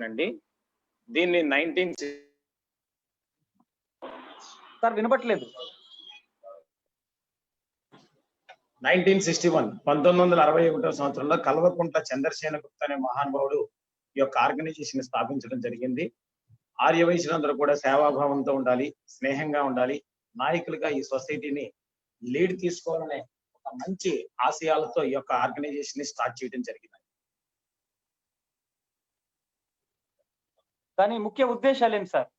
అండి. దీన్ని సార్ వినపట్లేదు. 1961 సంవత్సరంలో కల్వకుంట్ల చంద్రసేన గుప్తా అనే మహానుభావుడు ఈ యొక్క ఆర్గనైజేషన్ స్థాపించడం జరిగింది. ఆర్యవైశ్యులందరూ కూడా సేవాభావంతో ఉండాలి, స్నేహంగా ఉండాలి, నాయకులుగా ఈ సొసైటీని లీడ్ తీసుకోవాలనే ఒక మంచి ఆశయాలతో ఈ యొక్క ఆర్గనైజేషన్ ని స్టార్ట్ చేయడం జరిగింది. కానీ ముఖ్య ఉద్దేశాలు ఏంటి సార్?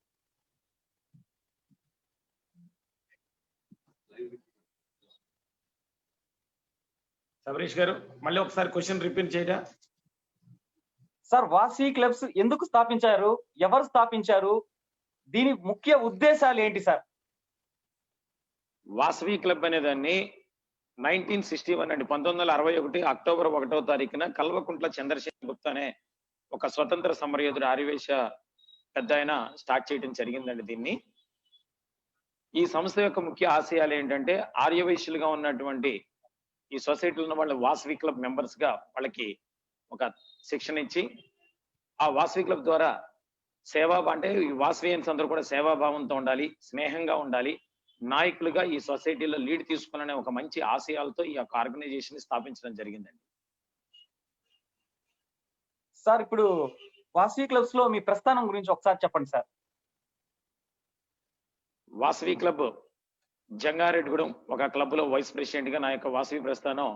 సబరీష్ గారు మళ్ళీ ఒకసారి క్వశ్చన్ రిపీట్ చేయరా? సార్, వాసవి క్లబ్స్ ఎందుకు స్థాపించారు, ఎవరు స్థాపించారు, దీని ముఖ్య ఉద్దేశాలు ఏంటి సార్? వాసవి క్లబ్ అనే దాన్ని 1961 అండి, 1961 అక్టోబర్ 1వ తారీఖున కల్వకుంట్ల చంద్రశేఖర్ గుప్తా అనే ఒక స్వతంత్ర సమరయోధుడు ఆర్యవైశ్య పెద్ద ఆయన స్టార్ట్ చేయడం జరిగిందండి. దీన్ని ఈ సంస్థ యొక్క ముఖ్య ఆశయాలు ఏంటంటే ఆర్యవైశ్యులుగా ఉన్నటువంటి ఈ సొసైటీలో ఉన్న వాళ్ళ వాసవి క్లబ్ మెంబర్స్ గా వాళ్ళకి ఒక శిక్షణ ఇచ్చి ఆ వాసవి క్లబ్ ద్వారా అంటే ఈ వాసవియన్స్ అందరూ కూడా సేవాభావంతో ఉండాలి, స్నేహంగా ఉండాలి, నాయకులుగా ఈ సొసైటీలో లీడ్ తీసుకోవాలనే ఒక మంచి ఆశయాలతో ఈ యొక్క ఆర్గనైజేషన్ స్థాపించడం జరిగిందండి. సార్, ఇప్పుడు వాసవి క్లబ్స్ లో మీ ప్రస్థానం గురించి ఒకసారి చెప్పండి సార్. వాసవి క్లబ్ జంగారెడ్డిగూడెం ఒక క్లబ్ లో వైస్ ప్రెసిడెంట్ గా నా యొక్క వాసవి ప్రస్థానం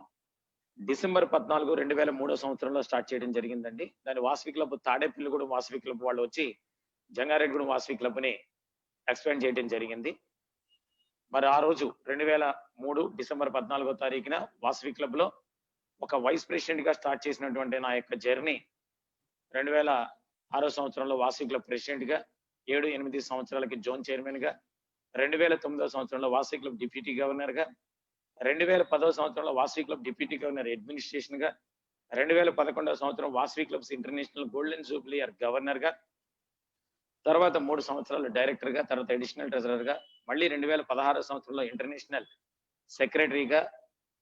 డిసెంబర్ 14, 2003 సంవత్సరంలో స్టార్ట్ చేయడం జరిగిందండి. దాని వాసవి క్లబ్ తాడేపల్లిగూడెం వాసవి క్లబ్ వాళ్ళు వచ్చి జంగారెడ్డిగూడెం వాసవి క్లబ్ ని ఎక్స్పాండ్ చేయడం జరిగింది. మరి ఆ రోజు 2003 డిసెంబర్ 14వ తారీఖున వాసవి క్లబ్ లో ఒక వైస్ ప్రెసిడెంట్ గా స్టార్ట్ చేసినటువంటి నా యొక్క జర్నీ 2006 సంవత్సరంలో వాసవి క్లబ్ ప్రెసిడెంట్ గా, 7-8 సంవత్సరాలకి జోన్ చైర్మన్ గా, 2009 సంవత్సరంలో వాసవి క్లబ్ డిప్యూటీ గవర్నర్ గా, 2010 సంవత్సరంలో Vasavi club deputy governor administration గా, 2011 సంవత్సరం Vasavi clubs international golden Jubilee governor గా, తర్వాత 3 సంవత్సరాలు డైరెక్టర్ గా, తర్వాత అడిషనల్ ట్రెజరర్ గా, మళ్ళీ 2016 సంవత్సరంలో ఇంటర్నేషనల్ సెక్రటరీగా,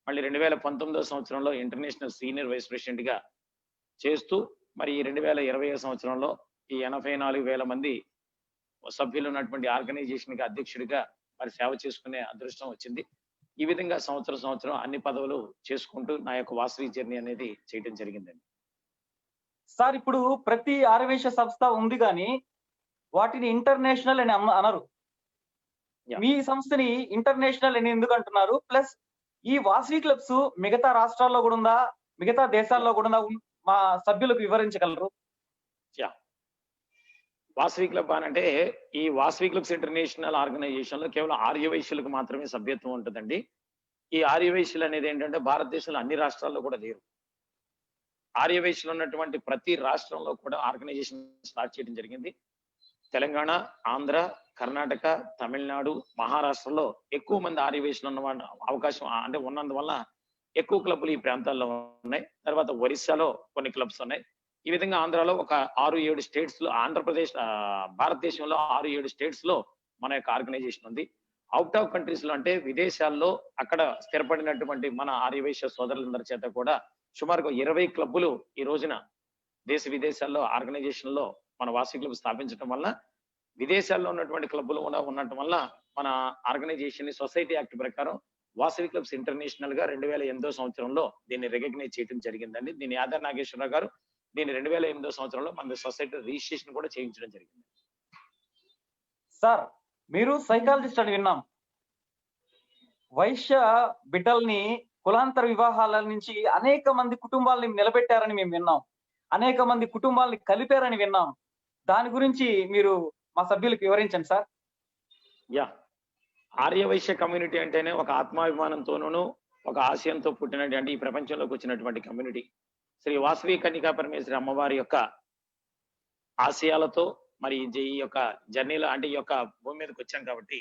మళ్ళీ 2019 సంవత్సరంలో ఇంటర్నేషనల్ సీనియర్ వైస్ ప్రెసిడెంట్ గా చేస్తూ మరి 2020 సంవత్సరంలో ఈ 84,000 మంది సభ్యులు ఉన్నటువంటి ఆర్గనైజేషన్ కి అధ్యక్షుడిగా మరి సేవ చేసుకునే అదృష్టం వచ్చింది. ఈ విధంగా సంవత్సరం అన్ని పదవులు చేసుకుంటూ నా యొక్క వాసవి జర్నీ అనేది చేయడం జరిగిందండి. సార్, ఇప్పుడు ప్రతి ఆర్యవైశ్య సంస్థ ఉంది కానీ వాటిని ఇంటర్నేషనల్ అని అనరు. మీ సంస్థని ఇంటర్నేషనల్ అని ఎందుకు అంటున్నారు? ప్లస్ ఈ వాసవి క్లబ్స్ మిగతా రాష్ట్రాల్లో కూడా ఉందా, మిగతా దేశాల్లో కూడా ఉందా? మా సభ్యులకు వివరించగలరు? వాసవి క్లబ్ అంటే ఈ వాసవి క్లబ్స్ ఇంటర్నేషనల్ ఆర్గనైజేషన్ లో కేవలం ఆర్యవైశ్యులకు మాత్రమే సభ్యత్వం ఉంటుందండి. ఈ ఆర్యవైశ్యులు అనేది ఏంటంటే భారతదేశంలో అన్ని రాష్ట్రాల్లో కూడా లేరు. ఆర్యవైశ్యులు ఉన్నటువంటి ప్రతి రాష్ట్రంలో కూడా ఆర్గనైజేషన్ స్టార్ట్ చేయడం జరిగింది. తెలంగాణ, ఆంధ్ర, కర్ణాటక, తమిళనాడు, మహారాష్ట్రలో ఎక్కువ మంది ఆర్యవైశ్యులు ఉన్న అవకాశం అంటే ఉన్నందువల్ల ఎక్కువ క్లబ్లు ఈ ప్రాంతాల్లో ఉన్నాయి. తర్వాత ఒరిస్సాలో కొన్ని క్లబ్స్ ఉన్నాయి. ఈ విధంగా ఆంధ్రాలో ఒక 6-7 స్టేట్స్ లో, ఆంధ్రప్రదేశ్ భారతదేశంలో 6-7 స్టేట్స్ లో మన యొక్క ఆర్గనైజేషన్ ఉంది. అవుట్ ఆఫ్ కంట్రీస్ లో అంటే విదేశాల్లో అక్కడ స్థిరపడినటువంటి మన ఆర్యవైశ్య సోదరులందరి చేత కూడా సుమారుగా 20 క్లబ్బులు ఈ రోజున దేశ విదేశాల్లో ఆర్గనైజేషన్ లో మన వాసవి క్లబ్ స్థాపించడం వల్ల, విదేశాల్లో ఉన్నటువంటి క్లబ్బులు కూడా ఉండటం వల్ల మన ఆర్గనైజేషన్ ని సొసైటీ యాక్ట్ ప్రకారం వాసవి క్లబ్స్ ఇంటర్నేషనల్ గా 2008 సంవత్సరంలో దీన్ని రికగ్నైజ్ చేయడం జరిగిందండి. దీన్ని యాదర్ నాగేశ్వరరావు గారు దీన్ని 2008 సంవత్సరంలో మన సొసైటీ రిజిస్ట్రేషన్ కూడా చేయించడం జరిగింది. సార్, మీరు సైకాలజిస్ట్ అని విన్నాం. వైశ్య బిడ్డల్ని కులాంతర వివాహాల నుంచి అనేక మంది కుటుంబాలని నిలబెట్టారని మేము విన్నాం. అనేక మంది కుటుంబాలని కలిపారని విన్నాం. దాని గురించి మీరు మా సభ్యులకు వివరించండి సార్. ఆర్యవైశ్య కమ్యూనిటీ అంటేనే ఒక ఆత్మాభిమానంతోనూ ఒక ఆశయంతో పుట్టినటువంటి ఈ ప్రపంచంలోకి వచ్చినటువంటి కమ్యూనిటీ. శ్రీ వాసవి కన్యకా పరమేశ్వరి అమ్మవారి యొక్క ఆశయాలతో మరి ఈ యొక్క జర్నీలో అంటే ఈ యొక్క భూమి మీదకి వచ్చాం కాబట్టి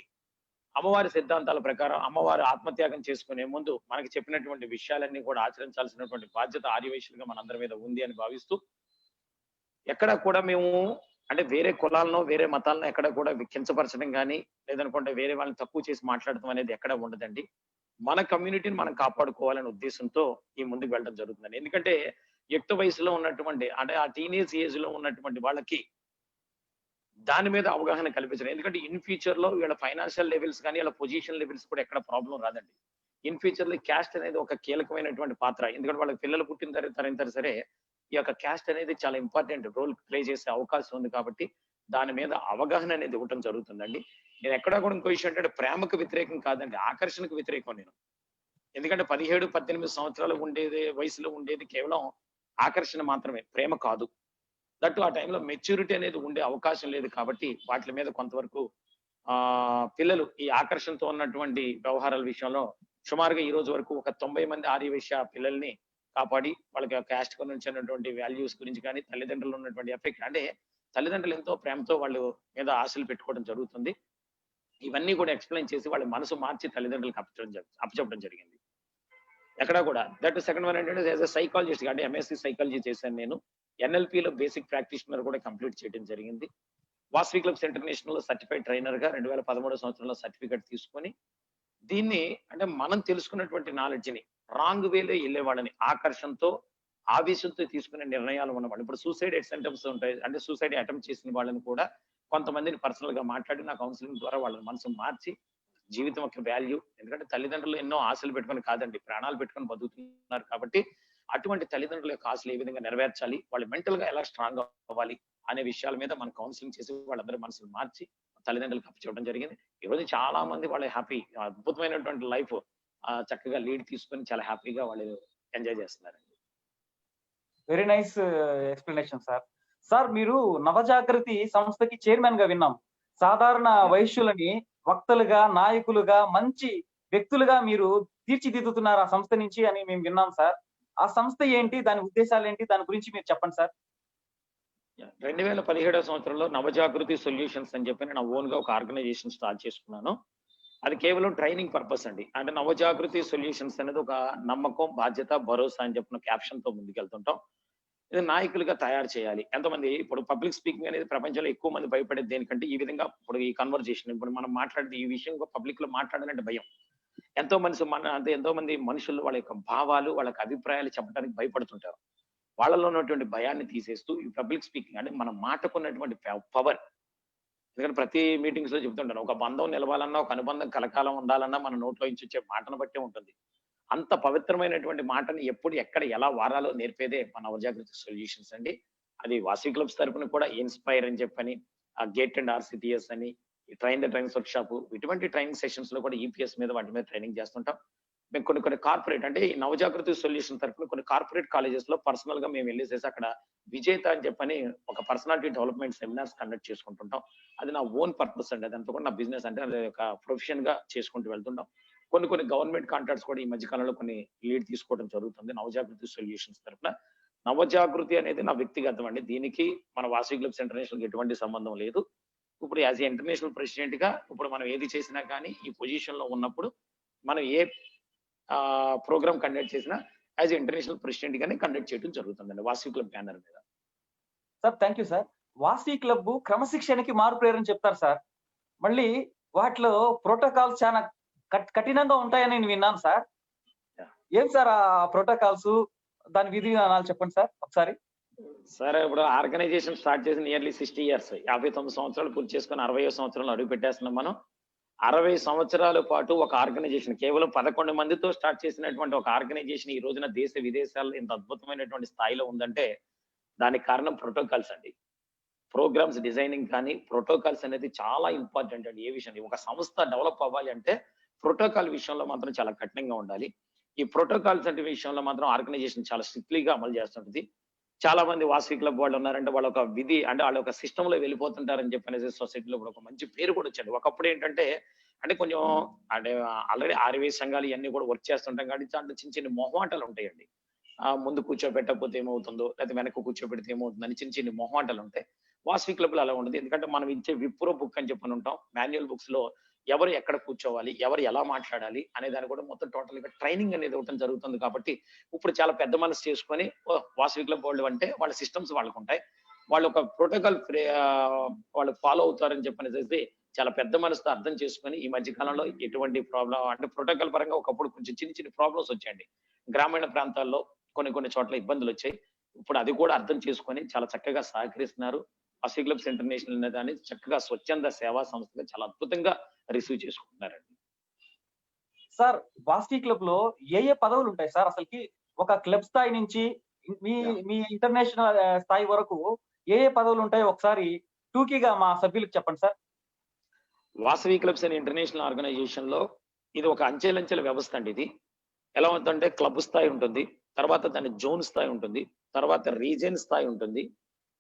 అమ్మవారి సిద్ధాంతాల ప్రకారం అమ్మవారు ఆత్మత్యాగం చేసుకునే ముందు మనకి చెప్పినటువంటి విషయాలన్నీ కూడా ఆచరించాల్సినటువంటి బాధ్యత ఆర్యవైశ్యులుగా మనందరి మీద ఉంది అని భావిస్తూ ఎక్కడ కూడా మేము అంటే వేరే కులాలను, వేరే మతాలను ఎక్కడ కూడా కించపరచడం కానీ లేదనుకుంటే వేరే వాళ్ళని తక్కువ చేసి మాట్లాడటం అనేది ఎక్కడ ఉండదండి. మన కమ్యూనిటీని మనం కాపాడుకోవాలనే ఉద్దేశంతో ఈ ముందుకు వెళ్ళడం జరుగుతుందండి. ఎందుకంటే యుక్త వయసులో ఉన్నటువంటి అంటే ఆ టీనేజ్ ఏజ్ లో ఉన్నటువంటి వాళ్ళకి దాని మీద అవగాహన కల్పించడం. ఎందుకంటే ఇన్ ఫ్యూచర్ లో వీళ్ళ ఫైనాన్షియల్ లెవెల్స్ కానీ, వీళ్ళ పొజిషన్ లెవెల్స్ కూడా ఎక్కడ ప్రాబ్లమ్ రాదండి. ఇన్ ఫ్యూచర్ లో క్యాస్ట్ అనేది ఒక కీలకమైనటువంటి పాత్ర. ఎందుకంటే వాళ్ళకి పిల్లలు పుట్టిన తర్వాత సరే ఈ యొక్క క్యాస్ట్ అనేది చాలా ఇంపార్టెంట్ రోల్ ప్లే చేసే అవకాశం ఉంది కాబట్టి దాని మీద అవగాహన అనేది ఇవ్వటం జరుగుతుందండి. నేను ఎక్కడా కూడా ఇంకో విషయం ఏంటంటే ప్రేమకు వ్యతిరేకం కాదండి, ఆకర్షణకు వ్యతిరేకం నేను. ఎందుకంటే 17, 18 సంవత్సరాలు ఉండేది వయసులో ఉండేది కేవలం ఆకర్షణ మాత్రమే, ప్రేమ కాదు. దట్టు ఆ టైంలో మెచ్యూరిటీ అనేది ఉండే అవకాశం లేదు కాబట్టి వాటి మీద కొంతవరకు పిల్లలు ఈ ఆకర్షణతో ఉన్నటువంటి వ్యవహారాల విషయంలో సుమారుగా ఈ రోజు వరకు ఒక 90 మంది ఆర్యవైశ్య పిల్లల్ని కాపాడి వాళ్ళకి క్యాస్ట్ గురించి ఉన్నటువంటి వాల్యూస్ గురించి కానీ, తల్లిదండ్రులు ఉన్నటువంటి ఎఫెక్ట్ అంటే తల్లిదండ్రులు ఎంతో ప్రేమతో వాళ్ళు మీద ఆశలు పెట్టుకోవడం జరుగుతుంది. ఇవన్నీ కూడా ఎక్స్‌ప్లెయిన్ చేసి వాళ్ళ మనసు మార్చి తల్లిదండ్రులకు అప్పచెప్పడం జరిగింది. ఎక్కడా కూడా. దట్ సెకండ్ వన్ ఏంటంటే యాస్ ఎ సైకాలజిస్ట్ అంటే ఎంఎస్‌సి సైకాలజీ చేశాను నేను. ఎన్ఎల్‌పిలో బేసిక్ ప్రాక్టీషనర్ కూడా కంప్లీట్ చేయడం జరిగింది. Vasavi clubs international certified trainer గా 2013 సంవత్సరంలో సర్టిఫికేట్ తీసుకొని దీన్ని అంటే మనం తెలుసుకున్నటువంటి నాలెడ్జ్‌ని రాంగ్ వేలో ఎళ్ళే వాళ్ళని ఆకర్షణతో, ఆవేశంతో తీసుకునే నిర్ణయాలు ఉన్నవాళ్ళు. ఇప్పుడు సూసైడ్ అటెంప్ట్స్ ఉంటాయి. అంటే సూసైడ్ అటెంప్ట్ చేసిన వాళ్ళని కూడా కొంతమందిని పర్సనల్ గా మాట్లాడి నా కౌన్సిలింగ్ ద్వారా వాళ్ళ మనసు మార్చి జీవితం యొక్క వాల్యూ ఎందుకంటే తల్లిదండ్రులు ఎన్నో ఆశలు పెట్టుకొని కాదండి, ప్రాణాలు పెట్టుకొని బతుకుతున్నారు కాబట్టి అటువంటి తల్లిదండ్రుల యొక్క ఆశలు ఏ విధంగా నెరవేర్చాలి, వాళ్ళు మెంటల్ గా ఎలా స్ట్రాంగ్ అవ్వాలి అనే విషయాల మీద మనం కౌన్సిలింగ్ చేసి వాళ్ళందరి మనసులు మార్చి తల్లిదండ్రులకు అప్పచెప్పడం జరిగింది. ఈ రోజు చాలా మంది వాళ్ళ హ్యాపీ అద్భుతమైనటువంటి లైఫ్ చక్కగా లీడ్ తీసుకొని చాలా హ్యాపీగా వాళ్ళు ఎంజాయ్ చేస్తున్నారండి. Very nice explanation sir. Sir మీరు నవజాగృతి సంస్థకి చైర్మన్ గా విన్నాం. సాధారణ వైశ్యులని వక్తలుగా, నాయకులుగా, మంచి వ్యక్తులుగా మీరు తీర్చిదిద్దుతున్నారు ఆ సంస్థ నుంచి అని మేము విన్నాం సార్. ఆ సంస్థ ఏంటి, దాని ఉద్దేశాలు ఏంటి, దాని గురించి మీరు చెప్పండి సార్. 2017 సంవత్సరంలో నవజాగృతి సొల్యూషన్స్ అని చెప్పి నా ఓన్ గా ఒక ఆర్గనైజేషన్ స్టార్ట్ చేసుకున్నాను. అది కేవలం ట్రైనింగ్ పర్పస్ అండి. అంటే నవజాగృతి సొల్యూషన్స్ అనేది ఒక నమ్మకం, బాధ్యత, భరోసా అని చెప్పిన క్యాప్షన్ తో ముందుకెళ్తుంటాం. ఇది నాయకులుగా తయారు చేయాలి. ఎంతమంది ఇప్పుడు పబ్లిక్ స్పీకింగ్ అనేది ప్రపంచంలో ఎక్కువ మంది భయపడేది దేనికంటే ఈ విధంగా ఇప్పుడు ఈ కన్వర్జేషన్ ఇప్పుడు మనం మాట్లాడేది ఈ విషయం పబ్లిక్ లో మాట్లాడాలంటే భయం. ఎంతో మంది మనుషులు వాళ్ళ యొక్క భావాలు, వాళ్ళకి అభిప్రాయాలు చెప్పడానికి భయపడుతుంటారు. వాళ్ళలో ఉన్నటువంటి భయాన్ని తీసేస్తూ ఈ పబ్లిక్ స్పీకింగ్ అంటే మన మాటకున్నటువంటి పవర్. ఎందుకంటే ప్రతి మీటింగ్స్ లో చెప్తుంటాను, ఒక బంధం నిలవాలన్నా, ఒక అనుబంధం కలకాలం ఉండాలన్నా మన నోట్లో నుంచి వచ్చే మాటను బట్టే ఉంటుంది. అంత పవిత్రమైనటువంటి మాటని ఎప్పుడు ఎక్కడ ఎలా వారాలో నేర్పేదే మన నవజాగృతి సొల్యూషన్స్ అండి. అది వాసవి క్లబ్స్ తరపున కూడా ఇన్స్పైర్ అని చెప్పని, గేట్ అండ్ ఆర్సిటిఎస్ అని, ట్రైన్స్ వర్క్ షాప్ ఇటువంటి ట్రైనింగ్ సెషన్స్ లో కూడా ఈపీఎస్ మీద వాటి మీద ట్రైనింగ్ చేస్తుంటాం. మేము కొన్ని కార్పొరేట్ అంటే ఈ నవజాగృతి సొల్యూషన్ తరపున కొన్ని కార్పొరేట్ కాలేజెస్ లో పర్సనల్ గా మేము వెళ్ళేసేసి అక్కడ విజేత అని చెప్పని ఒక పర్సనాలిటీ డెవలప్మెంట్ సెమినార్స్ కండక్ట్ చేసుకుంటుంటాం. అది నా ఓన్ పర్పస్ అండి, అదంతా కూడా నా బిజినెస్ అంటే అది ఒక ప్రొఫెషన్ గా చేసుకుంటూ వెళ్తుంటాం. కొన్ని గవర్నమెంట్ కాంట్రాక్ట్స్ కూడా ఈ మధ్య కాలంలో కొన్ని లీడ్ తీసుకోవడం జరుగుతుంది నవజాగృతి సొల్యూషన్స్ తరపున. నవజాగృతి అనేది నా వ్యక్తిగతం అండి, దీనికి మన వాసవి క్లబ్స్ ఇంటర్నేషనల్ ఎటువంటి సంబంధం లేదు. ఇప్పుడు యాజ్ ఏ ఇంటర్నేషనల్ ప్రెసిడెంట్ గా ఇప్పుడు మనం ఏది చేసినా కానీ ఈ పొజిషన్ లో ఉన్నప్పుడు మనం ఏ ప్రోగ్రామ్ కండక్ట్ చేసినా యాజ్ ఇంటర్నేషనల్ ప్రెసిడెంట్ గానే కండక్ట్ చేయడం జరుగుతుందండి వాసవి క్లబ్ బ్యానర్ మీద. Sir thank you sir. Vasavi club క్రమశిక్షణకి మారుపేరని చెప్తారు సార్. మళ్ళీ వాటిలో ప్రోటోకాల్స్ చాలా కఠినంగా ఉంటాయని నేను విన్నాను సార్. ఏం సార్ ఆ ప్రోటోకాల్స్, దాని విధి విధానాలు చెప్పండి సార్ ఒకసారి. సార్ ఇప్పుడు ఆర్గనైజేషన్ స్టార్ట్ చేసి నియర్లీ 60 years, 59 సంవత్సరాలు పూర్తి చేసుకుని 60వ సంవత్సరంలో అడుగు పెట్టేస్తున్నాం మనం. 60 సంవత్సరాల పాటు ఒక ఆర్గనైజేషన్ కేవలం 11 మందితో స్టార్ట్ చేసినటువంటి ఒక ఆర్గనైజేషన్ ఈ రోజున దేశ విదేశాల్లో ఇంత అద్భుతమైనటువంటి స్థాయిలో ఉందంటే దానికి కారణం ప్రోటోకాల్స్ అండి. ప్రోగ్రామ్స్ డిజైనింగ్ కానీ ప్రోటోకాల్స్ అనేది చాలా ఇంపార్టెంట్ అండి. ఏ విషయం ఒక సంస్థ డెవలప్ అవ్వాలి అంటే ప్రోటోకాల్ విషయంలో మాత్రం చాలా కఠినంగా ఉండాలి. ఈ ప్రోటోకాల్స్ అంటే విషయంలో మాత్రం ఆర్గనైజేషన్ చాలా స్ట్రిక్ట్లీగా అమలు చేస్తుంటది. చాలా మంది వాసవి క్లబ్ వాళ్ళు ఉన్నారంటే వాళ్ళ ఒక విధి అంటే వాళ్ళ ఒక సిస్టమ్ లో వెళ్ళిపోతుంటారని చెప్పనేసి సొసైటీలో కూడా ఒక మంచి పేరు కూడా వచ్చింది. ఒకప్పుడు ఏంటంటే అంటే కొంచెం అంటే ఆల్రెడీ ఆర్యవైశ్య సంఘాలు ఇవన్నీ కూడా వర్క్ చేస్తుంటాం కాబట్టి దాంట్లో చిన్న మొహమాటాలు ఉంటాయండి. ముందు కూర్చోబెట్టకపోతే ఏమవుతుందో, లేకపోతే వెనక్కి కూర్చోబెడితే ఏమవుతుందని చిన్న మొహమాటాలు ఉంటాయి. వాసవి క్లబ్ లో అలా ఉండదు. ఎందుకంటే మనం ఇచ్చే విప్రో బుక్ అని చెప్పని ఉంటాం, మాన్యువల్ బుక్స్ లో ఎవరు ఎక్కడ కూర్చోవాలి, ఎవరు ఎలా మాట్లాడాలి అనే దాన్ని కూడా మొత్తం టోటల్ గా ట్రైనింగ్ అనేది ఇవ్వడం జరుగుతుంది. కాబట్టి ఇప్పుడు చాలా పెద్ద మనసు చేసుకొని వాసవి క్లబ్ వాళ్ళు అంటే వాళ్ళ సిస్టమ్స్ వాళ్ళకు ఉంటాయి, వాళ్ళు ఒక ప్రోటోకాల్ వాళ్ళు ఫాలో అవుతారని చెప్పనేసి చాలా పెద్ద మనసుతో అర్థం చేసుకొని ఈ మధ్య కాలంలో ఎటువంటి ప్రాబ్లం అంటే ప్రోటోకాల్ పరంగా ఒకప్పుడు కొంచెం చిన్న ప్రాబ్లమ్స్ వచ్చాయండి. గ్రామీణ ప్రాంతాల్లో కొన్ని చోట్ల ఇబ్బందులు వచ్చాయి. ఇప్పుడు అది కూడా అర్థం చేసుకొని చాలా చక్కగా సహకరిస్తున్నారు. వాసవి క్లబ్స్ ఇంటర్నేషనల్ అనే దాన్ని చక్కగా స్వచ్ఛంద సేవా సంస్థగా చాలా అద్భుతంగా రిసీవ్ చేసుకుంటున్నారండి. సార్ వాసవి క్లబ్ లో ఏ పదవులు ఉంటాయి సార్ అసలుకి? ఒక క్లబ్ స్థాయి నుంచి మీ యాహ్! మీ ఇంటర్నేషనల్ స్థాయి వరకు ఏ పదవులు ఉంటాయో ఒకసారి టూకీగా మా సభ్యులకు చెప్పండి సార్. వాసవి క్లబ్స్ అనే ఇంటర్నేషనల్ ఆర్గనైజేషన్ లో ఇది ఒక అంచెలంచెల వ్యవస్థ అండి ఇది. ఎలా ఉందంటే క్లబ్ స్థాయి ఉంటుంది. తర్వాత దాని జోన్ స్థాయి ఉంటుంది. తర్వాత రీజియన్ స్థాయి ఉంటుంది.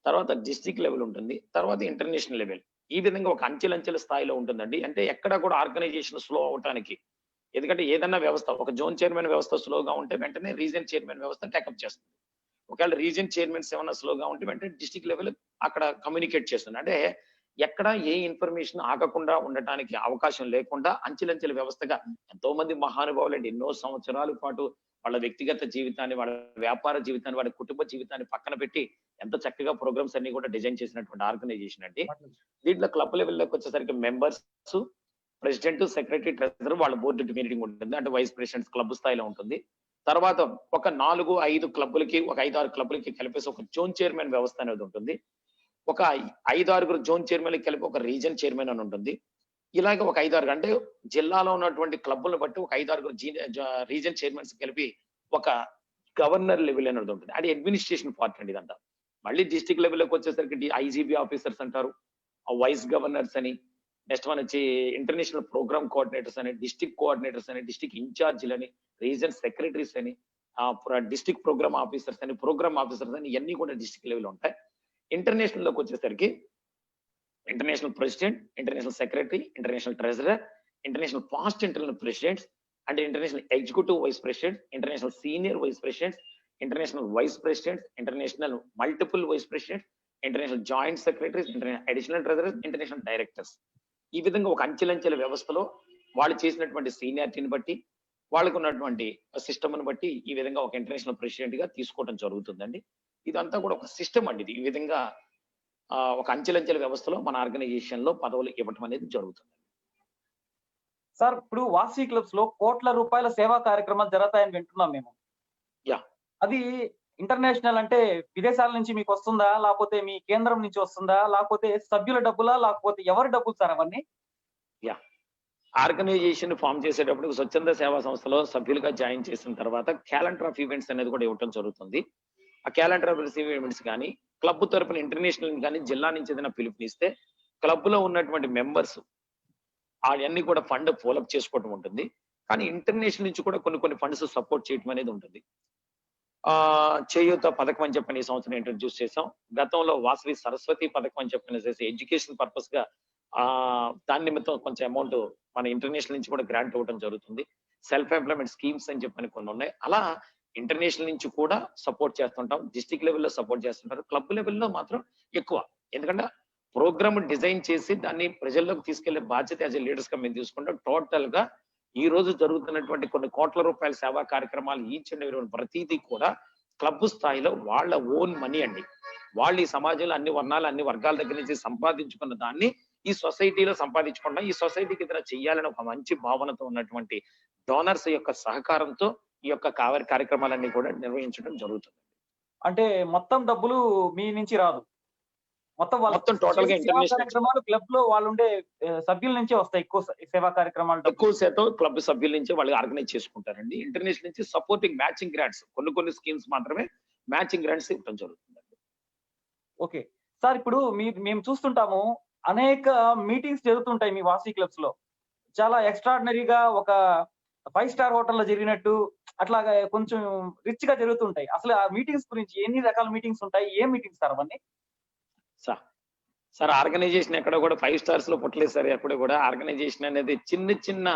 తర్వాత డిస్ట్రిక్ట్ లెవెల్ ఉంటుంది. తర్వాత ఇంటర్నేషనల్ లెవెల్. ఈ విధంగా ఒక అంచెలంచెల స్థాయిలో ఉంటుందండి. అంటే ఎక్కడా కూడా ఆర్గనైజేషన్ స్లో అవ్వటానికి. ఎందుకంటే ఏదన్నా వ్యవస్థ ఒక జోన్ చైర్మన్ వ్యవస్థ స్లోగా ఉంటే వెంటనే రీజియన్ చైర్మన్ వ్యవస్థ టేకప్ చేస్తుంది. ఒకవేళ రీజియన్ చైర్మన్స్ ఏమన్నా స్లోగా ఉంటే వెంటనే డిస్ట్రిక్ట్ లెవెల్ అక్కడ కమ్యూనికేట్ చేస్తుంది. అంటే ఎక్కడ ఏ ఇన్ఫర్మేషన్ ఆగకుండా ఉండటానికి అవకాశం లేకుండా అంచెలంచెల వ్యవస్థగా ఎంతో మంది మహానుభావులండి ఎన్నో సంవత్సరాల పాటు వాళ్ళ వ్యక్తిగత జీవితాన్ని, వాళ్ళ వ్యాపార జీవితాన్ని, వాళ్ళ కుటుంబ జీవితాన్ని పక్కన పెట్టి ఎంత చక్కగా ప్రోగ్రామ్స్ అన్ని కూడా డిజైన్ చేసినటువంటి ఆర్గనైజేషన్ అండి. దీంట్లో క్లబ్ లెవెల్లోకి వచ్చేసరికి మెంబర్స్, ప్రెసిడెంట్, సెక్రటరీ, ట్రెజరర్ వాళ్ళ బోర్డు మీటింగ్ ఉంటుంది. అంటే వైస్ ప్రెసిడెంట్స్ క్లబ్ స్థాయిలో ఉంటుంది. తర్వాత ఒక 4, 5 క్లబ్బులకి, ఒక 5, 6 క్లబ్బులకి కలిపేసి ఒక జోన్ చైర్మన్ వ్యవస్థ అనేది ఉంటుంది. ఒక 5, 6 జోన్ చైర్మన్‌లకి కలిపి ఒక రీజియన్ చైర్మన్ అని ఉంటుంది. ఇలాగ ఒక 5, 6 అంటే జిల్లాలో ఉన్నటువంటి క్లబ్బులను బట్టి ఒక 5, 6 రీజియన్ చైర్మన్స్ కలిపి ఒక గవర్నర్ లెవెల్ అనేది ఉంటుంది. అది అడ్మినిస్ట్రేషన్ పార్ట్ అండి ఇదంతా. మళ్ళీ డిస్ట్రిక్ట్ లెవెల్‌లోకి వచ్చేసరికి ఐజీబీ ఆఫీసర్స్ అంటారు. వైస్ గవర్నర్స్ అని, నెక్స్ట్ వన్ వచ్చి ఇంటర్నేషనల్ ప్రోగ్రామ్ కోఆర్డినేటర్స్ అని, డిస్ట్రిక్ట్ కోఆర్డినేటర్స్ అని, డిస్ట్రిక్ట్ ఇన్ఛార్జీలని, రీజియన్ సెక్రటరీస్ అని, డిస్ట్రిక్ట్ ప్రోగ్రామ్ ఆఫీసర్స్ అని, ప్రోగ్రామ్ ఆఫీసర్స్ అని ఇవన్నీ కూడా డిస్ట్రిక్ట్ లెవెల్ ఉంటాయి. ఇంటర్నేషనల్ లోకి వచ్చేసరికి international president, international secretary, international treasurer, international past internal presidents అంటే international executive vice president, international senior vice presidents, international vice presidents, international multiple vice presidents, international joint secretaries, international additional treasurers, international directors. ఈ విధంగా ఒక అంచెలంచెల వ్యవస్థలో వాళ్ళు చేసినటువంటి సీనియారిటీని బట్టి, వాళ్ళకు ఉన్నటువంటి సిస్టమ్‌ని బట్టి ఈ విధంగా ఒక ఇంటర్నేషనల్ ప్రెసిడెంట్ గా తీసుకోవడం జరుగుతుందండి. ఇదంతా కూడా ఒక సిస్టమ్ అండి ఇది. ఈ విధంగా ఒక అంచెలంచెల వ్యవస్థలో మన ఆర్గనైజేషన్ లో పదవులు ఇవ్వటం అనేది జరుగుతుంది. సార్ ఇప్పుడు వాసవి క్లబ్స్ లో కోట్ల రూపాయల సేవా కార్యక్రమాలు జరుగుతాయని వింటున్నాం మేము. యాహ్! అది ఇంటర్నేషనల్ అంటే విదేశాల నుంచి మీకు వస్తుందా? లేకపోతే మీ కేంద్రం నుంచి వస్తుందా? లేకపోతే సభ్యుల డబ్బులా? లేకపోతే ఎవరి డబ్బులు సార్ అవన్నీ? యాహ్! ఆర్గనైజేషన్ ఫార్మ్ చేసేటప్పుడు స్వచ్ఛంద సేవా సంస్థలో సభ్యులుగా జాయిన్ చేసిన తర్వాత క్యాలెండర్ ఆఫ్ ఈవెంట్స్ అనేది కూడా ఇవ్వటం జరుగుతుంది. ఆ క్యాలెండర్ ఆఫ్ ఈవెంట్స్ కానీ, క్లబ్ తరపున ఇంటర్నేషనల్ కానీ, జిల్లా నుంచి ఏదైనా పిలుపునిస్తే క్లబ్ లో ఉన్నటువంటి మెంబర్స్ అవన్నీ కూడా ఫండ్ ఫాలోఅప్ చేసుకోవడం ఉంటుంది. కానీ ఇంటర్నేషనల్ నుంచి కూడా కొన్ని ఫండ్స్ సపోర్ట్ చేయడం అనేది ఉంటుంది. చేయూత పథకం అని చెప్పని ఈ సంవత్సరం ఇంట్రడ్యూస్ చేసాం. గతంలో వాసవి సరస్వతి పథకం అని చెప్పనేసేసి ఎడ్యుకేషన్ పర్పస్ గా దాని నిమిత్తం కొంచెం అమౌంట్ మన ఇంటర్నేషనల్ నుంచి కూడా గ్రాంట్ ఇవ్వడం జరుగుతుంది. సెల్ఫ్ ఎంప్లాయ్మెంట్ స్కీమ్స్ అని చెప్పని కొన్ని ఉన్నాయి. అలా ఇంటర్నేషనల్ నుంచి కూడా సపోర్ట్ చేస్తుంటాం. డిస్ట్రిక్ట్ లెవెల్లో సపోర్ట్ చేస్తుంటారు. క్లబ్ లెవెల్లో మాత్రం ఎక్కువ. ఎందుకంటే ప్రోగ్రామ్ డిజైన్ చేసి దాన్ని ప్రజల్లోకి తీసుకెళ్లే బాధ్యత యాజ్ ఎ లీడర్స్ గా మేము తీసుకుంటాం. టోటల్ గా ఈ రోజు జరుగుతున్నటువంటి కొన్ని కోట్ల రూపాయల సేవా కార్యక్రమాలు ఈచ్ అండ్ ఎవరీ ప్రతిదీ కూడా క్లబ్ స్థాయిలో వాళ్ళ ఓన్ మనీ అండి. వాళ్ళు ఈ సమాజంలో అన్ని వర్ణాలు, అన్ని వర్గాల దగ్గర నుంచి సంపాదించుకున్న దాన్ని ఈ సొసైటీలో సంపాదించకుండా ఈ సొసైటీకి ఏదైనా చెయ్యాలని ఒక మంచి భావనతో ఉన్నటువంటి డోనర్స్ యొక్క సహకారంతో ఈ యొక్క కార్యక్రమాలన్నీ కూడా నిర్వహించడం జరుగుతుంది. అంటే మొత్తం డబ్బులు మీ నుంచి రాదు. మొత్తం టోటల్ గా సేవా ఇంటర్నేషనల్ కార్యక్రమాలు క్లబ్ లో వాళ్ళుండే సభ్యుల నుంచే వస్తాయి ఎక్కువ సేవా కార్యక్రమాలు డబ్బులు. ఎక్కువ శాతం క్లబ్ సభ్యుల నుంచి వాళ్ళు ఆర్గనైజ్ చేసుకుంటారండి. ఇంటర్నేషనల్ నుంచి సపోర్టింగ్ మ్యాచింగ్ గ్రాంట్స్ కొన్ని స్కీమ్స్ మాత్రమే మ్యాచింగ్ గ్రాంట్స్ ఇవ్వడం జరుగుతుంది. ఓకే. సార్ ఇప్పుడు మేము చూస్తుంటాము అనేక మీటింగ్స్ జరుగుతుంటాయి మీ వాసవి క్లబ్స్ లో. చాలా ఎక్స్ట్రార్డినరీగా ఒక 5 స్టార్ హోటల్‌లో జరిగినట్టు అట్లాగా కొంచెం రిచ్‌గా జరుగుతుంటాయి. అసలు ఆ మీటింగ్స్ గురించి ఎన్ని రకాల మీటింగ్స్ ఉంటాయి? ఏం మీటింగ్స్ సార్ అవన్నీ? సార్ ఆర్గనైజేషన్ ఎక్కడ కూడా 5 స్టార్స్ లో పుట్టలేదు సార్. ఎప్పుడు కూడా ఆర్గనైజేషన్ అనేది చిన్న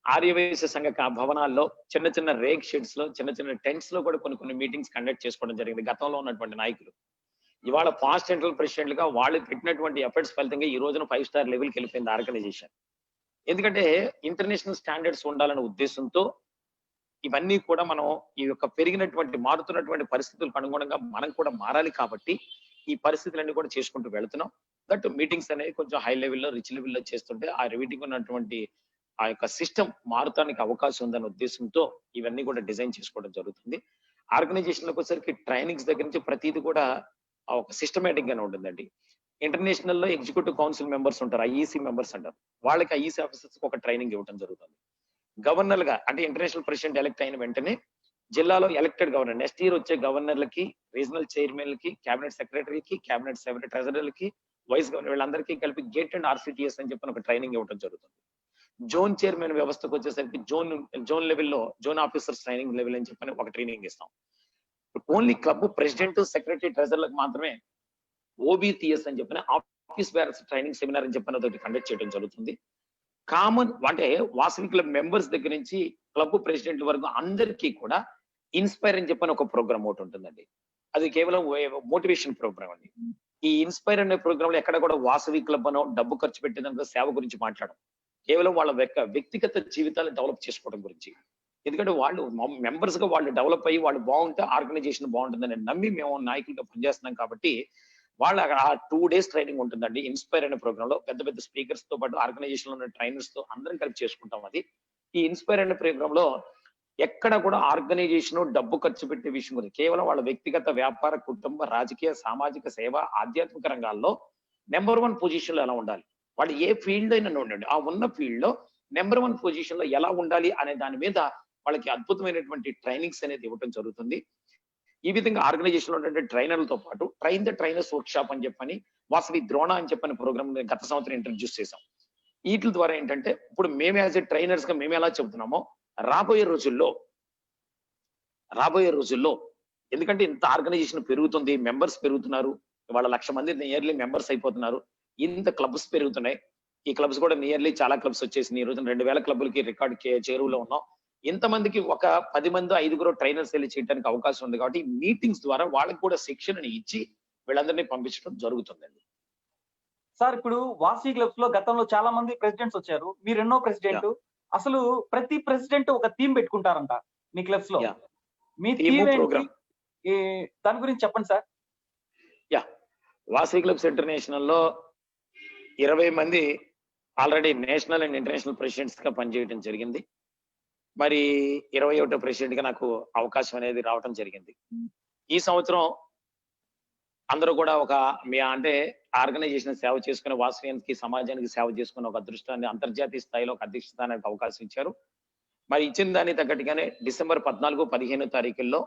ఆర్యవైశ్య సంఘ భవనాల్లో చిన్న రేక్ షెడ్స్ లో చిన్న టెంట్స్ లో కూడా కొన్ని మీటింగ్స్ కండక్ట్ చేసుకోవడం జరిగింది గతంలో ఉన్నటువంటి నాయకులు. ఇవాళ పాస్ట్ సెంట్రల్ ప్రెసిడెంట్ గా వాళ్ళు పెట్టినటువంటి ఎఫర్ట్స్ ఫలితంగా ఈ రోజున 5 స్టార్ లెవెల్కి వెళ్ళిపోయింది ఆర్గనైజేషన్. ఎందుకంటే ఇంటర్నేషనల్ స్టాండర్డ్స్ ఉండాలనే ఉద్దేశంతో ఇవన్నీ కూడా మనం ఈ యొక్క పెరిగినటువంటి మారుతున్నటువంటి పరిస్థితులకు అనుగుణంగా మనం కూడా మారాలి కాబట్టి ఈ పరిస్థితులన్నీ కూడా చేసుకుంటూ వెళుతున్నాం. దట్ మీటింగ్స్ అనేవి కొంచెం హై లెవెల్లో రిచ్ లెవెల్లో చేస్తుంటే ఆ మీటింగ్ ఉన్నటువంటి ఆ యొక్క సిస్టమ్ మారటానికి అవకాశం ఉందనే ఉద్దేశంతో ఇవన్నీ కూడా డిజైన్ చేసుకోవడం జరుగుతుంది. ఆర్గనైజేషన్ లోకి వచ్చేసరికి ట్రైనింగ్స్ దగ్గర నుంచి ప్రతిది కూడా ఒక సిస్టమేటిక్ గానే ఉంటుందండి. ఇంటర్నేషనల్ లో ఎగ్జిక్యూటివ్ కౌన్సిల్ మెంబర్స్ ఉంటారు, ఐఈసీ మెంబర్స్ అంటారు. వాళ్ళకి ఐఈసీ ఆఫీసర్స్ ఒక ట్రైనింగ్ ఇవ్వడం జరుగుతుంది. గవర్నర్ గా అంటే ఇంటర్నేషనల్ ప్రెసిడెంట్ ఎలక్ట్ అయిన వెంటనే జిల్లాలో ఎలక్టెడ్ గవర్నర్ నెక్స్ట్ ఇయర్ వచ్చే గవర్నర్లకి, రీజనల్ చైర్మన్లకి, కేబినెట్ సెక్రటరీకి, కేబినెట్ ట్రెజరర్లకి, వైస్ గవర్నర్ వీళ్ళందరికీ కలిపి గేట్ అండ్ ఆర్సిటిఎస్ అని చెప్పి ఒక ట్రైనింగ్ ఇవ్వడం జరుగుతుంది. జోన్ చైర్మన్ వ్యవస్థకు వచ్చేసరికి జోన్ లెవెల్లో జోన్ ఆఫీసర్స్ ట్రైనింగ్ లెవెల్ అని చెప్పని ఒక ట్రైనింగ్ ఇస్తాం. ఓన్లీ క్లబ్ ప్రెసిడెంట్, సెక్రటరీ, ట్రెజరర్లకు మాత్రమే ఓబిటిఎస్ అని చెప్పిన ఆఫీస్ బేరర్స్ ట్రైనింగ్ సెమినార్ అని చెప్పిన ఒకటి కండక్ట్ చేయడం జరుగుతుంది. కామన్ అంటే వాసవి క్లబ్ మెంబర్స్ దగ్గర నుంచి క్లబ్ ప్రెసిడెంట్ వరకు అందరికీ కూడా ఇన్స్పైర్ అని చెప్పని ఒక ప్రోగ్రామ్ ఒకటి ఉంటుందండి. అది కేవలం మోటివేషన్ ప్రోగ్రామ్ అండి. ఈ ఇన్స్పైర్ అనే ప్రోగ్రామ్ లో ఎక్కడ కూడా వాసవి క్లబ్ అనో డబ్బు ఖర్చు పెట్టేదానికో సేవ గురించి మాట్లాడడం, కేవలం వాళ్ళ వ్యక్తిగత జీవితాలు డెవలప్ చేసుకోవడం గురించి. ఎందుకంటే వాళ్ళు మెంబర్స్ గా వాళ్ళు డెవలప్ అయ్యి వాళ్ళు బాగుంటే ఆర్గనైజేషన్ బాగుంటుందని నమ్మి మేము నాయకులుగా పనిచేస్తున్నాం. కాబట్టి వాళ్ళ ఆ 2 days ట్రైనింగ్ ఉంటుందండి. ఇన్స్పైర్ అనే ప్రోగ్రామ్ లో పెద్ద పెద్ద స్పీకర్స్ తో పాటు ఆర్గనైజేషన్ లో ఉన్న ట్రైనర్స్ తో అందరం కలిపి చేసుకుంటాం. అది ఈ ఇన్స్పైర్ అనే ప్రోగ్రామ్ లో ఎక్కడ కూడా ఆర్గనైజేషన్ డబ్బు ఖర్చు పెట్టే విషయం గురించి, కేవలం వాళ్ళ వ్యక్తిగత, వ్యాపార, కుటుంబ, రాజకీయ, సామాజిక, సేవ, ఆధ్యాత్మిక రంగాల్లో నెంబర్ 1 పొజిషన్ లో ఎలా ఉండాలి, వాళ్ళు ఏ ఫీల్డ్ అయినా ఉండండి, ఆ ఉన్న ఫీల్డ్ లో నెంబర్ 1 పొజిషన్ లో ఎలా ఉండాలి అనే దాని మీద వాళ్ళకి అద్భుతమైనటువంటి ట్రైనింగ్స్ అనేది ఇవ్వడం జరుగుతుంది. ఈ విధంగా ఆర్గనైజేషన్ లో ఉన్నటువంటి ట్రైనర్లతో పాటు train the trainers work shop అని చెప్పని వాసవి ద్రోణ అని చెప్పని ప్రోగ్రామ్ గత సంవత్సరం ఇంట్రడ్యూస్ చేశాం. వీటి ద్వారా ఏంటంటే ఇప్పుడు మేము యాజ్ ఎ ట్రైనర్స్ గా మేము ఎలా చెబుతున్నామో రాబోయే రోజుల్లో ఎందుకంటే ఇంత ఆర్గనైజేషన్ పెరుగుతుంది, మెంబర్స్ పెరుగుతున్నారు, వాళ్ళ 1,00,000 మంది నియర్లీ మెంబర్స్ అయిపోతున్నారు, ఇంత క్లబ్స్ పెరుగుతున్నాయి. ఈ క్లబ్స్ కూడా నియర్లీ చాలా క్లబ్స్ వచ్చేసింది. ఈ రోజున 2,000 క్లబ్లకి రికార్డ్ చేరువలో ఉన్నాం. ఇంతమందికి ఒక 10 మంది 5 ట్రైనర్స్ వెళ్ళి చేయడానికి అవకాశం ఉంది. కాబట్టి మీటింగ్స్ ద్వారా వాళ్ళకి కూడా శిక్షణని ఇచ్చి వీళ్ళందరినీ పంపించడం జరుగుతుందండి. సార్ ఇప్పుడు వాసవి క్లబ్స్ లో గతంలో చాలా మంది ప్రెసిడెంట్స్ వచ్చారు, మీరు ఎన్నో ప్రెసిడెంట్. అసలు ప్రతి ప్రెసిడెంట్ ఒక థీమ్ పెట్టుకుంటారంట మీ క్లబ్స్ లో. మీ థీమ్ ఏంటి, దాని గురించి చెప్పండి సార్. వాసవి క్లబ్స్ ఇంటర్నేషనల్ లో 20 మంది already national and international presidents గా పనిచేయడం జరిగింది. మరి 21వ ప్రెసిడెంట్ గా నాకు అవకాశం అనేది రావడం జరిగింది. ఈ సంవత్సరం అందరూ కూడా అంటే ఆర్గనైజేషన్ సేవ చేసుకునే, వాసవియానికి, సమాజానికి సేవ చేసుకునే ఒక అదృష్టాన్ని అంతర్జాతీయ స్థాయిలో ఒక అధ్యక్షస్థానానికి అవకాశం ఇచ్చారు. మరి ఇచ్చిన దానికి తగ్గట్టుగానే డిసెంబర్ 14, 15 తారీఖుల్లో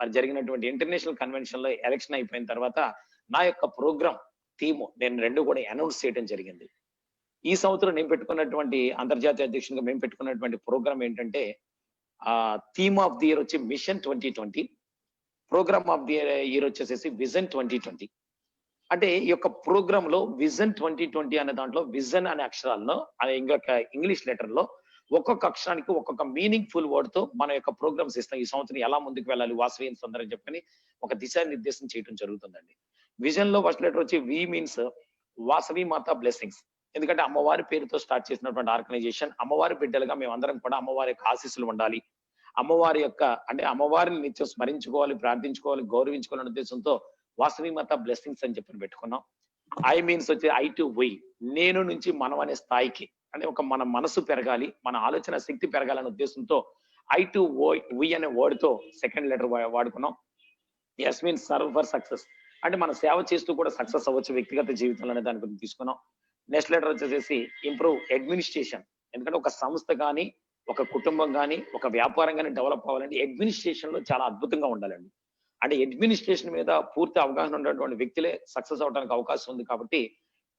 మరి జరిగినటువంటి ఇంటర్నేషనల్ కన్వెన్షన్ లో ఎలక్షన్ అయిపోయిన తర్వాత నా యొక్క ప్రోగ్రామ్ థీమ్ నేను 2 కూడా అనౌన్స్ చేయడం జరిగింది. ఈ సంవత్సరం నేను పెట్టుకున్నటువంటి అంతర్జాతీయ అధ్యక్షునిగా మేము పెట్టుకున్నటువంటి ప్రోగ్రామ్ ఏంటంటే థీమ్ ఆఫ్ ది ఇయర్ వచ్చి mission 2020, program of the year వచ్చేసేసి విజన్ 2020. అంటే ఈ యొక్క ప్రోగ్రామ్ లో విజన్ 2020 అనే దాంట్లో విజన్ అనే అక్షరాల్లో ఇంగ్లీష్ లెటర్ లో ఒక్కొక్క అక్షరానికి ఒక్కొక్క మీనింగ్ ఫుల్ వర్డ్ తో మన యొక్క ప్రోగ్రామ్స్ ఇస్తాం. ఈ సంవత్సరం ఎలా ముందుకు వెళ్ళాలి వాసవియన్స్ అందరని చెప్పని ఒక దిశానిర్దేశం చేయడం జరుగుతుందండి. విజన్ లో ఫస్ట్ లెటర్ వచ్చి వి మీన్స్ వాసవి మాత బ్లెస్సింగ్స్. ఎందుకంటే అమ్మవారి పేరుతో స్టార్ట్ చేసినటువంటి ఆర్గనైజేషన్, అమ్మవారి బిడ్డలుగా మేమందరం కూడా అమ్మవారి యొక్క ఆశీస్సులు ఉండాలి, అమ్మవారి యొక్క అంటే అమ్మవారిని నిత్యం స్మరించుకోవాలి, ప్రార్థించుకోవాలి, గౌరవించుకోవాలనే ఉద్దేశంతో వాసవి మాత బ్లెస్సింగ్స్ అని చెప్పి పెట్టుకున్నాం. ఐ మీన్స్ వచ్చి ఐ టు వై, నేను నుంచి మనం అనే స్థాయికి, అంటే మన మనసు పెరగాలి, మన ఆలోచన శక్తి పెరగాలనే ఉద్దేశంతో ఐ టు వై అనే వర్డ్ తో సెకండ్ లెటర్ వాడుకున్నాం. S means serve for success, అంటే మన సేవ చేస్తూ కూడా సక్సెస్ అవ్వచ్చు వ్యక్తిగత జీవితంలో అనే దాని గురించి తీసుకున్నాం. నెక్స్ట్ లెటర్ వచ్చేసి ఇంప్రూవ్ అడ్మినిస్ట్రేషన్. ఎందుకంటే ఒక సంస్థ కానీ, ఒక కుటుంబం కానీ, ఒక వ్యాపారం కానీ డెవలప్ అవ్వాలంటే అడ్మినిస్ట్రేషన్ లో చాలా అద్భుతంగా ఉండాలండి. అంటే అడ్మినిస్ట్రేషన్ మీద పూర్తి అవగాహన ఉన్నటువంటి వ్యక్తులే సక్సెస్ అవడానికి అవకాశం ఉంది. కాబట్టి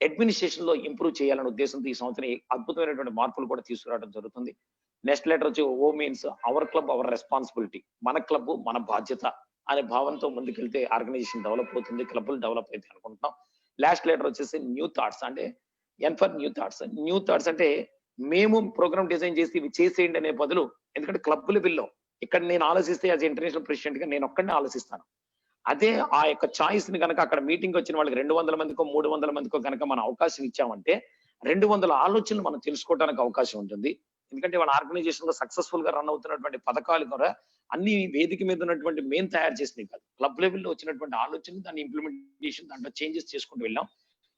అడ్మినిస్ట్రేషన్ లో ఇంప్రూవ్ చేయాలనే ఉద్దేశంతో ఈ సంవత్సరం అద్భుతమైనటువంటి మార్పులు కూడా తీసుకురావడం జరుగుతుంది. నెక్స్ట్ లెటర్ వచ్చి ఓ means our club our responsibility, మన క్లబ్ మన బాధ్యత అనే భావంతో ముందుకెళ్తే ఆర్గనైజేషన్ డెవలప్ అవుతుంది, క్లబ్లు డెవలప్ అవుతాయి అనుకుంటున్నాం. లాస్ట్ లెటర్ వచ్చేసి న్యూ థాట్స్, అంటే N for new thoughts. New thoughts అంటే మేము ప్రోగ్రామ్ డిజైన్ చేసి ఇవి చేసేయండి అనే బదులు, ఎందుకంటే క్లబ్ లెవెల్లో ఇక్కడ నేను ఆలోచిస్తే యాజ్ ఇంటర్నేషనల్ ప్రెసిడెంట్ గా నేను ఒక్కడనే ఆలోచిస్తాను. అదే ఆ యొక్క చాయిస్ ని కనుక అక్కడ మీటింగ్ వచ్చిన వాళ్ళకి 200 మందికో 300 మందికో కనుక మనం అవకాశం ఇచ్చామంటే 200 ఆలోచనలు మనం తెలుసుకోవడానికి అవకాశం ఉంటుంది. ఎందుకంటే వాళ్ళ ఆర్గనైజేషన్ లో సక్సెస్ఫుల్ గా రన్ అవుతున్నటువంటి పథకాలు కూడా అన్ని వేదిక మీద ఉన్నటువంటి మేము తయారు చేసినవి కాదు, క్లబ్ లెవెల్లో వచ్చినటువంటి ఆలోచన, దాన్ని ఇంప్లిమెంటేషన్, దాంట్లో చేంజెస్ చేసుకుంటూ వెళ్ళాం.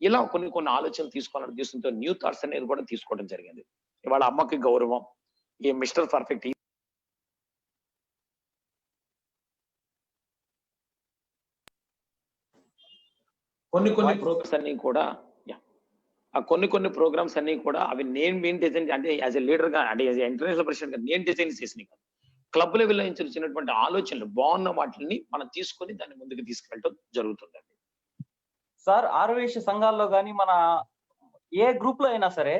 ఇలా కొన్ని ఆలోచనలు తీసుకోవాలనే ఉద్దేశంతో న్యూ థాట్స్ అనేది కూడా తీసుకోవడం జరిగింది. ఇవాళ అమ్మకి గౌరవం, ఈ మిస్టర్ పర్ఫెక్ట్ కొన్ని Voice- ప్రోగ్రామ్స్ అన్ని కూడా ఆ కొన్ని ప్రోగ్రామ్స్ అన్ని కూడా అవి నేను డిజైన్ అంటే యాజ్ ఎ లీడర్ గా అంటే యాజ్ ఇంటర్నేషనల్ ప్రెసిడెంట్ గా నేను డిజైన్ చేసినవి కాదు. క్లబ్ లెవెల్లో నుంచి వచ్చినటువంటి ఆలోచనలు బాగున్న వాటిని మనం తీసుకొని దాన్ని ముందుకు తీసుకెళ్ళడం జరుగుతుందండి. సార్ ఆర్యవైశ్య సంఘాల్లో గాని మన ఏ గ్రూప్ లో అయినా సరే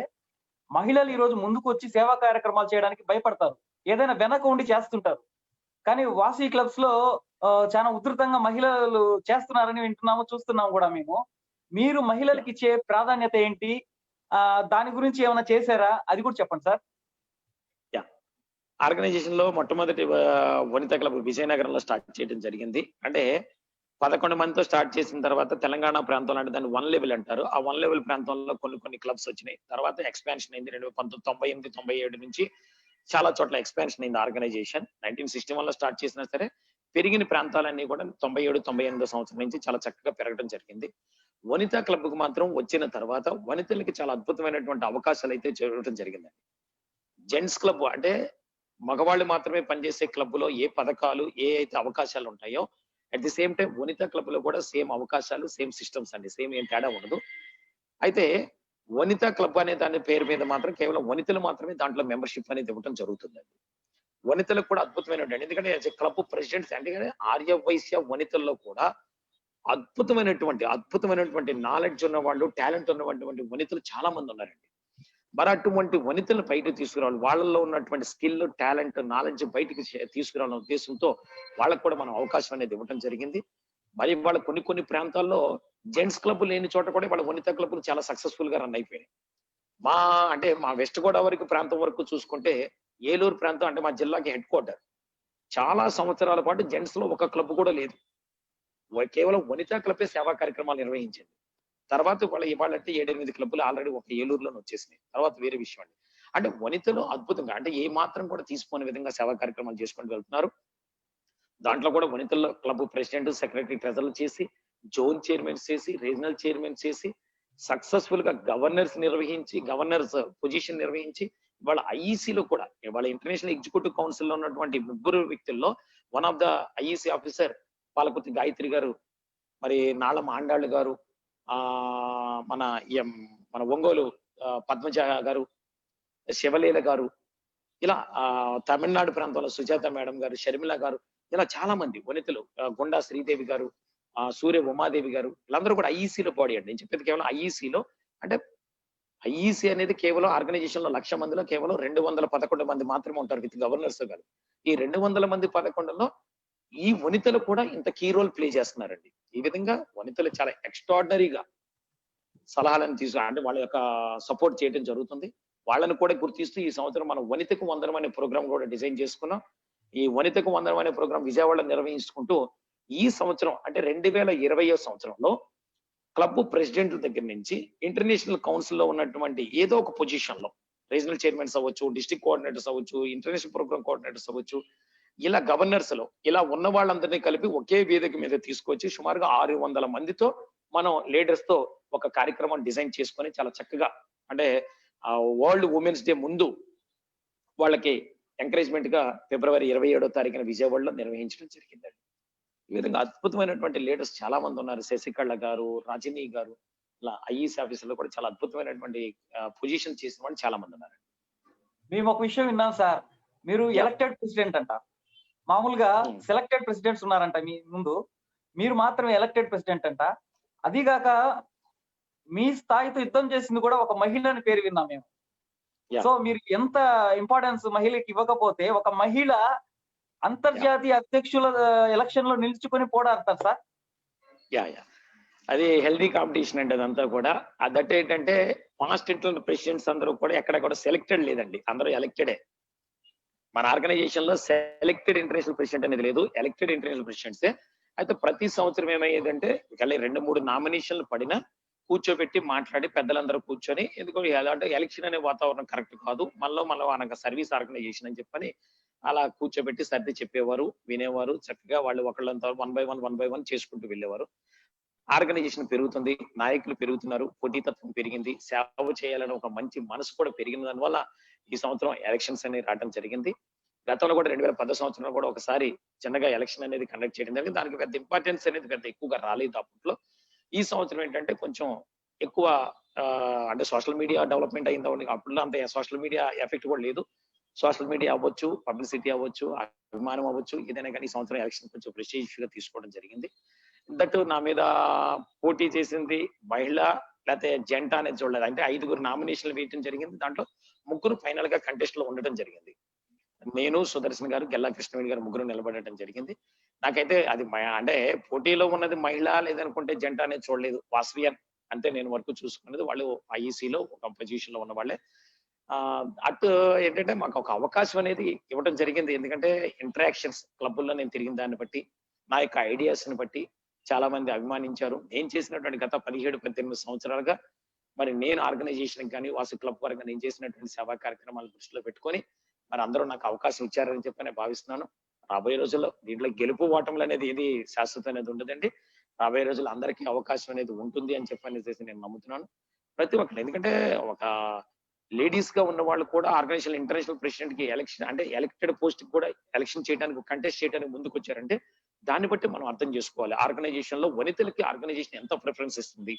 మహిళలు ఈ రోజు ముందుకు వచ్చి సేవా కార్యక్రమాలు చేయడానికి భయపడతారు. ఏదైనా వెనక ఉండి చేస్తుంటారు. కానీ వాసవి క్లబ్స్ లో చాలా ఉధృతంగా మహిళలు చేస్తున్నారని వింటున్నాము, చూస్తున్నాము కూడా మేము. మీరు మహిళలకు ఇచ్చే ప్రాధాన్యత ఏంటి? దాని గురించి ఏమైనా చేశారా? అది కూడా చెప్పండి సార్. ఆర్గనైజేషన్ లో మొట్టమొదటి వనితా క్లబ్ విజయనగరంలో స్టార్ట్ చేయడం జరిగింది. అంటే 11 మందితో స్టార్ట్ చేసిన తర్వాత తెలంగాణ ప్రాంతంలో అంటే దాన్ని 1 లెవెల్ అంటారు. ఆ 1 లెవెల్ ప్రాంతంలో కొన్ని క్లబ్స్ వచ్చినాయి. తర్వాత ఎక్స్పాన్షన్ అయింది. 1998, 97 నుంచి చాలా చోట్ల ఎక్స్పాన్షన్ అయింది ఆర్గనైజేషన్. 1961 లో స్టార్ట్ చేసినా సరే పెరిగిన ప్రాంతాలన్నీ కూడా 97, 98 సంవత్సరం నుంచి చాలా చక్కగా పెరగడం జరిగింది. వనితా క్లబ్ కు మాత్రం వచ్చిన తర్వాత వనితలకి చాలా అద్భుతమైనటువంటి అవకాశాలు అయితే జరగడం జరిగిందండి. జెంట్స్ క్లబ్ అంటే మగవాళ్ళు మాత్రమే పనిచేసే క్లబ్ లో ఏ పథకాలు ఏ అయితే అవకాశాలు ఉంటాయో at the same time Vanitha club లో కూడా సేమ్ అవకాశాలు సేమ్ సిస్టమ్స్ అండి, సేమ్ ఏం తేడా ఉండదు. అయితే వనితా క్లబ్ అనే దాని పేరు మీద మాత్రం కేవలం వనితలు మాత్రమే దాంట్లో మెంబర్షిప్ అనేది ఇవ్వడం జరుగుతుందండి. వనితలకు కూడా అద్భుతమైనటువంటి ఎందుకంటే క్లబ్ ప్రెసిడెంట్స్ అంటే ఆర్య వైశ్య వనితల్లో కూడా అద్భుతమైనటువంటి నాలెడ్జ్ ఉన్న వాళ్ళు, టాలెంట్ ఉన్నటువంటి వనితలు చాలా మంది ఉన్నారండి. మరి అటువంటి వనితలను బయటకు తీసుకురావాలి, వాళ్ళల్లో ఉన్నటువంటి స్కిల్, టాలెంట్, నాలెడ్జ్ బయటికి తీసుకురావాలనే ఉద్దేశంతో వాళ్ళకు కూడా మనం అవకాశం అనేది ఇవ్వడం జరిగింది. మరి వాళ్ళ కొన్ని ప్రాంతాల్లో జెంట్స్ క్లబ్ లేని చోట కూడా వాళ్ళ వనితా క్లబ్లు చాలా సక్సెస్ఫుల్ గా రన్ అయిపోయినాయి. మా వెస్ట్ గోదావరి ప్రాంతం వరకు చూసుకుంటే ఏలూరు ప్రాంతం అంటే మా జిల్లాకి హెడ్ క్వార్టర్. చాలా సంవత్సరాల పాటు జెంట్స్ లో ఒక క్లబ్ కూడా లేదు. కేవలం వనితా క్లబ్బే సేవా కార్యక్రమాలు నిర్వహించింది. తర్వాత ఇవాళంటే 7-8 క్లబ్లు ఆల్రెడీ ఒక ఏలూరులోనే వచ్చేసినాయి. తర్వాత వేరే విషయం అండి. అంటే వనితలు అద్భుతంగా అంటే ఏ మాత్రం కూడా తీసుకోని విధంగా సేవా కార్యక్రమాలు చేసుకుంటూ వెళ్తున్నారు. దాంట్లో కూడా వనితల్లో క్లబ్ ప్రెసిడెంట్, సెక్రటరీ, ట్రెజరర్ చేసి, జోన్ చైర్మన్స్ చేసి, రీజనల్ చైర్మన్ చేసి, సక్సెస్ఫుల్ గా గవర్నర్స్ పొజిషన్ నిర్వహించి ఇవాళ ఐఈసీలో కూడా ఇవాళ ఇంటర్నేషనల్ ఎగ్జిక్యూటివ్ కౌన్సిల్ లో ఉన్నటువంటి 3 వ్యక్తుల్లో one of the IEC officer Palakurthi Gayatri గారు, మరి నాళ్ళ మాండాళ్ళు గారు, మన ఒంగోలు పద్మజ గారు, శివలీల గారు, ఇలా తమిళనాడు ప్రాంతంలో సుజాత మేడం గారు, షర్మిల గారు, ఇలా చాలా మంది వనితలు, గుండా శ్రీదేవి గారు, సూర్య ఉమాదేవి గారు, వీళ్ళందరూ కూడా ఐఈసీలో బాడీ అండి. నేను చెప్పేది కేవలం ఐఈసీలో. అంటే ఐఈసీ అనేది కేవలం ఆర్గనైజేషన్ లో 1,00,000 మందిలో కేవలం 211 మంది మాత్రమే ఉంటారు విత్ గవర్నర్స్ గారు. ఈ 200 మంది 11లో ఈ వనితలు కూడా ఇంత కీ రోల్ ప్లే చేస్తున్నారండి. ఈ విధంగా వనితలు చాలా ఎక్స్ట్రాడినరీగా సలహాలను అంటే వాళ్ళ యొక్క సపోర్ట్ చేయడం జరుగుతుంది. వాళ్ళని కూడా గుర్తిస్తూ ఈ సంవత్సరం మనం వనితకు వందనం అనే ప్రోగ్రామ్ కూడా డిజైన్ చేసుకున్నాం. ఈ వనితకు వందనం అనే ప్రోగ్రామ్ విజయవాడలో నిర్వహించుకుంటూ ఈ సంవత్సరం అంటే 2020 సంవత్సరంలో క్లబ్ ప్రెసిడెంట్ దగ్గర నుంచి ఇంటర్నేషనల్ కౌన్సిల్ లో ఉన్నటువంటి ఏదో ఒక పొజిషన్ లో రీజనల్ చైర్మన్స్ అవ్వచ్చు, డిస్ట్రిక్ట్ కోఆర్డినేటర్స్ అవ్వచ్చు, ఇంటర్నేషనల్ ప్రోగ్రామ్ కోఆర్డినేటర్స్ అవ్వచ్చు, ఇలా గవర్నర్స్ లో ఇలా ఉన్న వాళ్ళందరినీ కలిపి ఒకే వేదిక మీద తీసుకొచ్చి సుమారుగా 600 మందితో మనం లీడర్స్ తో ఒక కార్యక్రమం డిజైన్ చేసుకొని చాలా చక్కగా అంటే వరల్డ్ ఉమెన్స్ డే ముందు వాళ్ళకి ఎంకరేజ్మెంట్ గా ఫిబ్రవరి 27వ తారీఖున విజయవాడలో నిర్వహించడం జరిగిందండి. ఈ విధంగా అద్భుతమైనటువంటి లీడర్స్ చాలా మంది ఉన్నారు. శశికళ గారు, రజనీ గారు, ఇలా ఐఈసీ ఆఫీసులో కూడా చాలా అద్భుతమైనటువంటి పొజిషన్ చేసిన వాళ్ళు చాలా మంది ఉన్నారు. మేము ఒక విషయం విన్నాం సార్, మీరు ఎలక్టెడ్ ప్రెసిడెంట్ అంట. మామూలుగా సెలెక్టెడ్ ప్రెసిడెంట్స్ ఉన్నారంట మీ ముందు, మీరు మాత్రం ఎలక్టెడ్ ప్రెసిడెంట్ అంట. అదిగాక మీ స్థాయితో యుద్ధం చేసింది కూడా ఒక మహిళ అని పేరు విన్నాం మేము. సో మీరు ఎంత ఇంపార్టెన్స్ మహిళకి ఇవ్వకపోతే ఒక మహిళ అంతర్జాతీయ అధ్యక్షుల ఎలక్షన్ లో నిలుచుకొని పోరాడతారు సార్. అది హెల్దీ కాంపిటీషన్ అండి. అదంతా కూడా అదట్ ఏంటంటే పాస్ట్ ఇంటర్నల్ ప్రెసిడెంట్స్ అందరూ కూడా ఎక్కడ కూడా సెలెక్టెడ్ లేదండి, అందరూ ఎలక్టెడే. మన ఆర్గనైజేషన్ లో సెలెక్టెడ్ ఇంటర్నేషనల్ ప్రెసిడెంట్ అనేది లేదు, ఎలక్టెడ్ ఇంటర్నేషనల్ ప్రెసిడెంట్సే. అయితే ప్రతి సంవత్సరం ఏమయ్యేదంటే 2-3 నామినేషన్లు పడినా కూర్చోబెట్టి మాట్లాడి పెద్దలందరూ కూర్చొని ఎందుకంటే అంటే ఎలక్షన్ అనే వాతావరణం కరెక్ట్ కాదు, మనలో అనగా సర్వీస్ ఆర్గనైజేషన్ అని చెప్పని అలా కూర్చోబెట్టి సర్ది చెప్పేవారు, వినేవారు. చక్కగా వాళ్ళు ఒకళ్ళంతా 1 by 1 చేసుకుంటూ వెళ్ళేవారు. ఆర్గనైజేషన్ పెరుగుతుంది, నాయకులు పెరుగుతున్నారు, పోటీతత్వం పెరిగింది, సేవ చేయాలని ఒక మంచి మనసు కూడా పెరిగిన దానివల్ల ఈ సంవత్సరం ఎలక్షన్స్ అనేవి రావడం జరిగింది. గతంలో కూడా 2010 సంవత్సరంలో కూడా ఒకసారి చిన్నగా ఎలక్షన్ అనేది కండక్ట్ చేయడం జరిగింది. దానికి పెద్ద ఇంపార్టెన్స్ అనేది పెద్ద ఎక్కువగా రాలేదు అప్పట్లో. ఈ సంవత్సరం ఏంటంటే కొంచెం ఎక్కువ అంటే సోషల్ మీడియా డెవలప్మెంట్ అయింది. అప్పుడు అంత సోషల్ మీడియా ఎఫెక్ట్ కూడా లేదు. సోషల్ మీడియా అవ్వచ్చు, పబ్లిసిటీ అవ్వచ్చు, అభిమానం అవ్వచ్చు, ఏదైనా కానీ ఈ సంవత్సరం ఎలక్షన్ కొంచెం ప్రెస్టీజియస్ గా తీసుకోవడం జరిగింది. దట్టు నా మీద పోటీ చేసింది మహిళ లేకపోతే జంట అనేది చూడలేదు. అంటే 5గురు నామినేషన్లు వేయడం జరిగింది. దాంట్లో 3 ఫైనల్ గా కంటెస్ట్ లో ఉండటం జరిగింది. నేను, సుదర్శన్ గారు, గెల్లా కృష్ణవేణి గారు 3 నిలబడటం జరిగింది. నాకైతే అది అంటే పోటీలో ఉన్నది మహిళ లేదనుకుంటే జంట అనేది చూడలేదు. వాస్వియన్ అంటే నేను వరకు చూసుకున్నది వాళ్ళు ఐఈసీలో ఒక పొజిషన్ లో ఉన్న వాళ్ళే. అటు ఏంటంటే మాకు ఒక అవకాశం అనేది ఇవ్వడం జరిగింది. ఎందుకంటే ఇంటరాక్షన్స్ క్లబ్బుల్లో నేను తిరిగిన దాన్ని బట్టి, నా యొక్క ఐడియాస్ ని బట్టి చాలా మంది అభిమానించారు. నేను చేసినటువంటి గత 17-18 సంవత్సరాలుగా మరి నేను ఆర్గనైజేషన్ కానీ వాసు క్లబ్ వరకు నేను చేసినటువంటి సేవా కార్యక్రమాలను దృష్టిలో పెట్టుకొని మరి అందరూ నాకు అవకాశం ఇచ్చారని చెప్పి నేను భావిస్తున్నాను. రాబోయే రోజుల్లో దీంట్లో గెలుపు ఓటములు అనేది ఏది శాశ్వతం అనేది ఉండదండి. రాబోయే రోజుల్లో అందరికీ అవకాశం అనేది ఉంటుంది అని చెప్పి నేను నమ్ముతున్నాను. ప్రతి ఒక్కరు, ఎందుకంటే ఒక లేడీస్ గా ఉన్న వాళ్ళు కూడా ఆర్గనైజేషన్ ఇంటర్నేషనల్ ప్రెసిడెంట్ కి ఎలక్షన్ అంటే ఎలక్టెడ్ పోస్ట్ కూడా ఎలక్షన్ చేయడానికి కంటెస్ట్ చేయడానికి ముందుకు వచ్చారంటే దాన్ని బట్టి మనం అర్థం చేసుకోవాలి. ఆర్గనైజేషన్ లో వనితలకి ఆర్గనైజేషన్ ఎంత ప్రిఫరెన్స్ ఇస్తుంది.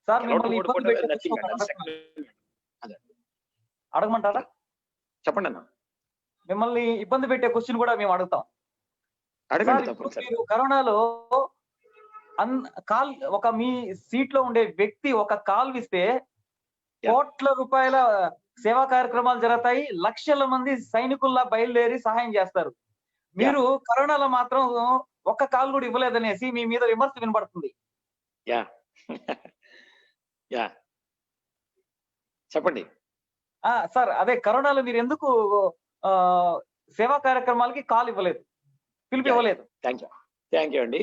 సార్ మిమ్మల్ని ఇబ్బంది పెట్టే క్వశ్చన్ ఒకటి అదే అడగమంటారా? చెప్పండి అన్న. మిమ్మల్ని ఇబ్బంది పెట్టే క్వశ్చన్ కూడా మేము అడుగుతాం. అడగండి. సార్, తప్పకుండా సార్. మీరు కరోనాలో కాల్ ఒక మీ సీట్ లో ఉండే వ్యక్తి ఒక కాల్ ఇస్తే కోట్ల రూపాయల సేవా కార్యక్రమాలు జరుగుతాయి. లక్షల మంది సైనికుల్లా బయలుదేరి సహాయం చేస్తారు. మీరు కరోనాలో మాత్రం ఒక్క కాల్ కూడా ఇవ్వలేదనేసి మీ మీద విమర్శ వినబడుతుంది. యా యా చెప్పండి. సార్, అదే కరోనాలో మీరు ఎందుకు సేవా కార్యక్రమాలకి కాల్ ఇవ్వలేదు, పిలుపు ఇవ్వలేదు? థ్యాంక్ యూ అండి.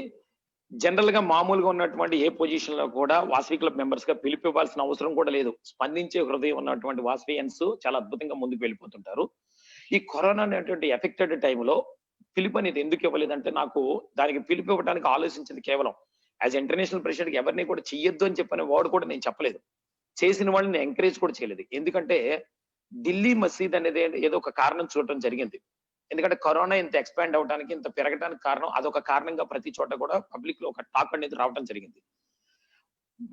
జనరల్ గా మామూలుగా ఉన్నటువంటి ఏ పొజిషన్ లో కూడా వాసవి క్లబ్ మెంబర్స్ గా పిలుపు ఇవ్వాల్సిన అవసరం కూడా లేదు. స్పందించే హృదయం ఉన్నటువంటి వాసవియన్స్ చాలా అద్భుతంగా ముందుకు వెళ్ళిపోతుంటారు. ఈ కరోనా అనేటువంటి ఎఫెక్టెడ్ టైంలో పిలుపు అనేది ఎందుకు ఇవ్వలేదంటే, నాకు దానికి పిలుపు ఇవ్వడానికి ఆలోచించింది కేవలం యాజ్ ఇంటర్నేషనల్ ప్రెసిడెంట్ ఎవరిని కూడా చెయ్యొద్దు అని చెప్పిన వాడు కూడా నేను చెప్పలేదు. చేసిన వాళ్ళని ఎంకరేజ్ కూడా చేయలేదు. ఎందుకంటే ఢిల్లీ మసీద్ అనేది ఏదో ఒక కారణం చూడటం జరిగింది. ఎందుకంటే కరోనా ఇంత ఎక్స్పాండ్ అవడానికి, ఇంత పెరగడానికి కారణం అదొక కారణంగా ప్రతి చోట కూడా పబ్లిక్ లో ఒక టాక్ అనేది రావడం జరిగింది.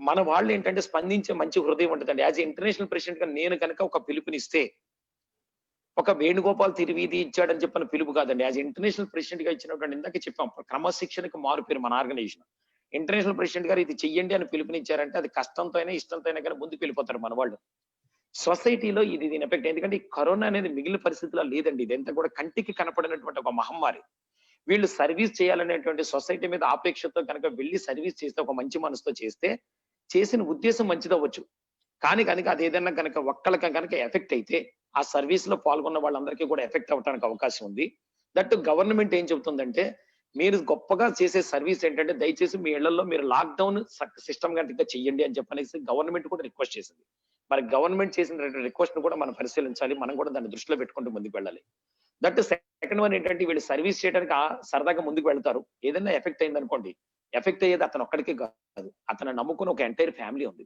మన వాళ్ళు ఏంటంటే స్పందించే మంచి హృదయం ఉంటుందండి. యాజ్ ఇంటర్నేషనల్ ప్రెసిడెంట్ గా నేను కనుక ఒక పిలుపునిస్తే, ఒక వేణుగోపాల్ తిరివిది ఇచ్చాడని చెప్పిన పిలుపు కాదండి. యాజ్ ఇంటర్నేషనల్ ప్రెసిడెంట్ గా ఇచ్చినటువంటి, ఇందాక చెప్పాం, క్రమశిక్షణకు మారుపేరు మన ఆర్గనైజేషన్. ఇంటర్నేషనల్ ప్రెసిడెంట్ గారు ఇది చెయ్యండి అని పిలుపునిచ్చారంటే అది కష్టంతో అయినా ఇష్టంతో అయినా కానీ ముందుకు వెళ్ళిపోతారు మన వాళ్ళు. సొసైటీలో దీని ఎఫెక్ట్. ఎందుకంటే ఈ కరోనా అనేది మిగిలిన పరిస్థితుల్లో లేదండి. ఇదంతా కూడా కంటికి కనపడినటువంటి ఒక మహమ్మారి. వీళ్ళు సర్వీస్ చేయాలనేటువంటి సొసైటీ మీద ఆపేక్షతో కనుక వెళ్ళి సర్వీస్ చేస్తే, ఒక మంచి మనసుతో చేస్తే, చేసిన ఉద్దేశం మంచిదవ్వచ్చు. కానీ కనుక అది ఏదైనా కనుక ఒక్కళ్ళకి కనుక ఎఫెక్ట్ అయితే ఆ సర్వీస్ లో పాల్గొన్న వాళ్ళందరికీ కూడా ఎఫెక్ట్ అవ్వడానికి అవకాశం ఉంది. దట్ గవర్నమెంట్ ఏం చెబుతుందంటే, మీరు గొప్పగా చేసే సర్వీస్ ఏంటంటే దయచేసి మీ ఇళ్లలో మీరు లాక్డౌన్ సిస్టమ్ గట్టిగా చెయ్యండి అని చెప్పనేసి గవర్నమెంట్ కూడా రిక్వెస్ట్ చేసింది. మరి గవర్నమెంట్ చేసిన రిక్వెస్ట్ ను కూడా మనం పరిశీలించాలి. మనం కూడా దాన్ని దృష్టిలో పెట్టుకుంటూ ముందుకు వెళ్ళాలి. దట్ సెకండ్ వన్ ఏంటంటే, వీళ్ళు సర్వీస్ చేయడానికి సరదాగా ముందుకు వెళ్తారు. ఏదైనా ఎఫెక్ట్ అయింది అనుకోండి, ఎఫెక్ట్ అయ్యేది అతను ఒక్కడికే కాదు, అతను నమ్ముకుని ఒక ఎంటైర్ ఫ్యామిలీ ఉంది,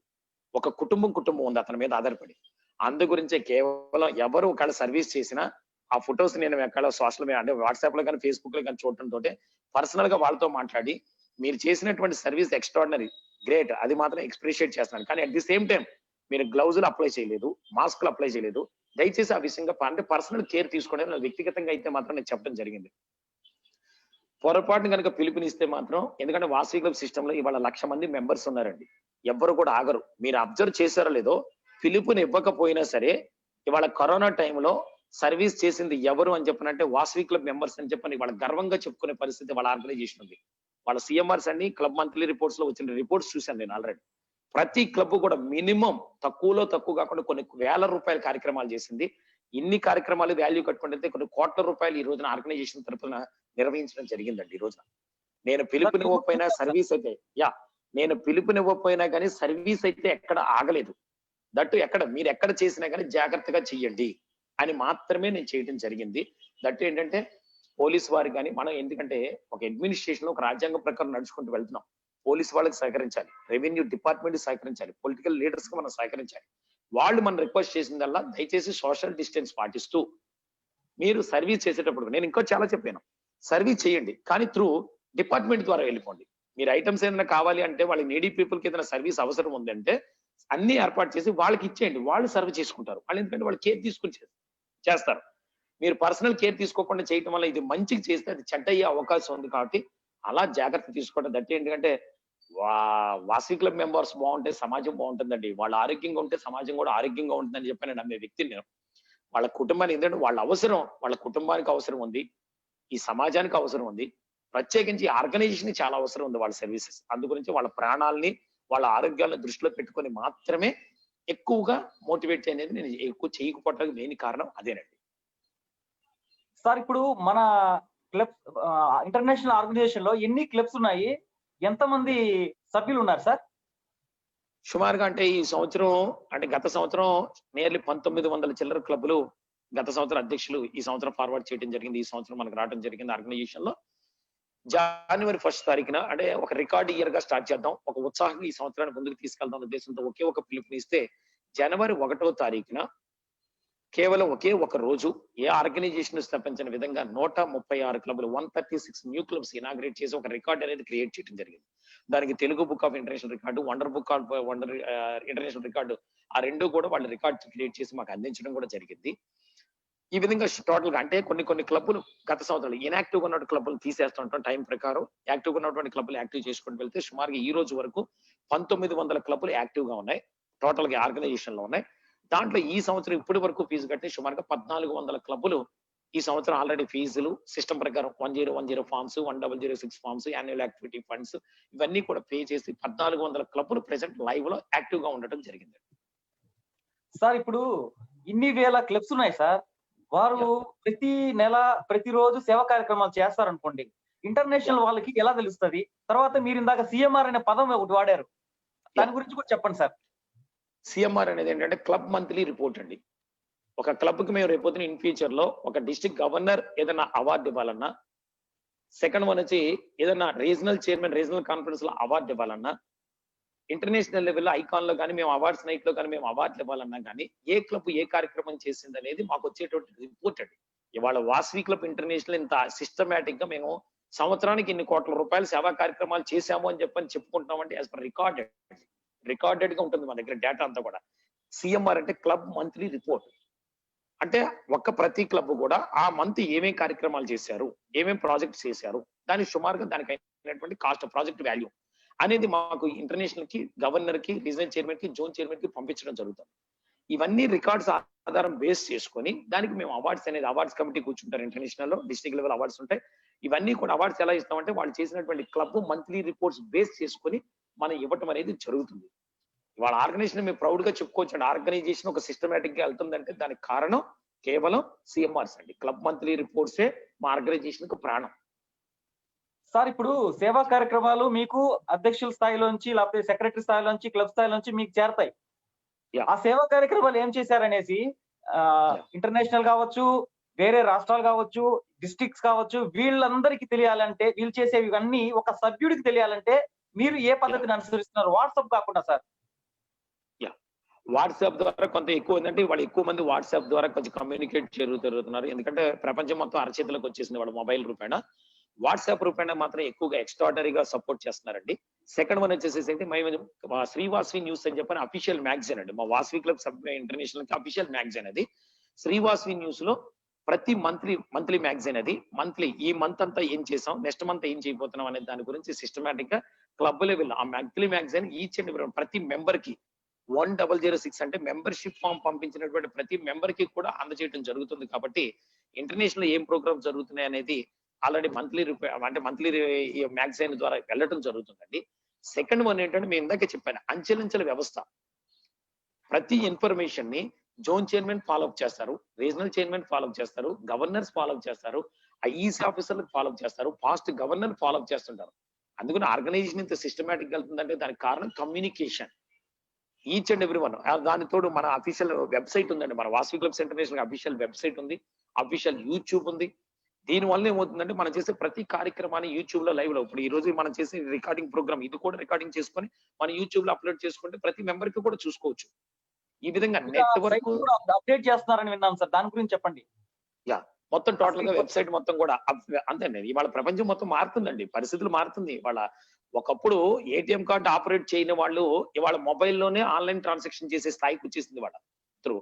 ఒక కుటుంబం ఉంది అతని మీద ఆధారపడి. అందు గురించే కేవలం ఎవరు ఒకవేళ సర్వీస్ చేసినా ఆ ఫొటోస్ నేను ఎక్కడ సోషల్ మీడియా అంటే వాట్సాప్ లో కానీ ఫేస్బుక్ లో కానీ చూడటంతో పర్సనల్ గా వాళ్ళతో మాట్లాడి, మీరు చేసినటువంటి సర్వీస్ ఎక్స్ట్రాడినరీ, గ్రేట్, అది మాత్రం ఎక్స్ప్రిషియేట్ చేస్తున్నాను. కానీ అట్ ది సేమ్ టైం మీరు గ్లౌజులు అప్లై చేయలేదు, మాస్కులు అప్లై చేయలేదు, దయచేసి ఆ విషయంగా అంటే పర్సనల్ కేర్ తీసుకోవడం వ్యక్తిగతంగా అయితే మాత్రం నేను చెప్పడం జరిగింది. పొరపాటును కనుక పిలుపునిస్తే మాత్రం, ఎందుకంటే వాసవి క్లబ్ సిస్టమ్ లో ఇవాళ 1,00,000 మంది మెంబర్స్ ఉన్నారండి. ఎవ్వరు కూడా ఆగరు. మీరు అబ్జర్వ్ చేశారో లేదో, పిలుపుని ఇవ్వకపోయినా సరే ఇవాళ కరోనా టైంలో సర్వీస్ చేసింది ఎవరు అని చెప్పనంటే వాసవి క్లబ్ మెంబర్స్ అని చెప్పని వాళ్ళ గర్వంగా చెప్పుకునే పరిస్థితి వాళ్ళ ఆర్గనైజేషన్ ఉంది. వాళ్ళ సిఎంఆర్స్ అన్ని క్లబ్ మంత్లీ రిపోర్ట్స్ లో వచ్చిన రిపోర్ట్స్ చూశాను నేను ఆల్రెడీ. ప్రతి క్లబ్ కూడా మినిమం తక్కువలో తక్కువ కాకుండా కొన్ని వేల రూపాయల కార్యక్రమాలు చేసింది. ఇన్ని కార్యక్రమాలు వాల్యూ కట్టుకుంటే కొన్ని కోట్ల రూపాయలు ఈ రోజున ఆర్గనైజేషన్ తరఫున నిర్వహించడం జరిగిందండి. ఈ రోజున నేను పిలుపునివ్వకపోయినా సర్వీస్ అయితే నేను పిలుపునివ్వకపోయినా కానీ సర్వీస్ అయితే ఎక్కడ ఆగలేదు. దట్టు మీరు ఎక్కడ చేసినా కానీ జాగ్రత్తగా చెయ్యండి అని మాత్రమే నేను చేయడం జరిగింది. దట్టు ఏంటంటే పోలీస్ వారికి కానీ, మనం ఎందుకంటే ఒక అడ్మినిస్ట్రేషన్ లో ఒక రాజ్యాంగం ప్రకారం నడుచుకుంటూ వెళ్తున్నాం. పోలీస్ వాళ్ళకి సహకరించాలి, రెవెన్యూ డిపార్ట్మెంట్ సహకరించాలి, పొలిటికల్ లీడర్స్ కి మనం సహకరించాలి. వాళ్ళు మనం రిక్వెస్ట్ చేసిందల్లా దయచేసి సోషల్ డిస్టెన్స్ పాటిస్తూ మీరు సర్వీస్ చేసేటప్పుడు, నేను ఇంకో చాలా చెప్పాను, సర్వీస్ చేయండి కానీ త్రూ డిపార్ట్మెంట్ ద్వారా వెళ్ళిపోండి. మీరు ఐటమ్స్ ఏదైనా కావాలి అంటే వాళ్ళకి నీడీ పీపుల్ కి ఏదైనా సర్వీస్ అవసరం ఉందంటే అన్ని ఏర్పాటు చేసి వాళ్ళకి ఇచ్చేయండి, వాళ్ళు సర్వ్ చేసుకుంటారు. వాళ్ళు ఎందుకంటే వాళ్ళు కేర్ తీసుకుని చేస్తారు. మీరు పర్సనల్ కేర్ తీసుకోకుండా చేయటం వల్ల ఇది మంచికి చేస్తే అది చెడ్డ అయ్యే అవకాశం ఉంది. కాబట్టి అలా జాగ్రత్త తీసుకోవడం. దట్ ఏంటంటే వాసవి క్లబ్ మెంబర్స్ బాగుంటే సమాజం బాగుంటుందండి. వాళ్ళు ఆరోగ్యంగా ఉంటే సమాజం కూడా ఆరోగ్యంగా ఉంటుందని చెప్పి నేను నమ్మే వ్యక్తిని నేను. వాళ్ళ కుటుంబానికి ఎందుకంటే వాళ్ళ అవసరం, వాళ్ళ కుటుంబానికి అవసరం ఉంది, ఈ సమాజానికి అవసరం ఉంది, ప్రత్యేకించి ఆర్గనైజేషన్ చాలా అవసరం ఉంది వాళ్ళ సర్వీసెస్. అందుగురించి వాళ్ళ ప్రాణాలని వాళ్ళ ఆరోగ్యాలను దృష్టిలో పెట్టుకొని మాత్రమే ఎక్కువగా మోటివేట్ అనేది నేను ఎక్కువ చేయకపోవడానికి మెయిన్ కారణం అదేనండి. సార్ ఇప్పుడు మన క్లబ్ ఇంటర్నేషనల్ ఆర్గనైజేషన్ లో ఎన్ని క్లబ్స్ ఉన్నాయి, ఎంతమంది సభ్యులు ఉన్నారు సార్? సుమారుగా అంటే ఈ సంవత్సరం అంటే గత సంవత్సరం నియర్లీ 1900 చిల్లర క్లబ్లు గత సంవత్సరం అధ్యక్షులు ఈ సంవత్సరం ఫార్వర్డ్ చేయడం జరిగింది. ఈ సంవత్సరం మనకు రావడం జరిగింది ఆర్గనైజేషన్ లో. జనవరి 1 తారీఖున అంటే ఒక రికార్డ్ ఇయర్ గా స్టార్ట్ చేద్దాం, ఒక ఉత్సాహంగా ఈ సంవత్సరాన్ని ముందుకు తీసుకెళ్దాం ఉద్దేశంతో ఒకే ఒక పిలుపునిస్తే జనవరి 1వ తారీఖున కేవలం ఒకే ఒక రోజు ఏ ఆర్గనైజేషన్ స్థాపించిన విధంగా 136 క్లబ్లు 136 న్యూ క్లబ్స్ ఇనాగ్రేట్ చేసి ఒక రికార్డ్ అనేది క్రియేట్ చేయడం జరిగింది. దానికి Telugu book of international record, wonder book of wonder international record, ఆ రెండు కూడా వాళ్ళు రికార్డ్ క్రియేట్ చేసి మాకు అందించడం కూడా జరిగింది. ఈ విధంగా టోటల్ గా అంటే కొన్ని క్లబ్లు గత సంవత్సరాలు ఇన్యాక్టివ్ గా ఉన్న క్లబ్లు తీసేస్తుంటాం టైం ప్రకారం. యాక్టివ్ గా ఉన్నటువంటి క్లబ్లు యాక్టివ్ చేసుకుంటూ వెళ్తే సుమారుగా ఈ రోజు వరకు 1900 క్లబ్లు యాక్టివ్ గా ఉన్నాయి, టోటల్ గా ఆర్గనైజేషన్ లో ఉన్నాయి. దాంట్లో ఈ సంవత్సరం ఇప్పటి వరకు ఫీజు కట్టి సుమారుగా 1400 క్లబ్లు ఈ సంవత్సరం ఆల్రెడీ ఫీజులు సిస్టమ్ ప్రకారం 1010 forms, 1006 forms, annual activity funds ఇవన్నీ కూడా పే చేసి 1400 క్లబ్లు ప్రెసెంట్ లైవ్ లో యాక్టివ్ గా ఉండటం జరిగింది. సార్ ఇప్పుడు ఇన్ని వేల క్లబ్స్ ఉన్నాయి సార్, వారు ప్రతి నెల ప్రతిరోజు సేవా కార్యక్రమాలు చేస్తారనుకోండి, ఇంటర్నేషనల్ వాళ్ళకి ఎలా తెలుస్తుంది? తర్వాత మీరు ఇందాక సిఎంఆర్ అనే పదం ఒకటి వాడారు, దాని గురించి కూడా చెప్పండి సార్. సిఎంఆర్ అనేది ఏంటంటే క్లబ్ మంత్లీ రిపోర్ట్ అండి. ఒక క్లబ్ కి మేము రేపొద్దున ఇన్ ఫ్యూచర్ లో ఒక డిస్ట్రిక్ట్ గవర్నర్ ఏదైనా అవార్డు ఇవ్వాలన్నా, సెకండ్ వన్ వచ్చి ఏదైనా రీజనల్ చైర్మన్ రీజనల్ కాన్ఫరెన్స్ లో అవార్డు ఇవ్వాలన్నా, ఇంటర్నేషనల్ లెవెల్లో ఐకాన్ లో కానీ మేము అవార్డ్స్ నైట్ లో కానీ మేము అవార్డులు ఇవ్వాలన్నా కానీ ఏ క్లబ్ ఏ కార్యక్రమం చేసింది అనేది మాకు వచ్చేటువంటి రిపోర్ట్ అండి. ఇవాళ వాసవి క్లబ్ ఇంటర్నేషనల్ ఇంత సిస్టమేటిక్ గా మేము సంవత్సరానికి ఇన్ని కోట్ల రూపాయల సేవా కార్యక్రమాలు చేశాము అని చెప్పని చెప్పుకుంటున్నామంటే యాజ్ పర్ రికార్డెడ్ గా ఉంటుంది మన దగ్గర డేటా అంతా కూడా. సిఎంఆర్ అంటే క్లబ్ మంత్లీ రిపోర్ట్. అంటే ప్రతి క్లబ్ కూడా ఆ మంత్ ఏమేం కార్యక్రమాలు చేశారు, ఏమేం ప్రాజెక్ట్స్ చేశారు, దాని సుమారుగా దానికి అయినటువంటి కాస్ట్ ప్రాజెక్ట్ వాల్యూ అనేది మాకు ఇంటర్నేషనల్ కి, గవర్నర్ కి, రీజనల్ చైర్మన్ కి, జోన్ చైర్మన్ కి పంపించడం జరుగుతుంది. ఇవన్నీ రికార్డ్స్ ఆధారం బేస్ చేసుకొని దానికి మేము అవార్డ్స్ అనేది అవార్డ్స్ కమిటీ కూర్చుంటారు. ఇంటర్నేషనల్ లో డిస్ట్రిక్ట్ లెవెల్ అవార్డ్స్ ఉంటాయి. ఇవన్నీ కూడా అవార్డ్స్ ఎలా ఇస్తామంటే వాళ్ళు చేసినటువంటి క్లబ్ మంత్లీ రిపోర్ట్స్ బేస్ చేసుకొని మనం ఇవ్వటం అనేది జరుగుతుంది. వాళ్ళ ఆర్గనైజేషన్ మేము ప్రౌడ్ గా చెప్పుకోవచ్చు. ఆర్గనైజేషన్ ఒక సిస్టమేటిక్ గా వెళ్తుందంటే దానికి కారణం కేవలం సిఎంఆర్స్ అండి. క్లబ్ మంత్లీ రిపోర్ట్సే మా ఆర్గనైజేషన్ కు ప్రాణం. సార్ ఇప్పుడు సేవా కార్యక్రమాలు మీకు అధ్యక్షుల స్థాయిలోంచి లేకపోతే సెక్రటరీ స్థాయిలోంచి క్లబ్ స్థాయిలోంచి మీకు చేరతాయి. ఆ సేవా కార్యక్రమాలు ఏం చేశారనేసి ఇంటర్నేషనల్ కావచ్చు, వేరే రాష్ట్రాలు కావచ్చు, డిస్ట్రిక్ట్స్ కావచ్చు, వీళ్ళందరికీ తెలియాలంటే, వీళ్ళు చేసేవి అన్ని ఒక సభ్యుడికి తెలియాలంటే మీరు ఏ పద్ధతిని అనుసరిస్తున్నారు? వాట్సాప్ కాకుండా సార్. వాట్సాప్ ద్వారా కొంత ఎక్కువ ఏంటంటే వాళ్ళు ఎక్కువ మంది వాట్సాప్ ద్వారా కొంచెం కమ్యూనికేట్ జరుగుతున్నారు. ఎందుకంటే ప్రపంచం మొత్తం అరచేతులకు వచ్చేసింది వాళ్ళ మొబైల్ రూపేణ. వాట్సాప్ రూపేణ మాత్రం ఎక్కువగా ఎక్స్ట్రాడనరీగా సపోర్ట్ చేస్తున్నారండి. సెకండ్ వన్ వచ్చేసి మేము శ్రీవాసవి న్యూస్ అని చెప్పని అఫీషియల్ మ్యాగజైన్ అండి. మా వాసవి క్లబ్ ఇంటర్నేషనల్ కి అఫీషియల్ మ్యాగజైన్ అది. శ్రీవాసవి న్యూస్ లో ప్రతి మంత్లీ మ్యాగజైన్ అది. మంత్లీ ఈ మంత్ అంతా ఏం చేసాం, నెక్స్ట్ మంత్ ఏం చేయబోతున్నాం అనే దాని గురించి సిస్టమేటిక్ గా క్లబ్ లెవెల్ ఆ మంత్లీ మ్యాగజైన్ ఈచ్ అండ్ ప్రతి మెంబర్ కి 1006 అంటే మెంబర్షిప్ ఫామ్ పంపించినటువంటి ప్రతి మెంబర్ కి కూడా అందజేయడం జరుగుతుంది. కాబట్టి ఇంటర్నేషనల్ ఏం ప్రోగ్రామ్స్ జరుగుతున్నాయి అనేది ఆల్రెడీ మంత్లీ మ్యాగజైన్ ద్వారా వెళ్ళడం జరుగుతుందండి. సెకండ్ వన్ ఏంటంటే మేము ఇందాకే చెప్పాను, అంచెలంచెల వ్యవస్థ. ప్రతి ఇన్ఫర్మేషన్ ని జోన్ చైర్మన్ ఫాలోఅప్ చేస్తారు, రీజనల్ చైర్మన్ ఫాలోఅప్ చేస్తారు, గవర్నర్స్ ఫాలోఅప్ చేస్తారు, ఐఈసీ ఆఫీసర్లు ఫాలోఅప్ చేస్తారు, పాస్ట్ గవర్నర్ ఫాలోఅప్ చేస్తుంటారు. అందుకని ఆర్గనైజేషన్ ఇంత సిస్టమేటిక్ వెళ్తుందంటే దానికి కారణం communication. Each and every one. దాని తోడు మన అఫీషియల్ వెబ్సైట్ ఉందండి, మన Vasavi clubs international official website ఉంది, అఫీషియల్ యూట్యూబ్ ఉంది. దీని వల్ల ఏమవుతుందంటే మనం చేసే ప్రతి కార్యక్రమాన్ని యూట్యూబ్ లో లైవ్ లో, ఇప్పుడు ఈ రోజు మనం చేసే రికార్డింగ్ ప్రోగ్రామ్ ఇది కూడా రికార్డింగ్ చేసుకొని మన యూట్యూబ్ లో అప్లోడ్ చేసుకుంటే ప్రతి మెంబర్ కి కూడా చూసుకోవచ్చు. ఈ విధంగా నెట్వర్క్ అప్డేట్ చేస్తున్నారని విన్నాను సార్, దాని గురించి చెప్పండి. మొత్తం టోటల్ గా వెబ్సైట్ మొత్తం కూడా అంతేండి. ఇవాళ ప్రపంచం మొత్తం మారుతుందండి, పరిస్థితులు మారుతుంది. వాళ్ళ ఒకప్పుడు ఏటీఎం కార్డు ఆపరేట్ చేయని వాళ్ళు ఇవాళ మొబైల్లోనే ఆన్లైన్ ట్రాన్సాక్షన్ చేసే స్థాయికి వచ్చేసింది వాళ్ళ త్రూ.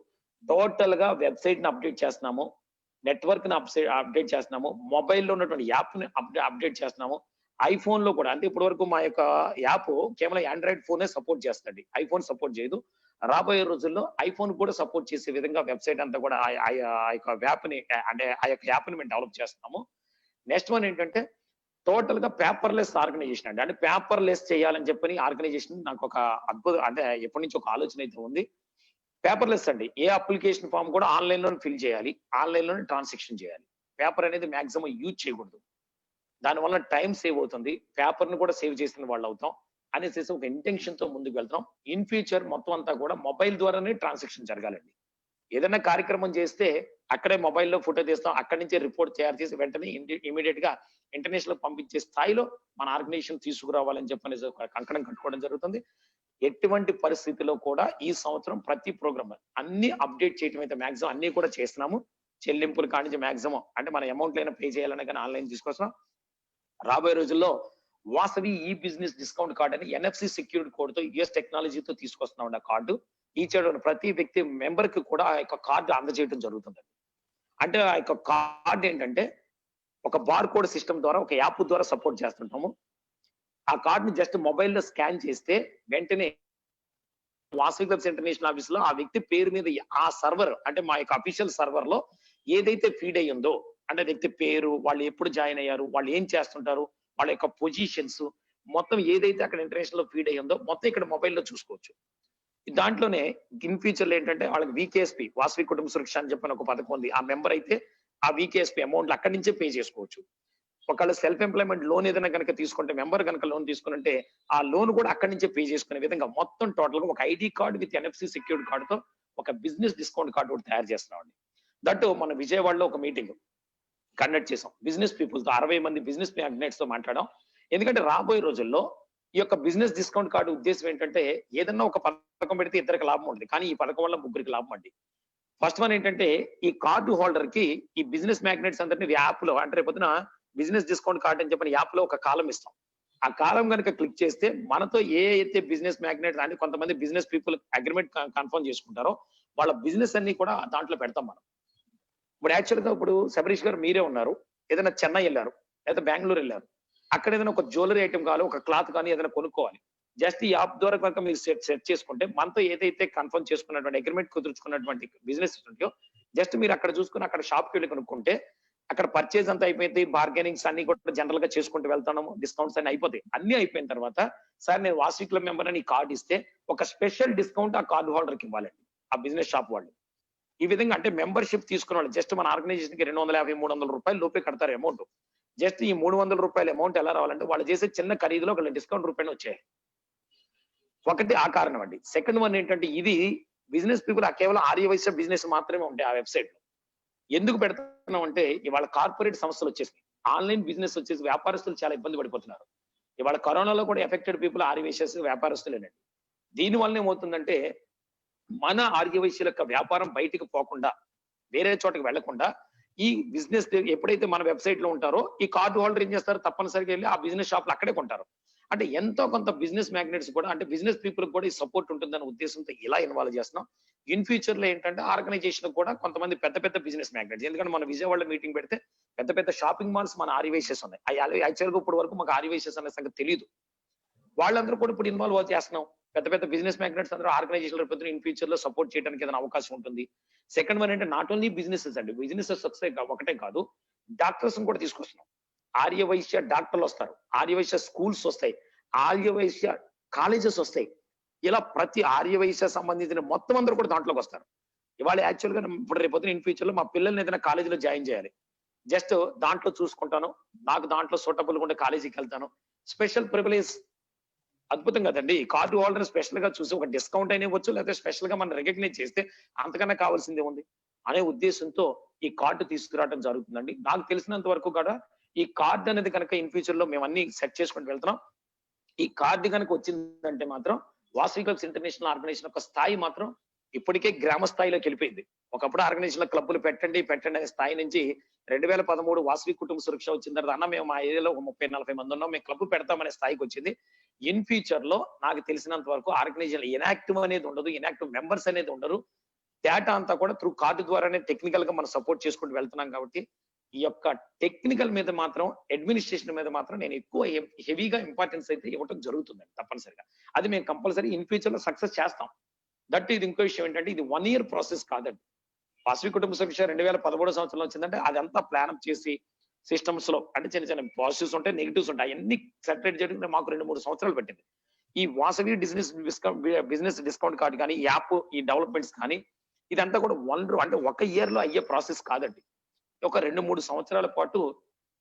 టోటల్ గా వెబ్సైట్ ని అప్డేట్ చేస్తున్నాము, నెట్వర్క్ ని అప్డేట్ చేస్తున్నాము, మొబైల్లో ఉన్నటువంటి యాప్ ని అప్డేట్ చేస్తున్నాము. ఐఫోన్ లో కూడా, అంటే ఇప్పటి వరకు మా యొక్క యాప్ కేవలం ఆండ్రాయిడ్ ఫోనే సపోర్ట్ చేస్తుంది, ఐఫోన్ సపోర్ట్ చేయదు. రాబోయే రోజుల్లో ఐఫోన్ కూడా సపోర్ట్ చేసే విధంగా వెబ్సైట్ అంతా కూడా ఆ యొక్క యాప్ ని, అంటే ఆ యొక్క యాప్ ని మేము డెవలప్ చేస్తున్నాము. నెక్స్ట్ వన్ ఏంటంటే టోటల్ గా పేపర్లెస్ ఆర్గనైజేషన్ అండి. అంటే పేపర్లెస్ చేయాలని చెప్పని ఆర్గనైజేషన్ నాకు ఒక అద్భుతం, అంటే ఎప్పటి నుంచి ఒక ఆలోచన అయితే ఉంది. పేపర్లెస్ అండి. ఏ అప్లికేషన్ ఫామ్ కూడా ఆన్లైన్ లోనే ఫిల్ చేయాలి, ఆన్లైన్ లోనే ట్రాన్సాక్షన్ చేయాలి. పేపర్ అనేది మాక్సిమం యూజ్ చేయకూడదు. దానివల్ల టైం సేవ్ అవుతుంది, పేపర్ ను కూడా సేవ్ చేసిన వాళ్ళు అవుతాం అనేసి ఒక ఇంటెన్షన్ తో ముందుకు వెళ్తాం. ఇన్ ఫ్యూచర్ మొత్తం అంతా కూడా మొబైల్ ద్వారానే ట్రాన్సాక్షన్ జరగాలండి. ఏదైనా కార్యక్రమం చేస్తే అక్కడే మొబైల్లో ఫోటో తీస్తాం, అక్కడి నుంచి రిపోర్ట్ తయారు చేసి వెంటనే ఇమీడియట్ గా ఇంటర్నేషనల్ పంపించే స్థాయిలో మన ఆర్గనైజేషన్ తీసుకురావాలని చెప్పనేసి ఒక కంకణం కట్టుకోవడం జరుగుతుంది. ఎటువంటి పరిస్థితిలో కూడా ఈ సంవత్సరం ప్రతి ప్రోగ్రామ్ అన్ని అప్డేట్ చేయటం అయితే మాక్సిమం అన్ని కూడా చేస్తున్నాము. చెల్లింపులు కానించి మాక్సిమం, అంటే మన అమౌంట్ అయినా పే చేయాలన్నా కానీ ఆన్లైన్ తీసుకొస్తాం. రాబోయే రోజుల్లో వాసవి ఈ బిజినెస్ డిస్కౌంట్ కార్డ్ అని ఎన్ఎఫ్సి సెక్యూరిటీ కోడ్ తో యుఎస్ టెక్నాలజీతో తీసుకొస్తున్నాం ఆ కార్డు. ఈ చేయడం ప్రతి వ్యక్తి మెంబర్ కి కూడా ఆ యొక్క కార్డు అందజేయడం జరుగుతుంది. అంటే ఆ యొక్క కార్డు ఏంటంటే ఒక బార్ కోడ్ సిస్టమ్ ద్వారా, ఒక యాప్ ద్వారా సపోర్ట్ చేస్తుంటాము. ఆ కార్డుని జస్ట్ మొబైల్లో స్కాన్ చేస్తే వెంటనే వాసవి క్లబ్స్ ఇంటర్నేషనల్ ఆఫీస్ లో ఆ వ్యక్తి పేరు మీద ఆ సర్వర్, అంటే మా యొక్క అఫీషియల్ సర్వర్ లో ఏదైతే ఫీడ్ అయ్యిందో, అంటే వ్యక్తి పేరు, వాళ్ళు ఎప్పుడు జాయిన్ అయ్యారు, వాళ్ళు ఏం చేస్తుంటారు, వాళ్ళ యొక్క పొజిషన్స్ మొత్తం ఏదైతే అక్కడ ఇంటర్నేషనల్ లో ఫీడ్ అయ్యిందో మొత్తం ఇక్కడ మొబైల్లో చూసుకోవచ్చు. దాంట్లోనే ఇన్ ఫ్యూచర్ లో ఏంటంటే వాళ్ళకి వికేఎస్పి, వాసవి కుటుంబ సురక్ష అని చెప్పిన ఒక పథకం ఉంది. ఆ మెంబర్ అయితే ఆ వికేఎస్పి అమౌంట్ అక్కడి నుంచే పే చేసుకోవచ్చు. ఒకవేళ సెల్ఫ్ ఎంప్లాయ్మెంట్ లోన్ ఏదైనా కనుక తీసుకుంటే, మెంబర్ కనుక లోన్ తీసుకుంటే ఆ లోన్ కూడా అక్కడి నుంచే పే చేసుకునే విధంగా మొత్తం టోటల్ గా ఒక ID card with NFC secured కార్డుతో ఒక బిజినెస్ డిస్కౌంట్ కార్డు కూడా తయారు చేస్తున్నామండి. దట్టు మన విజయవాడలో ఒక మీటింగ్ కండక్ట్ చేసాం. బిజినెస్ పీపుల్ తో 60 మంది బిజినెస్ మ్యాగ్నెట్స్ తో మాట్లాడాం. ఎందుకంటే రాబోయే రోజుల్లో ఈ యొక్క బిజినెస్ డిస్కౌంట్ కార్డు ఉద్దేశం ఏంటంటే ఏదన్నా ఒక పథకం పెడితే ఇద్దరికి లాభం ఉంటుంది, కానీ ఈ పథకం వల్ల ముగ్గురికి లాభం అండి. ఫస్ట్ వన్ ఏంటంటే ఈ కార్డు హోల్డర్ కి ఈ బిజినెస్ మ్యాగ్నెట్స్ అందరినీ యాప్ లో, అంటే రేపొద్దున బిజినెస్ డిస్కౌంట్ కార్డ్ అని చెప్పిన యాప్ లో ఒక కాలం ఇస్తాం. ఆ కాలం కనుక క్లిక్ చేస్తే మనతో ఏ అయితే బిజినెస్ మ్యాగ్నెట్స్, అంటే కొంతమంది బిజినెస్ పీపుల్ అగ్రిమెంట్ కన్ఫర్మ్ చేసుకుంటారో వాళ్ళ బిజినెస్ అన్ని కూడా దాంట్లో పెడతాం మనం. ఇప్పుడు యాక్చువల్ గా ఇప్పుడు శబరీష్ గారు మీరే ఉన్నారు, ఏదైనా చెన్నై వెళ్ళారు లేదా బెంగళూరు వెళ్ళారు, అక్కడ ఏదైనా ఒక జ్యువెలరీ ఐటమ్ కావాలి, ఒక క్లాత్ కానీ ఏదైనా కొనుక్కోవాలి. జస్ట్ ఈ యాప్ ద్వారా కనుక మీరు సెట్ చేసుకుంటే మనతో ఏదైతే కన్ఫర్మ్ చేసుకున్నటువంటి అగ్రిమెంట్ కుదుర్చుకున్నటువంటి బిజినెస్ ఉంటాయో జస్ట్ మీరు అక్కడ చూసుకుని అక్కడ షాప్కి వెళ్ళి కొనుక్కుంటే అక్కడ పర్చేజ్ అంతా అయిపోయింది, బార్గెనింగ్స్ అన్ని కూడా జనరల్ గా చేసుకుంటూ వెళ్తాము, డిస్కౌంట్స్ అన్ని అయిపోతాయి. అన్ని అయిపోయిన తర్వాత సార్ నేను వాసవి క్లబ్ మెంబర్ అని కార్డు ఇస్తే ఒక స్పెషల్ డిస్కౌంట్ ఆ కార్డు హోల్డర్ కి ఇవ్వాలండి ఆ బిజినెస్ షాప్ వాళ్ళు. ఈ విధంగా అంటే మెంబర్షిప్ తీసుకున్న వాళ్ళు జస్ట్ మన ఆర్గనైజేషన్ కి 250-300 రూపాయలు లోపే కడతారు అమౌంట్. జస్ట్ ఈ 300 రూపాయల అమౌంట్ ఎలా రావాలంటే వాళ్ళు చేసే చిన్న ఖరీదులో ఒక డిస్కౌంట్ రూపాయలు వచ్చాయి. ఒకటి ఆ కారణం అండి. సెకండ్ వన్ ఏంటంటే ఇది బిజినెస్ పీపుల్ కేవలం ఆర్యవైశ్య బిజినెస్ మాత్రమే ఉంటాయి ఆ వెబ్సైట్ లో. ఎందుకు పెడుతున్నాం అంటే ఇవాళ కార్పొరేట్ సంస్థలు వచ్చేసి ఆన్లైన్ బిజినెస్ వచ్చేసి వ్యాపారస్తులు చాలా ఇబ్బంది పడిపోతున్నారు. ఇవాళ కరోనాలో కూడా ఎఫెక్టెడ్ పీపుల్ ఆర్యవైశ్య వ్యాపారస్తులేనండి. దీని వల్ల ఏమవుతుందంటే మన ఆర్యవైశ్యుల యొక్క వ్యాపారం బయటికి పోకుండా, వేరే చోటకి వెళ్లకుండా ఈ బిజినెస్ ఎప్పుడైతే మన వెబ్సైట్ లో ఉంటారో ఈ కార్డు హోల్డర్ ఏం చేస్తారు, తప్పనిసరిగా వెళ్ళి ఆ బిజినెస్ షాప్ లో అక్కడే కొంటారు. అంటే ఎంతో కొంత బిజినెస్ మ్యాగ్నెట్స్ కూడా, అంటే బిజినెస్ పీపుల్ కూడా ఈ సపోర్ట్ ఉంటుందనే ఉద్దేశంతో ఇలా ఇన్వాల్వ్ చేస్తున్నాం. ఇన్ ఫ్యూచర్ లో ఏంటంటే ఆర్గనైజేషన్ కూడా కొంతమంది పెద్ద పెద్ద బిజినెస్ మ్యాగ్నెట్స్, ఎందుకంటే మన విజయవాడలో మీటింగ్ పెడితే పెద్ద పెద్ద షాపింగ్ మాల్స్ మన ఆర్యవైశ్యస్ ఉన్నాయి. యాక్చువల్ గా ఇప్పుడు వరకు మాకు ఆర్యవైశ్యస్ అనే సంగతి తెలియదు. వాళ్ళందరూ కూడా ఇప్పుడు ఇన్వాల్వ్ చేస్తున్నాం. పెద్ద పెద్ద బిజినెస్ మ్యాగ్నెట్స్ అందరూ ఆర్గనైజేషన్ రేపు ఇన్ ఫ్యూచర్ లో సపోర్ట్ చేయడానికి ఏదైనా అవకాశం ఉంటుంది. సెకండ్ వన్ అంటే నాట్ ఓన్లీ బిజినెసెస్ అండి, బిజినెసెస్ ఒకటే కాదు, డాక్టర్స్ కూడా తీసుకొస్తున్నాం. ఆర్యవైశ్య డాక్టర్లు వస్తారు, ఆర్యవైశ్య స్కూల్స్ వస్తాయి, ఆర్యవైశ్య కాలేజెస్ వస్తాయి. ఇలా ప్రతి ఆర్యవైశ్య సంబంధించిన మొత్తం అందరూ కూడా దాంట్లోకి వస్తారు. ఇవాళ యాక్చువల్ గా ఇప్పుడు రేపు ఇన్ ఫ్యూచర్ లో మా పిల్లల్ని ఏదైనా కాలేజీలో జాయిన్ చేయాలి, జస్ట్ దాంట్లో చూసుకుంటాను, నాకు దాంట్లో సూటబుల్ ఉండే కాలేజీకి వెళ్తాను. స్పెషల్ ప్రివిలేజ్ అద్భుతం కదండి. కార్డు హోల్డర్ స్పెషల్ గా చూసి ఒక డిస్కౌంట్ అయినా ఇవ్వచ్చు, లేకపోతే స్పెషల్ గా మనం రికగ్నైజ్ చేస్తే అంతకన్నా కావాల్సిందే ఉంది అనే ఉద్దేశంతో ఈ కార్డు తీసుకురావడం జరుగుతుందండి. నాకు తెలిసినంత వరకు కూడా ఈ కార్డు అనేది కనుక ఇన్ ఫ్యూచర్ లో మేము అన్ని సెట్ చేసుకుంటూ వెళ్తున్నాం. ఈ కార్డు కనుక వచ్చిందంటే మాత్రం వాసవి క్లబ్స్ ఇంటర్నేషనల్ ఆర్గనైజేషన్ యొక్క స్థాయి మాత్రం ఇప్పటికే గ్రామ స్థాయిలోకి వెళ్ళిపోయింది. ఒకప్పుడు ఆర్గనైజేషన్ క్లబ్బులు పెట్టండి పెట్టండి అనే స్థాయి నుంచి 2013 వాసవి కుటుంబ సురక్ష వచ్చిన తర్వాత అన్న మేము మా ఏరియాలో ఒక 30-40 మంది ఉన్నాం, మేము క్లబ్ పెడతామనే స్థాయికి వచ్చింది. ఇన్ ఫ్యూచర్ లో నాకు తెలిసినంత వరకు ఆర్గనైజేషన్ ఇనాక్టివ్ అనేది ఉండదు, ఇనాక్టివ్ మెంబర్స్ అనేది ఉండరు. డేటా అంతా కూడా త్రూ కార్డు ద్వారానే టెక్నికల్ గా మనం సపోర్ట్ చేసుకుంటూ వెళ్తున్నాం కాబట్టి ఈ యొక్క టెక్నికల్ మీద మాత్రం అడ్మినిస్ట్రేషన్ మీద మాత్రం నేను ఎక్కువ హెవీగా ఇంపార్టెన్స్ అయితే ఇవ్వడం జరుగుతుందండి తప్పనిసరిగా. అది మేము కంపల్సరీ ఇన్ ఫ్యూచర్ లో సక్సెస్ చేస్తాం. దట్ ఇది ఇంకో విషయం ఏంటంటే ఇది 1 year ప్రాసెస్ కాదండి. వాసవి కుటుంబ సురక్ష 2013 సంవత్సరంలో వచ్చిందంటే అదంతా ప్లాన్ అప్ చేసి సిస్టమ్స్ లో అంటే చిన్న చిన్న పాజిటివ్స్ ఉంటాయి, నెగిటివ్స్ ఉంటాయి, అన్ని సెపరేట్ చేయడానికి మాకు 2-3 సంవత్సరాలు పట్టింది. ఈ వాసవి బిజినెస్ డిస్కౌంట్ కార్డు కానీ యాప్ ఈ డెవలప్మెంట్స్ కానీ ఇదంతా కూడా అంటే ఒక ఇయర్ లో అయ్యే ప్రాసెస్ కాదండి. ఒక 2-3 సంవత్సరాల పాటు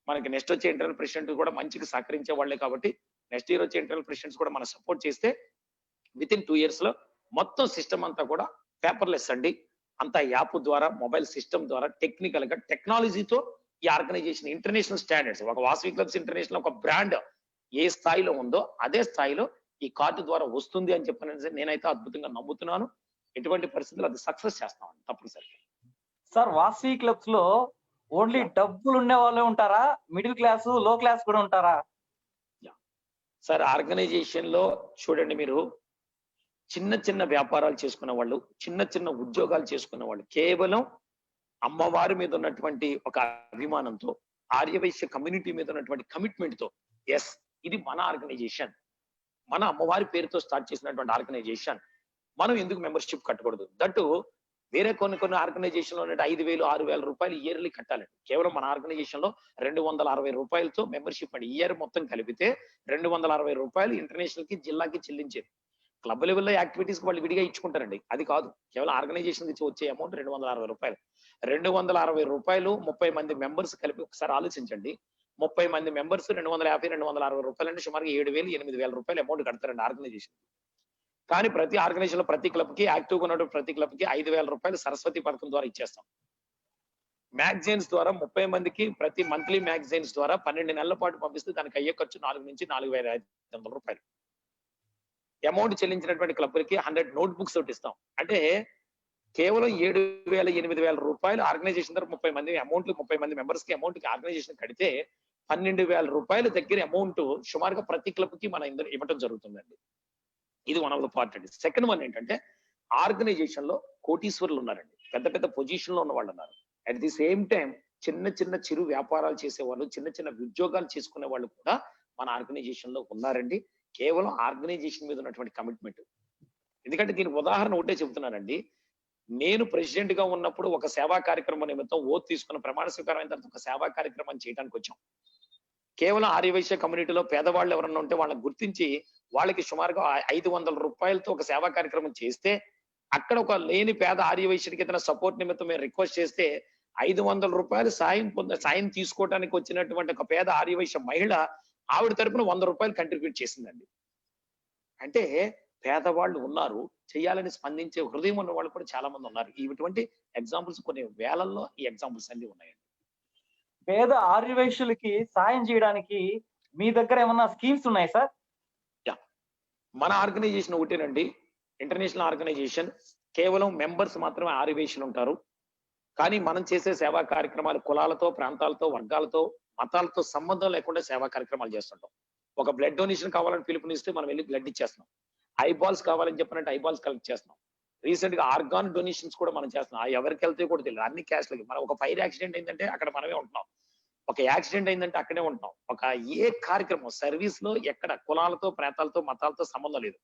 మనకి నెక్స్ట్ వచ్చే ఇంటర్నల్ ప్రెసిడెంట్ కూడా మంచిగా సహకరించే వాళ్ళే కాబట్టి నెక్స్ట్ ఇయర్ వచ్చే ఇంటర్నల్ ప్రెసిడెంట్స్ కూడా మనం సపోర్ట్ చేస్తే విత్ ఇన్ 2 years లో మొత్తం సిస్టమ్ అంతా కూడా పేపర్లెస్ అండి. అంతా యాప్ ద్వారా మొబైల్ సిస్టమ్ ద్వారా టెక్నికల్ గా టెక్నాలజీతో ఈ ఆర్గనైజేషన్ ఇంటర్నేషనల్ స్టాండర్డ్స్ ఒక వాసవి క్లబ్స్ ఇంటర్నేషనల్ ఒక బ్రాండ్ ఏ స్థాయిలో ఉందో అదే స్థాయిలో ఈ కార్డు ద్వారా వస్తుంది అని చెప్పి నేనైతే అద్భుతంగా నమ్ముతున్నాను. ఎటువంటి పరిస్థితుల్లో అది సక్సెస్ చేస్తాం తప్పనిసరిగా. సార్ వాసవి క్లబ్స్ లో ఓన్లీ డబ్బులు ఉండే వాళ్ళే ఉంటారా, మిడిల్ క్లాస్ లో క్లాస్ కూడా ఉంటారా? సార్ ఆర్గనైజేషన్ లో చూడండి మీరు చిన్న చిన్న వ్యాపారాలు చేసుకున్న వాళ్ళు, చిన్న చిన్న ఉద్యోగాలు చేసుకున్న వాళ్ళు కేవలం అమ్మవారి మీద ఉన్నటువంటి ఒక అభిమానంతో ఆర్యవైశ్య కమ్యూనిటీ మీద ఉన్నటువంటి కమిట్మెంట్ తో ఎస్ ఇది మన ఆర్గనైజేషన్, మన అమ్మవారి పేరుతో స్టార్ట్ చేసినటువంటి ఆర్గనైజేషన్, మనం ఎందుకు మెంబర్షిప్ కట్టకూడదు? దట్టు వేరే కొన్ని ఆర్గనైజేషన్ లో 5,000-6,000 రూపాయలు ఇయర్లీ కట్టాలండి. కేవలం మన ఆర్గనైజేషన్ లో 260 రూపాయలతో మెంబర్షిప్ అండి. ఇయర్ మొత్తం కలిపితే 260 రూపాయలు ఇంటర్నేషనల్ కి జిల్లాకి చెల్లించేది. క్లబ్ లెవెల్లో యాక్టివిటీస్ వాళ్ళు విడిగా ఇచ్చుకుంటారండి. అది కాదు, కేవలం ఆర్గనైజేషన్ నుంచి వచ్చే అమౌంట్ 260 రూపాయలు. 260 రూపాయలు 30 మంది మెంబర్స్ కలిపి ఒకసారి ఆలోచించండి. 30 మంది మెంబర్స్ 250-260 రూపాయలు అంటే సుమారుగా 7,000-8,000 రూపాయలు అమౌంట్ కడతారండి ఆర్గనైజేషన్. కానీ ప్రతి ఆర్గనైజేషన్ లో ప్రతి క్లబ్ కి యాక్టివ్ గా ఉన్నటువంటి ప్రతి క్లబ్ కి 5,000 రూపాయలు సరస్వతి పథకం ద్వారా ఇచ్చేస్తాం. మ్యాగజైన్స్ ద్వారా 30 మందికి ప్రతి మంత్లీ మ్యాగజైన్స్ ద్వారా 12 నెలల పాటు పంపిస్తే దానికి అయ్యే ఖర్చు 4,000-4,500 రూపాయలు. అమౌంట్ చెల్లించినటువంటి క్లబ్లకి 100 నోట్ బుక్స్ ఒకటి ఇస్తాం. అంటే కేవలం 7,000-8,000 రూపాయలు ఆర్గనైజేషన్ ద్వారా 30 మంది మెంబర్స్ కి అమౌంట్ కి ఆర్గనైజేషన్ కడితే 12,000 రూపాయలు దగ్గర అమౌంట్ సుమారుగా ప్రతి క్లబ్ కి మనం ఇవ్వడం జరుగుతుందండి. ఇది వన్ ఆఫ్ ద పార్ట్ అండి. సెకండ్ వన్ ఏంటంటే ఆర్గనైజేషన్ లో కోటీశ్వరులు ఉన్నారండి, పెద్ద పెద్ద పొజిషన్ లో ఉన్న వాళ్ళు ఉన్నారు. అట్ ది సేమ్ టైం చిన్న చిన్న చిరు వ్యాపారాలు చేసేవాళ్ళు, చిన్న చిన్న ఉద్యోగాలు చేసుకునే వాళ్ళు కూడా మన ఆర్గనైజేషన్ లో ఉన్నారండి. కేవలం ఆర్గనైజేషన్ మీద ఉన్నటువంటి కమిట్మెంట్. ఎందుకంటే దీనికి ఉదాహరణ ఒకటే చెబుతున్నానండి. నేను ప్రెసిడెంట్ గా ఉన్నప్పుడు ఒక సేవా కార్యక్రమం నిమిత్తం ఓత్ తీసుకున్న ప్రమాణ స్వీకారం అయిన తర్వాత ఒక సేవా కార్యక్రమం చేయడానికి వచ్చాం. కేవలం ఆర్యవైశ్య కమ్యూనిటీలో పేదవాళ్ళు ఎవరన్నా ఉంటే వాళ్ళని గుర్తించి వాళ్ళకి సుమారుగా 500 రూపాయలతో ఒక సేవా కార్యక్రమం చేస్తే అక్కడ ఒక లేని పేద ఆర్యవైశ్యుడికి ఏదైనా సపోర్ట్ నిమిత్తం మేము రిక్వెస్ట్ చేస్తే 500 రూపాయలు సాయం తీసుకోవడానికి వచ్చినటువంటి ఒక పేద ఆర్యవైశ్య మహిళ ఆవిడ తరపున 100 రూపాయలు కంట్రిబ్యూట్ చేసిందండి. అంటే పేదవాళ్ళు ఉన్నారు, చేయాలని స్పందించే హృదయం ఉన్న వాళ్ళు కూడా చాలా మంది ఉన్నారు. ఇటువంటి ఎగ్జాంపుల్స్ కొన్ని వేలల్లో ఈ ఎగ్జాంపుల్స్ అన్ని ఉన్నాయండి. పేద ఆర్యవైశ్యులకి సాయం చేయడానికి మీ దగ్గర ఏమన్నా స్కీమ్స్ ఉన్నాయి సార్? మన ఆర్గనైజేషన్ ఒకటేనండి, ఇంటర్నేషనల్ ఆర్గనైజేషన్. కేవలం మెంబర్స్ మాత్రమే ఆర్యవైశ్యులు ఉంటారు. కానీ మనం చేసే సేవా కార్యక్రమాలు కులాలతో, ప్రాంతాలతో, వర్గాలతో, మతాలతో సంబంధం లేకుండా సేవా కార్యక్రమాలు చేస్తుంటాం. ఒక బ్లడ్ డొనేషన్ కావాలని పిలుపునిస్తే మనం వెళ్ళి బ్లడ్ ఇచ్చేస్తున్నాం. ఐబాల్స్ కావాలని చెప్పినట్టు ఐబాల్స్ కలెక్ట్ చేస్తున్నాం. రీసెంట్ గా ఆర్గాన్ డొనేషన్స్ కూడా మనం చేస్తున్నాం. ఎవరికి వెళ్తే కూడా తెలియదు, అన్ని క్యాష్లకి. మనం ఒక ఫైర్ యాక్సిడెంట్ అయిందంటే అక్కడ మనమే ఉంటున్నాం, ఒక యాక్సిడెంట్ అయిందంటే అక్కడే ఉంటున్నాం. ఒక ఏ కార్యక్రమం సర్వీస్ లో ఎక్కడ కులాలతో, ప్రాంతాలతో, మతాలతో సంబంధం లేదు.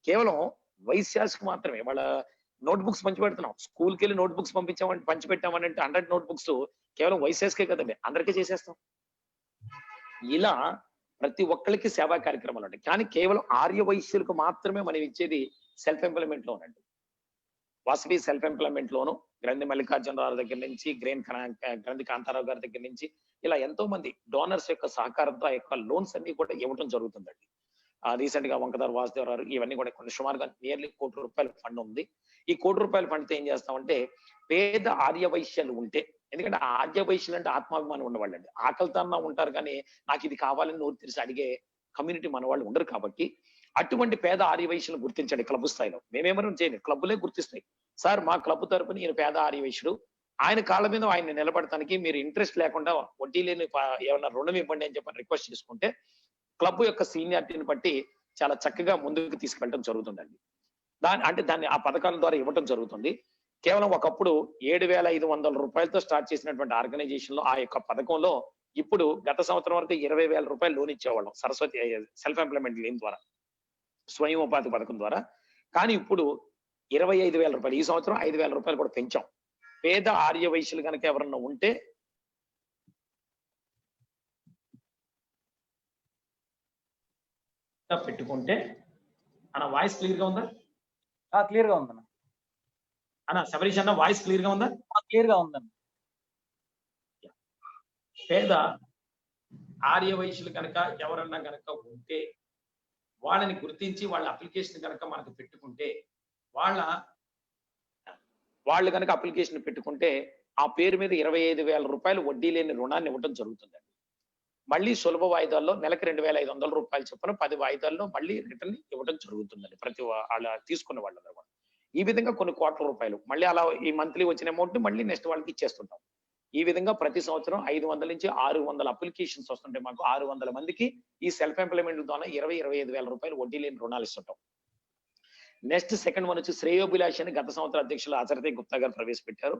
కేవలం వైశ్యాస్కి మాత్రమే వాళ్ళ నోట్ బుక్స్ పంచి పెడుతున్నాం. స్కూల్కి వెళ్ళి నోట్ బుక్స్ పంచిపెట్టామని అంటే 100 నోట్ బుక్స్ కేవలం వైశ్యాస్కే కదండి, అందరికీ చేసేస్తాం. ఇలా ప్రతి ఒక్కరికి సేవా కార్యక్రమాలు ఉంటాయి. కానీ కేవలం ఆర్య వైశ్యులకు మాత్రమే మనం ఇచ్చేది సెల్ఫ్ ఎంప్లాయ్మెంట్ లోన్ అండి. వాసవి సెల్ఫ్ ఎంప్లాయ్మెంట్ లోను గ్రంథి మల్లికార్జునరావు దగ్గర నుంచి గ్రంథి కాంతారావు గారి దగ్గర నుంచి ఇలా ఎంతో మంది డోనర్స్ యొక్క సహకారంతో ఆ యొక్క లోన్స్ అన్ని కూడా ఇవ్వడం జరుగుతుందండి. రీసెంట్ గా వంకదారు వాసుదేవరావు ఇవన్నీ కూడా కొన్ని సుమారుగా నియర్లీ ₹1,00,00,000 ఫండ్ ఉంది. ఈ ₹1,00,00,000 ఫండ్తో ఏం చేస్తామంటే పేద ఆర్య వైశ్యులు ఉంటే, ఎందుకంటే ఆ ఆర్య వైశ్యులు అంటే ఆత్మాభిమానం ఉన్నవాళ్ళండి, ఆకలితో అన్నా ఉంటారు కానీ నాకు ఇది కావాలని నోరు తెరిచి అడిగే కమ్యూనిటీ మన వాళ్ళు ఉండరు. కాబట్టి అటువంటి పేద ఆర్య వైశ్యులను గుర్తించండి క్లబ్ స్థాయిలో. మేమేమన్నా చేయండి, క్లబ్బులే గుర్తిస్తాయి. సార్ మా క్లబ్ తరపున ఈయన పేద ఆర్యవైశ్యుడు, ఆయన కాళ్ళ మీద ఆయన నిలబడటానికి మీరు ఇంట్రెస్ట్ లేకుండా వడ్డీ లేని ఏమన్నా రుణం ఇవ్వండి అని చెప్పి రిక్వెస్ట్ చేసుకుంటే క్లబ్ యొక్క సీనియారిటీని బట్టి చాలా చక్కగా ముందుకు తీసుకెళ్ళడం జరుగుతుందండి. దాన్ని ఆ పథకాల ద్వారా ఇవ్వటం జరుగుతుంది. కేవలం ఒకప్పుడు 7,500 రూపాయలతో స్టార్ట్ చేసినటువంటి ఆర్గనైజేషన్ లో ఆ యొక్క పథకంలో ఇప్పుడు గత సంవత్సరం వరకు 20,000 రూపాయలు లోన్ ఇచ్చేవాళ్ళం సరస్వతి సెల్ఫ్ ఎంప్లాయ్మెంట్ లోన్ ద్వారా, స్వయం ఉపాధి పథకం ద్వారా. కానీ ఇప్పుడు 25,000 రూపాయలు, ఈ సంవత్సరం 5,000 రూపాయలు కూడా పెంచాం. పేద ఆర్య వైశ్యులు కనుక ఎవరన్నా ఉంటే పెట్టుకుంటే, అన్న వాయిస్ క్లియర్ గా ఉందా? క్లియర్ గా ఉందన్న. అన్న శబరీష్ అన్న వాయిస్ క్లియర్ గా ఉందా? క్లియర్ గా ఉందన్న. పేద ఆర్య వైశ్యులు కనుక ఎవరన్నా కనుక ఉంటే వాళ్ళని గుర్తించి వాళ్ళ అప్లికేషన్ కనుక మనకు పెట్టుకుంటే, వాళ్ళు కనుక అప్లికేషన్ పెట్టుకుంటే ఆ పేరు మీద 25,000 రూపాయలు వడ్డీ లేని రుణాన్ని ఇవ్వడం జరుగుతుందండి. మళ్ళీ సులభ వాయిదాల్లో నెలకు 2,500 రూపాయలు చొప్పున 10 వాయిదాల్లో మళ్ళీ రిటర్న్ ఇవ్వడం జరుగుతుందండి ప్రతి వాళ్ళ తీసుకున్న వాళ్ళందరూ కూడా. ఈ విధంగా కొన్ని కోట్ల రూపాయలు మళ్ళీ అలా ఈ మంత్లీ వచ్చిన అమౌంట్ మళ్ళీ నెక్స్ట్ వాళ్ళకి ఇచ్చేస్తుంటాం. ఈ విధంగా ప్రతి సంవత్సరం 500 నుంచి 600 అప్లికేషన్స్ వస్తుంటే మాకు 600 మందికి ఈ సెల్ఫ్ ఎంప్లాయ్మెంట్ ద్వారా 25,000 రూపాయలు వడ్డీ లేని రుణాలు ఇస్తుంటాం. నెక్స్ట్ సెకండ్ వన్ వచ్చి శ్రేయోభిలాషి అని గత సంవత్సరం అధ్యక్షులు ఆచార్య గుప్తా గారు ప్రవేశపెట్టారు.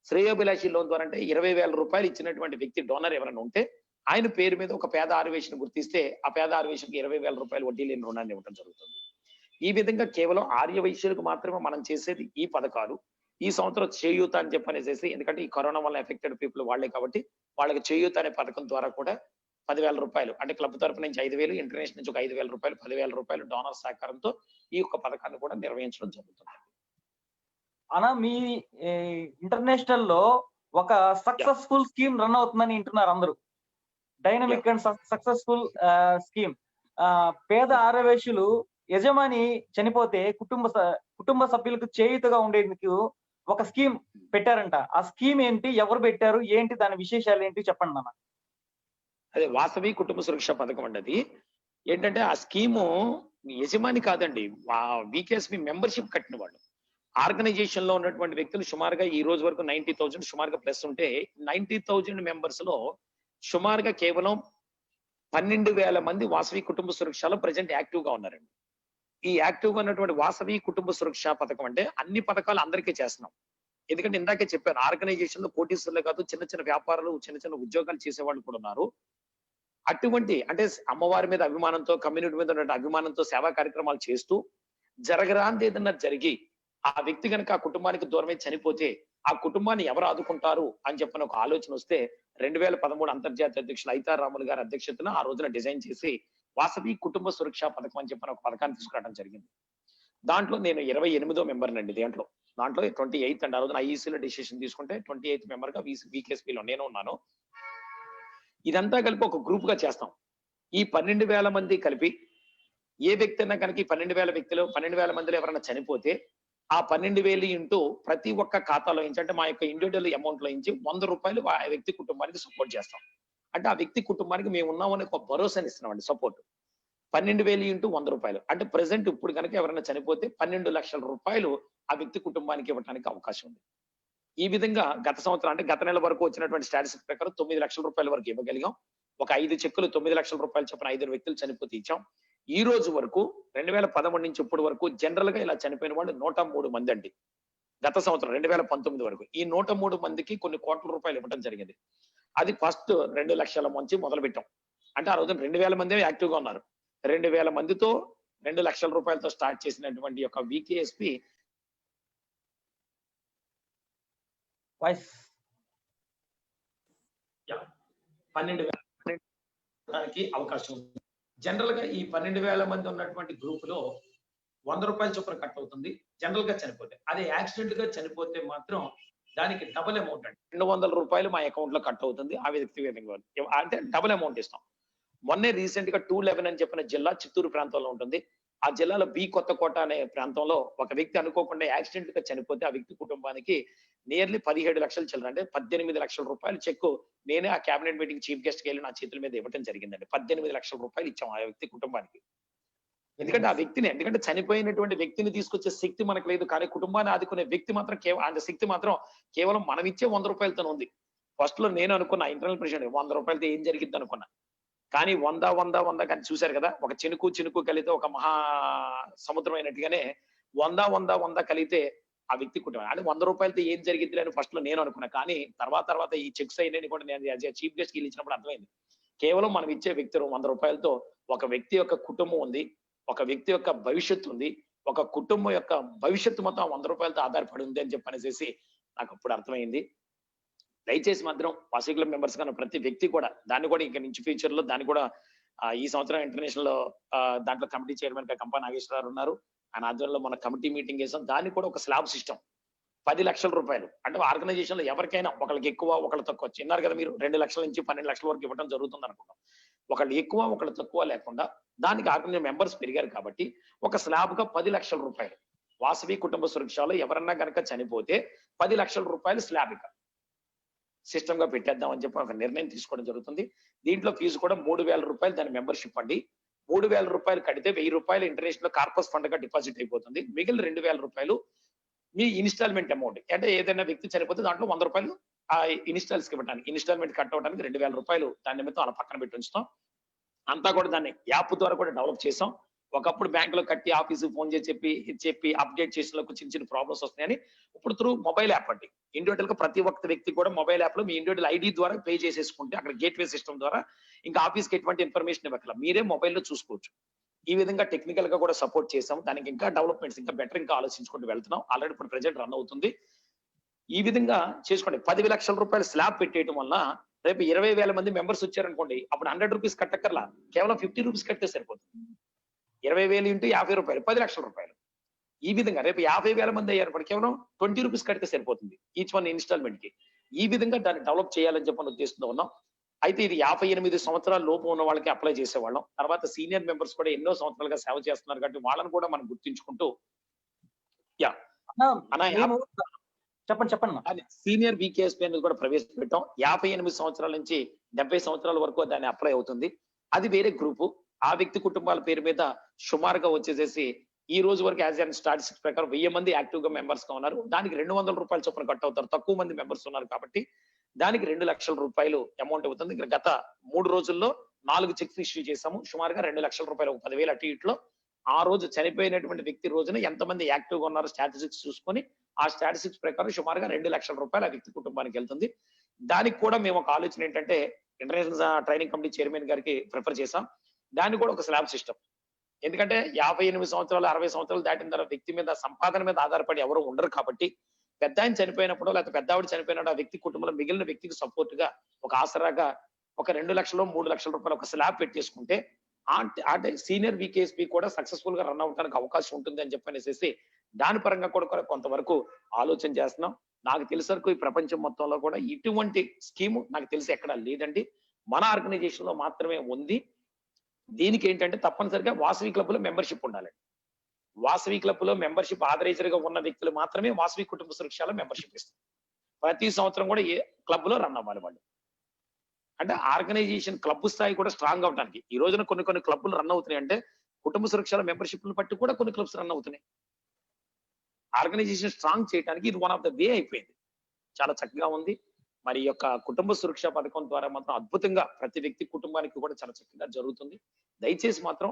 శ్రేయోభిలాషి లోన్ ద్వారా అంటే 20,000 రూపాయలు ఇచ్చినటువంటి వ్యక్తి డోనర్ ఎవరైనా ఉంటే ఆయన పేరు మీద ఒక పేద ఆర్యవైశ్యను గుర్తిస్తే ఆ పేద ఆర్యవైశ్యకి 20,000 రూపాయలు వడ్డీ లేని రుణాన్ని ఇవ్వడం జరుగుతుంది. ఈ విధంగా కేవలం ఆర్యవైశ్యులకు మాత్రమే మనం చేసేది ఈ పథకాలు. ఈ సంవత్సరం చేయూత అని చెప్పనేసి, ఎందుకంటే ఈ కరోనా వల్ల ఎఫెక్టెడ్ పీపుల్ వాళ్ళే కాబట్టి వాళ్ళకి చేయూత అనే పథకం ద్వారా కూడా 10,000 రూపాయలు అంటే క్లబ్ తరపు నుంచి 5,000, ఇంటర్నేషనల్ నుంచి ఒక 5,000 రూపాయలు, 10,000 రూపాయలు డోనర్ సహకారంతో ఈ యొక్క పథకాన్ని కూడా నిర్వహించడం జరుగుతుంది. అన్న మీ ఇంటర్నేషనల్ లో ఒక సక్సెస్ఫుల్ స్కీమ్ రన్ అవుతుందని వింటున్నారు అందరూ. Dynamic and successful scheme. పేద ఆర్యవైశ్యులు యజమాని చనిపోతే కుటుంబ సభ్యులకు చేయుతగా ఉండేందుకు ఒక స్కీమ్ పెట్టారంట. ఆ స్కీమ్ ఏంటి, ఎవరు పెట్టారు, ఏంటి దాని విశేషాలు ఏంటి చెప్పండి అన్న. అదే వాసవి కుటుంబ సురక్ష పథకం అండి. అది ఏంటంటే ఆ స్కీము యజమాని కాదండి, వికేఎస్పి మెంబర్షిప్ కట్టిన వాళ్ళు. ఆర్గనైజేషన్ లో ఉన్నటువంటి వ్యక్తులు సుమారుగా ఈ రోజు వరకు 90,000 సుమారుగా ప్లస్ ఉంటే 90,000 మెంబర్స్ లో సుమారుగా కేవలం 12,000 మంది వాసవి కుటుంబ సురక్షలో ప్రజెంట్ యాక్టివ్ గా ఉన్నారండి. ఈ యాక్టివ్ గా ఉన్నటువంటి వాసవి కుటుంబ సురక్ష పథకం అంటే అన్ని పథకాలు అందరికీ చేస్తున్నాం. ఎందుకంటే ఇందాకే చెప్పాను, ఆర్గనైజేషన్ లో కోటీశ్వరులే కాదు, చిన్న చిన్న వ్యాపారాలు, చిన్న చిన్న ఉద్యోగాలు చేసేవాళ్ళు కూడా ఉన్నారు. అటువంటి అంటే అమ్మవారి మీద అభిమానంతో, కమ్యూనిటీ మీద ఉన్న అభిమానంతో సేవా కార్యక్రమాలు చేస్తూ జరగరాంది ఏదన్నా జరిగి ఆ వ్యక్తి కనుక ఆ కుటుంబానికి దూరమై చనిపోతే ఆ కుటుంబాన్ని ఎవరు ఆదుకుంటారు అని చెప్పిన ఒక ఆలోచన వస్తే 2013 అంతర్జాతీయ అధ్యక్షులు ఐతార్ రాములు గారి అధ్యక్షతన ఆ రోజున డిజైన్ చేసి వాసవి కుటుంబ సురక్ష పథకం అని చెప్పిన ఒక పథకాన్ని తీసుకురావడం జరిగింది. దాంట్లో నేను 28వ మెంబర్ నండి. దాంట్లో 28 అండి. ఆ రోజున ఐఈసీలో డిసిషన్ తీసుకుంటే 28th మెంబర్ గా వికేఎస్పీలో నేను ఉన్నాను. ఇదంతా కలిపి ఒక గ్రూప్ గా చేస్తాం. ఈ 12,000 మంది కలిపి ఏ వ్యక్తి అయినా కనుక ఈ 12,000 మందిలో ఎవరైనా చనిపోతే ఆ 12,000 ఇంటూ ప్రతి ఒక్క ఖాతాలో నుంచి, అంటే మా యొక్క ఇండివిజువల్ అమౌంట్ లో నుంచి 100 రూపాయలు ఆ వ్యక్తి కుటుంబానికి సపోర్ట్ చేస్తాం. అంటే ఆ వ్యక్తి కుటుంబానికి మేము ఉన్నామని ఒక భరోసాని ఇస్తున్నామండి, సపోర్ట్. 12,000 ఇంటూ 100 రూపాయలు అంటే ప్రెసెంట్ ఇప్పుడు కనుక ఎవరైనా చనిపోతే 12 లక్షల రూపాయలు ఆ వ్యక్తి కుటుంబానికి ఇవ్వడానికి అవకాశం ఉంది. ఈ విధంగా గత సంవత్సరం అంటే గత నెల వరకు వచ్చినటువంటి స్టాటిస్టిక్స్ ప్రకారం 9 లక్షల రూపాయల వరకు ఇవ్వగలిగాం. ఒక 5 చెక్కులు 9 లక్షల రూపాయలు చొప్పున 5 వ్యక్తులు చనిపోతే ఇచ్చాం. ఈ రోజు వరకు 2013 నుంచి ఇప్పటి వరకు జనరల్ గా ఇలా చనిపోయిన వాళ్ళు 103 మంది అండి. గత సంవత్సరం 2019 వరకు ఈ 103 మందికి కొన్ని కోట్ల రూపాయలు ఇవ్వడం జరిగింది. అది ఫస్ట్ 2 లక్షల నుంచి మొదలు పెట్టాం. అంటే ఆ రోజున 2,000 మంది యాక్టివ్ గా ఉన్నారు. 2,000 మందితో 2 లక్షల రూపాయలతో స్టార్ట్ చేసినటువంటి యొక్క వికేఎస్పి వాయిస్ 12,000 అవకాశం ఉంది. జనరల్ గా ఈ 12,000 మంది ఉన్నటువంటి గ్రూప్ లో 100 రూపాయల చొప్పున కట్ అవుతుంది జనరల్ గా చనిపోతే. అదే యాక్సిడెంట్ గా చనిపోతే మాత్రం దానికి డబుల్ అమౌంట్ అండి, 200 రూపాయలు మా అకౌంట్ లో కట్ అవుతుంది. ఆ వ్యక్తి అంటే డబుల్ అమౌంట్ ఇస్తాం. మొన్నే రీసెంట్ గా 211 అని చెప్పిన జిల్లా చిత్తూరు ప్రాంతంలో ఉంటుంది. ఆ జిల్లాలో బి కొత్తకోట అనే ప్రాంతంలో ఒక వ్యక్తి అనుకోకుండా యాక్సిడెంట్ గా చనిపోతే ఆ వ్యక్తి కుటుంబానికి నియర్లీ 17 లక్షల చిల్లర, అంటే 18 లక్షల రూపాయలు చెక్కు నేనే ఆ కేబినెట్ మీటింగ్ చీఫ్ గెస్ట్ కి వెళ్ళి నా చేతుల మీద ఇవ్వడం జరిగిందండి. 18 లక్షల రూపాయలు ఇచ్చాం ఆ వ్యక్తి కుటుంబానికి. ఎందుకంటే ఆ వ్యక్తిని, ఎందుకంటే చనిపోయినటువంటి వ్యక్తిని తీసుకొచ్చే శక్తి మనకు లేదు. కానీ కుటుంబాన్ని ఆదుకునే వ్యక్తి మాత్రం ఆ శక్తి మాత్రం కేవలం మనం ఇచ్చే ₹100 ఉంది. ఫస్ట్ లో నేను అనుకున్నా ఇంటర్నల్ ప్రెషర్ ₹100 ఏం జరిగిద్ది అనుకున్నా. కానీ 100, 100, 100 కానీ చూసారు కదా! ఒక చినుకు, చినుకు కలిగితే ఒక మహా సముద్రం అయినట్టుగానే 100, 100, 100 కలిగితే ఆ వ్యక్తి కుటుంబం. అంటే ₹100 ఏం జరిగిద్దిలే అని ఫస్ట్ లో నేను అనుకున్నా. కానీ తర్వాత ఈ చెక్స్ అయినని కూడా నేను యాస్ ఎ చీఫ్ గెస్ట్‌కి ఇచ్చినప్పుడు అర్థమైంది. కేవలం మనం ఇచ్చే వ్యక్తి ₹100తో ఒక వ్యక్తి యొక్క కుటుంబం ఉంది. ఒక వ్యక్తి యొక్క భవిష్యత్తు ఉంది. ఒక కుటుంబం యొక్క భవిష్యత్తు మొత్తం ఆ ₹100తో ఆధారపడి ఉంది అని చెప్పనేసేసి నాకప్పుడు అర్థమైంది. దయచేసి మాత్రం వాసవి క్లబ్ మెంబర్స్ కన్నా ప్రతి వ్యక్తి కూడా దాన్ని కూడా ఇక నుంచి ఫ్యూచర్ లో దాన్ని కూడా ఈ సంవత్సరం ఇంటర్నేషనల్ దాంట్లో కమిటీ చైర్మన్ గా కంపా నాగేశ్వరరావు ఉన్నారు. ఆయన ఆధ్వర్యంలో మన కమిటీ మీటింగ్ చేసాం. దాన్ని కూడా ఒక స్లాబ్ సిస్టమ్ ₹10,00,000 అంటే ఆర్గనైజేషన్ లో ఎవరికైనా ఒకళ్ళకి ఎక్కువ ఒకళ్ళు తక్కువ చిన్నారు కదా మీరు 2 లక్షల నుంచి 12 లక్షల వరకు ఇవ్వడం జరుగుతుంది అనుకుంటాం. ఒకళ్ళు ఎక్కువ ఒకళ్ళు తక్కువ లేకుండా దానికి ఆర్గనైజేషన్ మెంబర్స్ పెరిగారు కాబట్టి ఒక స్లాబ్ గా ₹10,00,000 వాసవి కుటుంబ సురక్షలో ఎవరన్నా కనుక చనిపోతే ₹10,00,000 స్లాబ్ ఇక సిస్టమ్ గా పెట్టేద్దాం అని చెప్పి ఒక నిర్ణయం తీసుకోవడం జరుగుతుంది. దీంట్లో ఫీజు కూడా ₹3,000 దాని మెంబర్షిప్ అండి. ₹3,000 కడితే ₹1,000 ఇంటర్నేషనల్ కార్పస్ ఫండ్ గా డిపాజిట్ అయిపోతుంది. మిగిలిన ₹2,000 మీ ఇన్స్టాల్మెంట్ అమౌంట్ అంటే ఏదైనా వ్యక్తి చనిపోతే దాంట్లో ₹100 ఆ ఇన్స్టాల్స్ ఇవ్వడానికి ఇన్స్టాల్మెంట్ కట్ అవడానికి ₹2,000 దాని నిమిత్తం అలా పక్కన పెట్టి ఉంచుతాం. అంతా కూడా దాన్ని యాప్ ద్వారా కూడా డెవలప్ చేసాం. ఒకప్పుడు బ్యాంక్ లో కట్టి ఆఫీసు ఫోన్ చేసి చెప్పి అప్డేట్ చేసిన చిన్న చిన్న ప్రాబ్లమ్స్ వస్తున్నాయని ఇప్పుడు త్రూ మొబైల్ యాప్ అండి. ఇండివిజువల్ గా ప్రతి ఒక్క వ్యక్తి కూడా మొబైల్ యాప్ లో మీ ఇండివిజువల్ ఐడి ద్వారా పే చేసేసుకుంటే అక్కడ గేట్వే సిస్టమ్ ద్వారా ఇంకా ఆఫీస్ కి ఎటువంటి ఇన్ఫర్మేషన్ ఇవ్వకల మీరే మొబైల్ లో చూసుకోవచ్చు. ఈ విధంగా టెక్నికల్ గా కూడా సపోర్ట్ చేసాం. దానికి ఇంకా డెవలప్మెంట్స్ ఇంకా బెటర్ ఇంకా ఆలోచించుకుంటూ వెళ్తున్నాం. ఆల్రెడీ ఇప్పుడు ప్రెజెంట్ రన్ అవుతుంది. ఈ విధంగా చేసుకోండి. ₹10,00,000 స్లాబ్ పెట్టేయడం వల్ల రేపు 20,000 మంది మెంబర్స్ వచ్చారనుకోండి అప్పుడు ₹100 కట్టక్కర్లా కేవలం ₹50 కడితే సరిపోతుంది. 20,000 ఇంటూ ₹50 ₹10,00,000. ఈ విధంగా రేపు 50,000 మంది అయ్యారు కేవలం ₹20 కడితే సరిపోతుంది ఈచ్ వన్ ఇన్స్టాల్మెంట్ కి. ఈ విధంగా దాన్ని డెవలప్ చేయాలని చెప్పని ఉద్దేశంతో ఉన్నాం. అయితే ఇది 58 సంవత్సరాల లోపు ఉన్న వాళ్ళకి అప్లై చేసేవాళ్ళం. తర్వాత సీనియర్ మెంబర్స్ కూడా ఎన్నో సంవత్సరాలుగా సేవ చేస్తున్నారు కాబట్టి వాళ్ళని కూడా మనం గుర్తించుకుంటూ చెప్పండి. సీనియర్ వీకేఎస్పీ అనేది కూడా ప్రవేశపెట్టాం. 58 సంవత్సరాల నుంచి 70 సంవత్సరాల వరకు దాన్ని అప్లై అవుతుంది. అది వేరే గ్రూపు. ఆ వ్యక్తి కుటుంబాల పేరు మీద సుమారుగా వచ్చేసేసి ఈ రోజు వరకు యాజ్ అండ్ స్టాటిస్టిక్స్ ప్రకారం 1000 మంది యాక్టివ్ గా మెంబర్స్ గా ఉన్నారు. దానికి ₹200 చొప్పున కట్ అవుతారు. తక్కువ మంది మెంబర్స్ ఉన్నారు కాబట్టి దానికి ₹2,00,000 అమౌంట్ అవుతుంది. గత 3 రోజుల్లో 4 చెక్స్ ఇష్యూ చేశాము. సుమారుగా ₹2,00,000 ఒక 10,000 అటు ఇట్లో ఆ రోజు చనిపోయినటువంటి వ్యక్తి రోజున ఎంతమంది యాక్టివ్ గా ఉన్నారో స్టాటిస్టిక్స్ చూసుకొని ఆ స్టాటిస్టిక్స్ ప్రకారం సుమారుగా ₹2,00,000 ఆ వ్యక్తి కుటుంబానికి వెళ్తుంది. దానికి కూడా మేము ఒక ఆలోచన ఏంటంటే ఇంటర్నేషనల్ ట్రైనింగ్ కమిటీ చైర్మన్ గారికి ప్రిఫర్ చేశాం. దాన్ని కూడా ఒక స్లాబ్ సిస్టమ్. ఎందుకంటే 58 సంవత్సరాలు 60 సంవత్సరాలు దాటిన తర్వాత వ్యక్తి మీద సంపాదన మీద ఆధారపడి ఎవరు ఉండరు కాబట్టి పెద్ద ఆయన చనిపోయినప్పుడు లేకపోతే పెద్ద ఆవిడ చనిపోయినప్పుడు ఆ వ్యక్తి కుటుంబంలో మిగిలిన వ్యక్తికి సపోర్ట్ గా ఒక ఆసరాగా ఒక ₹2,00,000 ₹3,00,000 ఒక స్లాబ్ పెట్టేసుకుంటే అంటే సీనియర్ వీకేఎస్పీ కూడా సక్సెస్ఫుల్ గా రన్ అవడానికి అవకాశం ఉంటుంది అని చెప్పనేసి దాని పరంగా కూడా కొంతవరకు ఆలోచన చేస్తున్నాం. నాకు తెలిసి వరకు ఈ ప్రపంచం మొత్తంలో కూడా ఇటువంటి స్కీము నాకు తెలిసి ఎక్కడా లేదండి. మన ఆర్గనైజేషన్ లో మాత్రమే ఉంది. దీనికి ఏంటంటే తప్పనిసరిగా వాసవి క్లబ్ లో మెంబర్షిప్ ఉండాలి. వాసవి క్లబ్ లో మెంబర్షిప్ ఆథరైజర్ గా ఉన్న వ్యక్తులు మాత్రమే వాసవి కుటుంబ సురక్షలో మెంబర్షిప్ ఇస్తారు. ప్రతి సంవత్సరం కూడా ఏ క్లబ్ లో రన్ అవ్వాలి వాళ్ళు. అంటే ఆర్గనైజేషన్ క్లబ్ స్థాయి కూడా స్ట్రాంగ్ అవడానికి ఈ రోజున కొన్ని క్లబ్లు రన్ అవుతున్నాయి అంటే కుటుంబ సురక్షల మెంబర్షిప్ బట్టి కూడా కొన్ని క్లబ్స్ రన్ అవుతున్నాయి. ఆర్గనైజేషన్ స్ట్రాంగ్ చేయడానికి ఇది వన్ ఆఫ్ ద వే అయిపోయింది. చాలా చక్కగా ఉంది. మరి యొక్క కుటుంబ సురక్ష పథకం ద్వారా మాత్రం అద్భుతంగా ప్రతి వ్యక్తి కుటుంబానికి కూడా చాలా చక్కగా జరుగుతుంది. దయచేసి మాత్రం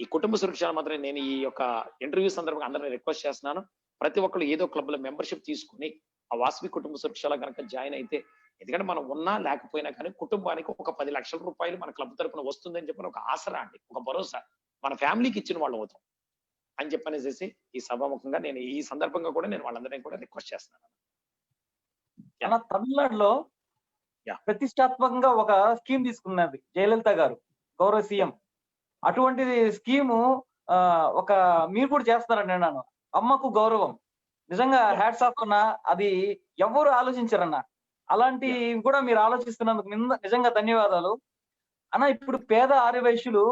ఈ కుటుంబ సురక్ష మాత్రం నేను ఈ యొక్క ఇంటర్వ్యూ సందర్భంగా అందరినీ రిక్వెస్ట్ చేస్తున్నాను. ప్రతి ఒక్కరు ఏదో క్లబ్ లో మెంబర్షిప్ తీసుకుని ఆ వాసవి కుటుంబ సురక్షలో కనుక జాయిన్ అయితే ఎందుకంటే మనం ఉన్నా లేకపోయినా కానీ కుటుంబానికి ఒక ₹10,00,000 మన క్లబ్ తరపున వస్తుందని చెప్పిన ఒక ఆసరా అండి, ఒక భరోసా మన ఫ్యామిలీకి ఇచ్చిన వాళ్ళు అవుతాం అని చెప్పనేసి ఈ సభాముఖంగా నేను ఈ సందర్భంగా కూడా నేను వాళ్ళందరినీ కూడా రిక్వెస్ట్ చేస్తున్నాను. తమిళనాడులో ప్రతిష్టాత్మకంగా ఒక స్కీమ్ తీసుకున్నది జయలలిత గారు, గౌరవ సీఎం. అటువంటి స్కీము ఒక మీరు కూడా చేస్తారని అన్నాను. అమ్మకు గౌరవం నిజంగా హ్యాట్స్ ఆఫ్ అన్న. అది ఎవరు ఆలోచించారన్న. అలాంటి కూడా మీరు ఆలోచిస్తున్నందుకు నిజంగా ధన్యవాదాలు అన్న. ఇప్పుడు పేద ఆర్యవైశ్యులు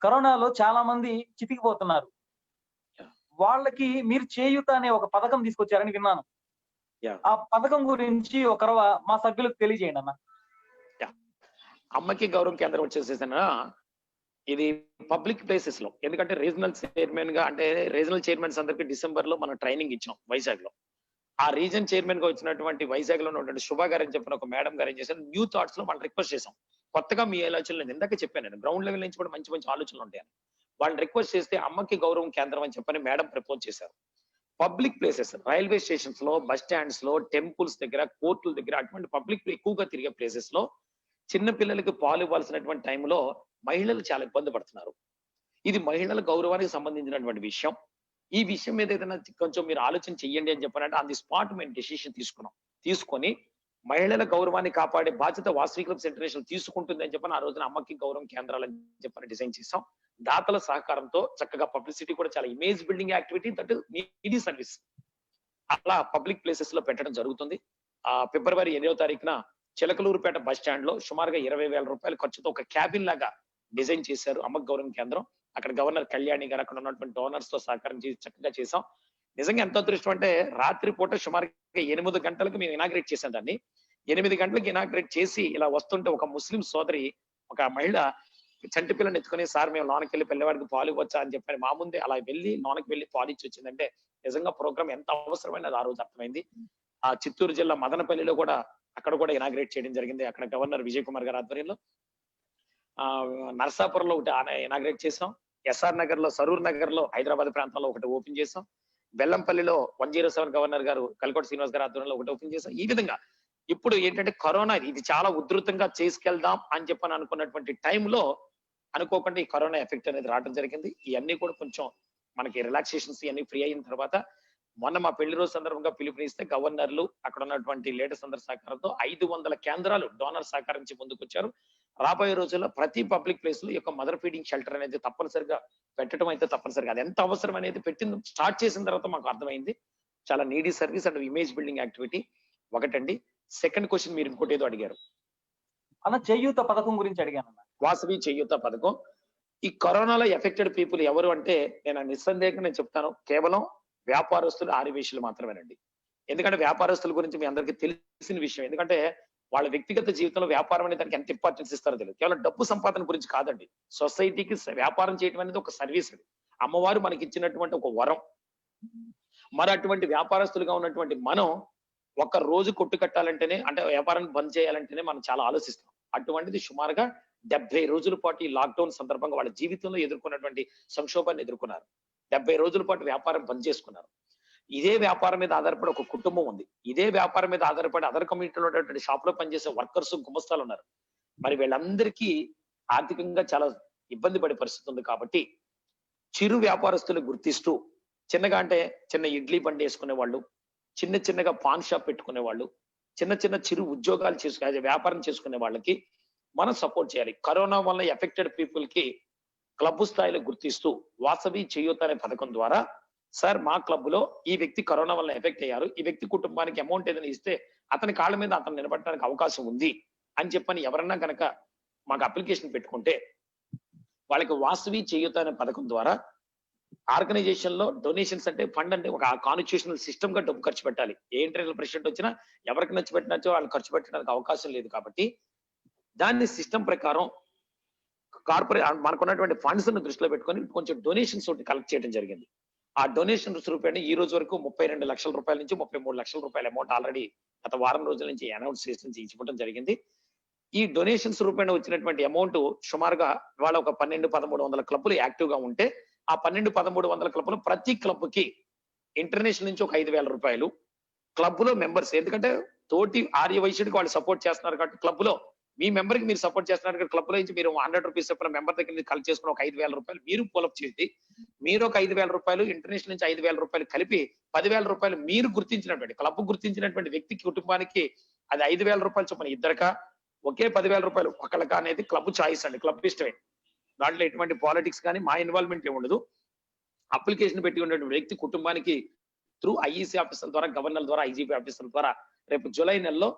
కరోనాలో చాలా మంది చితికిపోతున్నారు. వాళ్ళకి మీరు చేయూత అనే ఒక పథకం తీసుకొచ్చారని విన్నాను. ఆ పథకం గురించి ఒక మా సభ్యులకు తెలియజేయండి అన్న. అమ్మకి గౌరవం కేంద్రం వచ్చేసేసిన ఇది పబ్లిక్ ప్లేసెస్ లో, ఎందుకంటే రీజనల్ చైర్మన్ గా, అంటే రీజనల్ చైర్మన్స్ అందరికి డిసెంబర్ లో మనం ట్రైనింగ్ ఇచ్చాం వైజాగ్ లో. ఆ రీజన్ చైర్మన్ గా వచ్చినటువంటి వైజాగ్ లో ఉన్నటువంటి శుభ గారు అని చెప్పిన ఒక మేడం గారు ఏం చేశారు, న్యూ థాట్స్ లో మనం రిక్వెస్ట్ చేసాం. కొత్తగా మీ ఆలోచనలు, నేను ఇందాక చెప్పాను, నేను గ్రౌండ్ లెవెల్ నుంచి కూడా మంచి మంచి ఆలోచనలు ఉంటాయని వాళ్ళని రిక్వెస్ట్ చేస్తే అమ్మకి గౌరవం కేంద్రం అని చెప్పని మేడం ప్రపోజ్ చేశారు. పబ్లిక్ ప్లేసెస్, రైల్వే స్టేషన్స్ లో, బస్ స్టాండ్స్ లో, టెంపుల్స్ దగ్గర, కోర్టుల దగ్గర, అటువంటి పబ్లిక్ ఎక్కువగా తిరిగే ప్లేసెస్ లో చిన్న పిల్లలకి పాలు ఇవ్వాల్సినటువంటి టైంలో మహిళలు చాలా ఇబ్బంది పడుతున్నారు. ఇది మహిళల గౌరవానికి సంబంధించినటువంటి విషయం. ఈ విషయం మీద ఏదైనా కొంచెం మీరు ఆలోచన చెయ్యండి అని చెప్పారంటే ఆన్ ది స్పాట్ మేము డెసిషన్ తీసుకున్నాం. తీసుకొని మహిళల గౌరవాన్ని కాపాడే బాధ్యత వాసవి క్లబ్స్ ఇంటర్నేషనల్ తీసుకుంటుంది అని చెప్పని ఆ రోజున అమ్మకి గౌరవం కేంద్రాలని చెప్పని డిజైన్ చేసాం. దాతల సహకారంతో చక్కగా పబ్లిసిటీ కూడా, చాలా image building activity, that needy service అలా పబ్లిక్ ప్లేసెస్ లో పెట్టడం జరుగుతుంది. ఫిబ్రవరి 8వ తారీఖున చిలకలూరుపేట బస్ స్టాండ్ లో సుమారుగా 20,000 రూపాయల ఖర్చుతో ఒక క్యాబిన్ లాగా డిజైన్ చేశారు అమ్మకు గౌరవం కేంద్రం. అక్కడ గవర్నర్ కళ్యాణి గారు, అక్కడ ఉన్నటువంటి డోనర్స్ తో సహకారం చేసి చక్కగా చేసాం. నిజంగా ఎంత అదృష్టం అంటే రాత్రి పూట సుమారుగా 8 గంటలకు మేము ఇనాగ్రేట్ చేసాం దాన్ని. 8 గంటలకు ఇనాగ్రేట్ చేసి ఇలా వస్తుంటే ఒక ముస్లిం సోదరి, ఒక మహిళ చంటి పిల్లని ఎత్తుకొని, సార్ మేము లోనకి వెళ్ళి పిల్లవాడికి పాలు ఇవ్వచ్చా అని చెప్పని మా ముందే అలా వెళ్ళి లోనకి వెళ్ళి పాలు ఇచ్చి వచ్చిందంటే నిజంగా ప్రోగ్రామ్ ఎంత అవసరమైనది ఆ రోజు అర్థమైంది. ఆ చిత్తూరు జిల్లా మదనపల్లిలో కూడా, అక్కడ కూడా ఇనాగ్రేట్ చేయడం జరిగింది. అక్కడ గవర్నర్ విజయ్ కుమార్ గారి ఆధ్వర్యంలో. నర్సాపురంలో ఒకటి ఇనాగ్రేట్ చేసాం. ఎస్ఆర్ నగర్ లో, సరూర్ నగర్ లో, హైదరాబాద్ ప్రాంతంలో ఒకటి ఓపెన్ చేసాం. బెల్లంపల్లిలో 107 గవర్నర్ గారు కల్కోట శ్రీనివాస్ గారి ఆధ్వర్యంలో ఒకటి ఓపెన్ చేసాం. ఈ విధంగా ఇప్పుడు ఏంటంటే కరోనా ఇది చాలా ఉధృతంగా చేసుకెళ్దాం అని చెప్పని అనుకున్నటువంటి టైంలో అనుకోకుండా ఈ కరోనా ఎఫెక్ట్ అనేది రావడం జరిగింది. ఇవన్నీ కూడా కొంచెం మనకి రిలాక్సేషన్స్ ఇవన్నీ ఫ్రీ అయిన తర్వాత మొన్న మా పెళ్లి రోజు సందర్భంగా పిలుపునిస్తే గవర్నర్లు, అక్కడ ఉన్నటువంటి లీడర్స్ అందరి సహకారంతో 500 కేంద్రాలు డోనర్ సహకరించి ముందుకొచ్చారు. రాబోయే రోజుల్లో ప్రతి పబ్లిక్ ప్లేస్ లో ఈ యొక్క మదర్ ఫీడింగ్ షెల్టర్ అనేది తప్పనిసరిగా పెట్టడం అయితే తప్పనిసరిగా, అది ఎంత అవసరం అనేది పెట్టింది స్టార్ట్ చేసిన తర్వాత మాకు అర్థమైంది. చాలా needy service and image building activity ఒకటండి. సెకండ్ క్వశ్చన్ మీరు ఇంకోటి ఏదో అడిగారు అన్న, చేయూత పథకం గురించి అడిగాను అన్న. వాసవి చేయూత పథకం. ఈ కరోనాలో ఎఫెక్టెడ్ పీపుల్ ఎవరు అంటే నేను నిస్సందేహంగా నేను చెప్తాను, కేవలం వ్యాపారస్తులు, ఆర్యవేశ్యులు మాత్రమేనండి. ఎందుకంటే వ్యాపారస్తుల గురించి మీ అందరికీ తెలిసిన విషయం. ఎందుకంటే వాళ్ళ వ్యక్తిగత జీవితంలో వ్యాపారం అనే దానికి ఎంత ఇంపార్టెన్స్ ఇస్తారో తెలియదు. కేవలం డబ్బు సంపాదన గురించి కాదండి. సొసైటీకి వ్యాపారం చేయడం అనేది ఒక సర్వీస్. అది అమ్మవారు మనకి ఇచ్చినటువంటి ఒక వరం. మరి అటువంటి వ్యాపారస్తులుగా ఉన్నటువంటి మనం ఒక రోజు కొట్టు కట్టాలంటేనే, అంటే వ్యాపారాన్ని బంద్ చేయాలంటేనే మనం చాలా ఆలోచిస్తాం. అటువంటిది సుమారుగా 70 రోజుల పాటు ఈ లాక్డౌన్ సందర్భంగా వాళ్ళ జీవితంలో ఎదుర్కొన్నటువంటి సంక్షోభాన్ని ఎదుర్కొన్నారు. 70 రోజుల పాటు వ్యాపారం బంద్ చేసుకున్నారు. ఇదే వ్యాపారం మీద ఆధారపడి ఒక కుటుంబం ఉంది. ఇదే వ్యాపారం మీద ఆధారపడి అదర్ కమ్యూనిటీలో ఉన్నటువంటి షాప్ లో పనిచేసే వర్కర్స్, గుమస్తాలు ఉన్నారు. మరి వీళ్ళందరికీ ఆర్థికంగా చాలా ఇబ్బంది పడే పరిస్థితి ఉంది. కాబట్టి చిరు వ్యాపారస్తులు గుర్తిస్తూ, చిన్నగా అంటే చిన్న ఇడ్లీ బండి వేసుకునే వాళ్ళు, చిన్న చిన్నగా పాన్ షాప్ పెట్టుకునే వాళ్ళు, చిన్న చిన్న చిరు ఉద్యోగాలు చేసుకునే, వ్యాపారం చేసుకునే వాళ్ళకి మనం సపోర్ట్ చేయాలి. కరోనా వల్ల ఎఫెక్టెడ్ పీపుల్ కి క్లబ్ స్థాయిలో గుర్తిస్తూ వాసవి చేయూత అనే పథకం ద్వారా, సార్ మా క్లబ్ లో ఈ వ్యక్తి కరోనా వల్ల ఎఫెక్ట్ అయ్యారు, ఈ వ్యక్తి కుటుంబానికి అమౌంట్ ఏదైనా ఇస్తే అతని కాళ్ళ మీద అతను నిలబడడానికి అవకాశం ఉంది అని చెప్పని ఎవరన్నా కనుక మాకు అప్లికేషన్ పెట్టుకుంటే వాళ్ళకి వాసవి చేయూత అనే పథకం ద్వారా ఆర్గనైజేషన్ లో డొనేషన్స్, అంటే ఫండ్ అంటే ఒక కాన్స్టిట్యూషనల్ సిస్టమ్ గా డబ్బు ఖర్చు పెట్టాలి. ఏ ఇంటర్నల్ ప్రెసిడెంట్ వచ్చినా ఎవరికి నచ్చి పెట్టినచ్చో వాళ్ళు ఖర్చు పెట్టడానికి అవకాశం లేదు. కాబట్టి దాన్ని సిస్టమ్ ప్రకారం కార్పొరేట్ మనకున్నటువంటి ఫండ్స్ ను దృష్టిలో పెట్టుకొని కొంచెం డొనేషన్స్ ఒకటి కలెక్ట్ చేయడం జరిగింది. ఆ డొనేషన్స్ రూపాయలు ఈ రోజు వరకు 32 లక్షల రూపాయల నుంచి 33 లక్షల రూపాయల అమౌంట్ ఆల్రెడీ గత వారం రోజుల నుంచి అనౌన్స్ చేసి ఇచ్చిపోవడం జరిగింది. ఈ డొనేషన్స్ రూపాయన వచ్చినటువంటి అమౌంట్ సుమారుగా ఇవాళ ఒక 1200-1300 క్లబ్లు యాక్టివ్ గా ఉంటే, ఆ 1200-1300 క్లబ్లు ప్రతి క్లబ్ కి ఇంటర్నేషనల్ నుంచి ఒక 5,000 రూపాయలు క్లబ్ లో మెంబర్స్, ఎందుకంటే తోటి ఆర్య వైశ్యుడికి వాళ్ళు సపోర్ట్ చేస్తున్నారు కాబట్టి క్లబ్ లో మీ మెంబర్ కి మీరు సపోర్ట్ చేస్తున్నారు కాబట్టి క్లబ్ లో నుంచి మీరు 100 రూపీస్ చెప్పిన మెంబర్ దగ్గర నుంచి కలెక్ట్ చేసుకుని ఒక 5,000 రూపాయలు మీరు పులప్ చేసి, మీరు ఒక 5,000 రూపాయలు, ఇంటర్నేషనల్ నుంచి 5,000 రూపాయలు కలిపి 10,000 రూపాయలు మీరు గుర్తించినటువంటి క్లబ్ గుర్తించినటువంటి వ్యక్తికి, కుటుంబానికి అది 5,000 రూపాయలు చొప్పున ఇద్దరికా ఒకే 10,000 రూపాయలు ఒకళ్ళకా అనేది క్లబ్ చాయిస్ అండి, క్లబ్ ఇష్టమే. దాంట్లో ఎటువంటి పాలిటిక్స్ కానీ మా ఇన్వాల్వ్మెంట్ ఉండదు. అప్లికేషన్ పెట్టి ఉన్నటువంటి వ్యక్తి కుటుంబానికి త్రూ ఐఈసీ ఆఫీసర్ ద్వారా, గవర్నర్ ద్వారా, ఐజీపీ ఆఫీసర్ ద్వారా రేపు జూలై నెలలో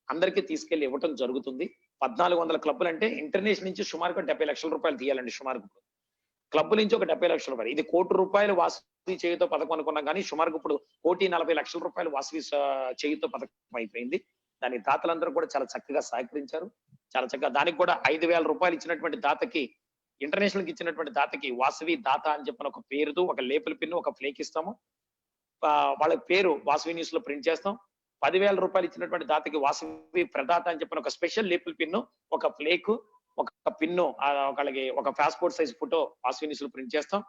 అందరికీ తీసుకెళ్లి ఇవ్వటం జరుగుతుంది. 1,400 క్లబ్లు అంటే ఇంటర్నేషనల్ నుంచి సుమారుగా 70 లక్షల రూపాయలు తీయాలండి. సుమారుగా క్లబ్ నుంచి ఒక 70 లక్షల రూపాయలు. ఇది ₹1 కోటి వాసవి చేయూత పథకం అనుకున్నాం కానీ సుమారుగా ఇప్పుడు ₹1,40,00,000 వాసవి చేయూత పథకం అయిపోయింది. దాని దాతలందరూ కూడా చాలా చక్కగా సహకరించారు. చాలా చక్కగా దానికి కూడా 5,000 రూపాయలు ఇచ్చినటువంటి దాతకి ఇంటర్నేషనల్ కి ఇచ్చినటువంటి దాతకి వాసవి దాత అని చెప్పిన ఒక పేరుతో ఒక లేబుల్ పిన్ ఒక ఫ్లేక్ ఇస్తాము. వాళ్ళ పేరు వాసవి న్యూస్ లో ప్రింట్ చేస్తాం. 10,000 రూపాయలు ఇచ్చినటువంటి దాతకి వాసవి ప్రదాత అని చెప్పిన ఒక స్పెషల్ లేబుల్ పిన్, ఒక ఫ్లేక్, ఒక పిన్ను, వాళ్ళకి ఒక passport size photo Vasavi news లో ప్రింట్ చేస్తాం.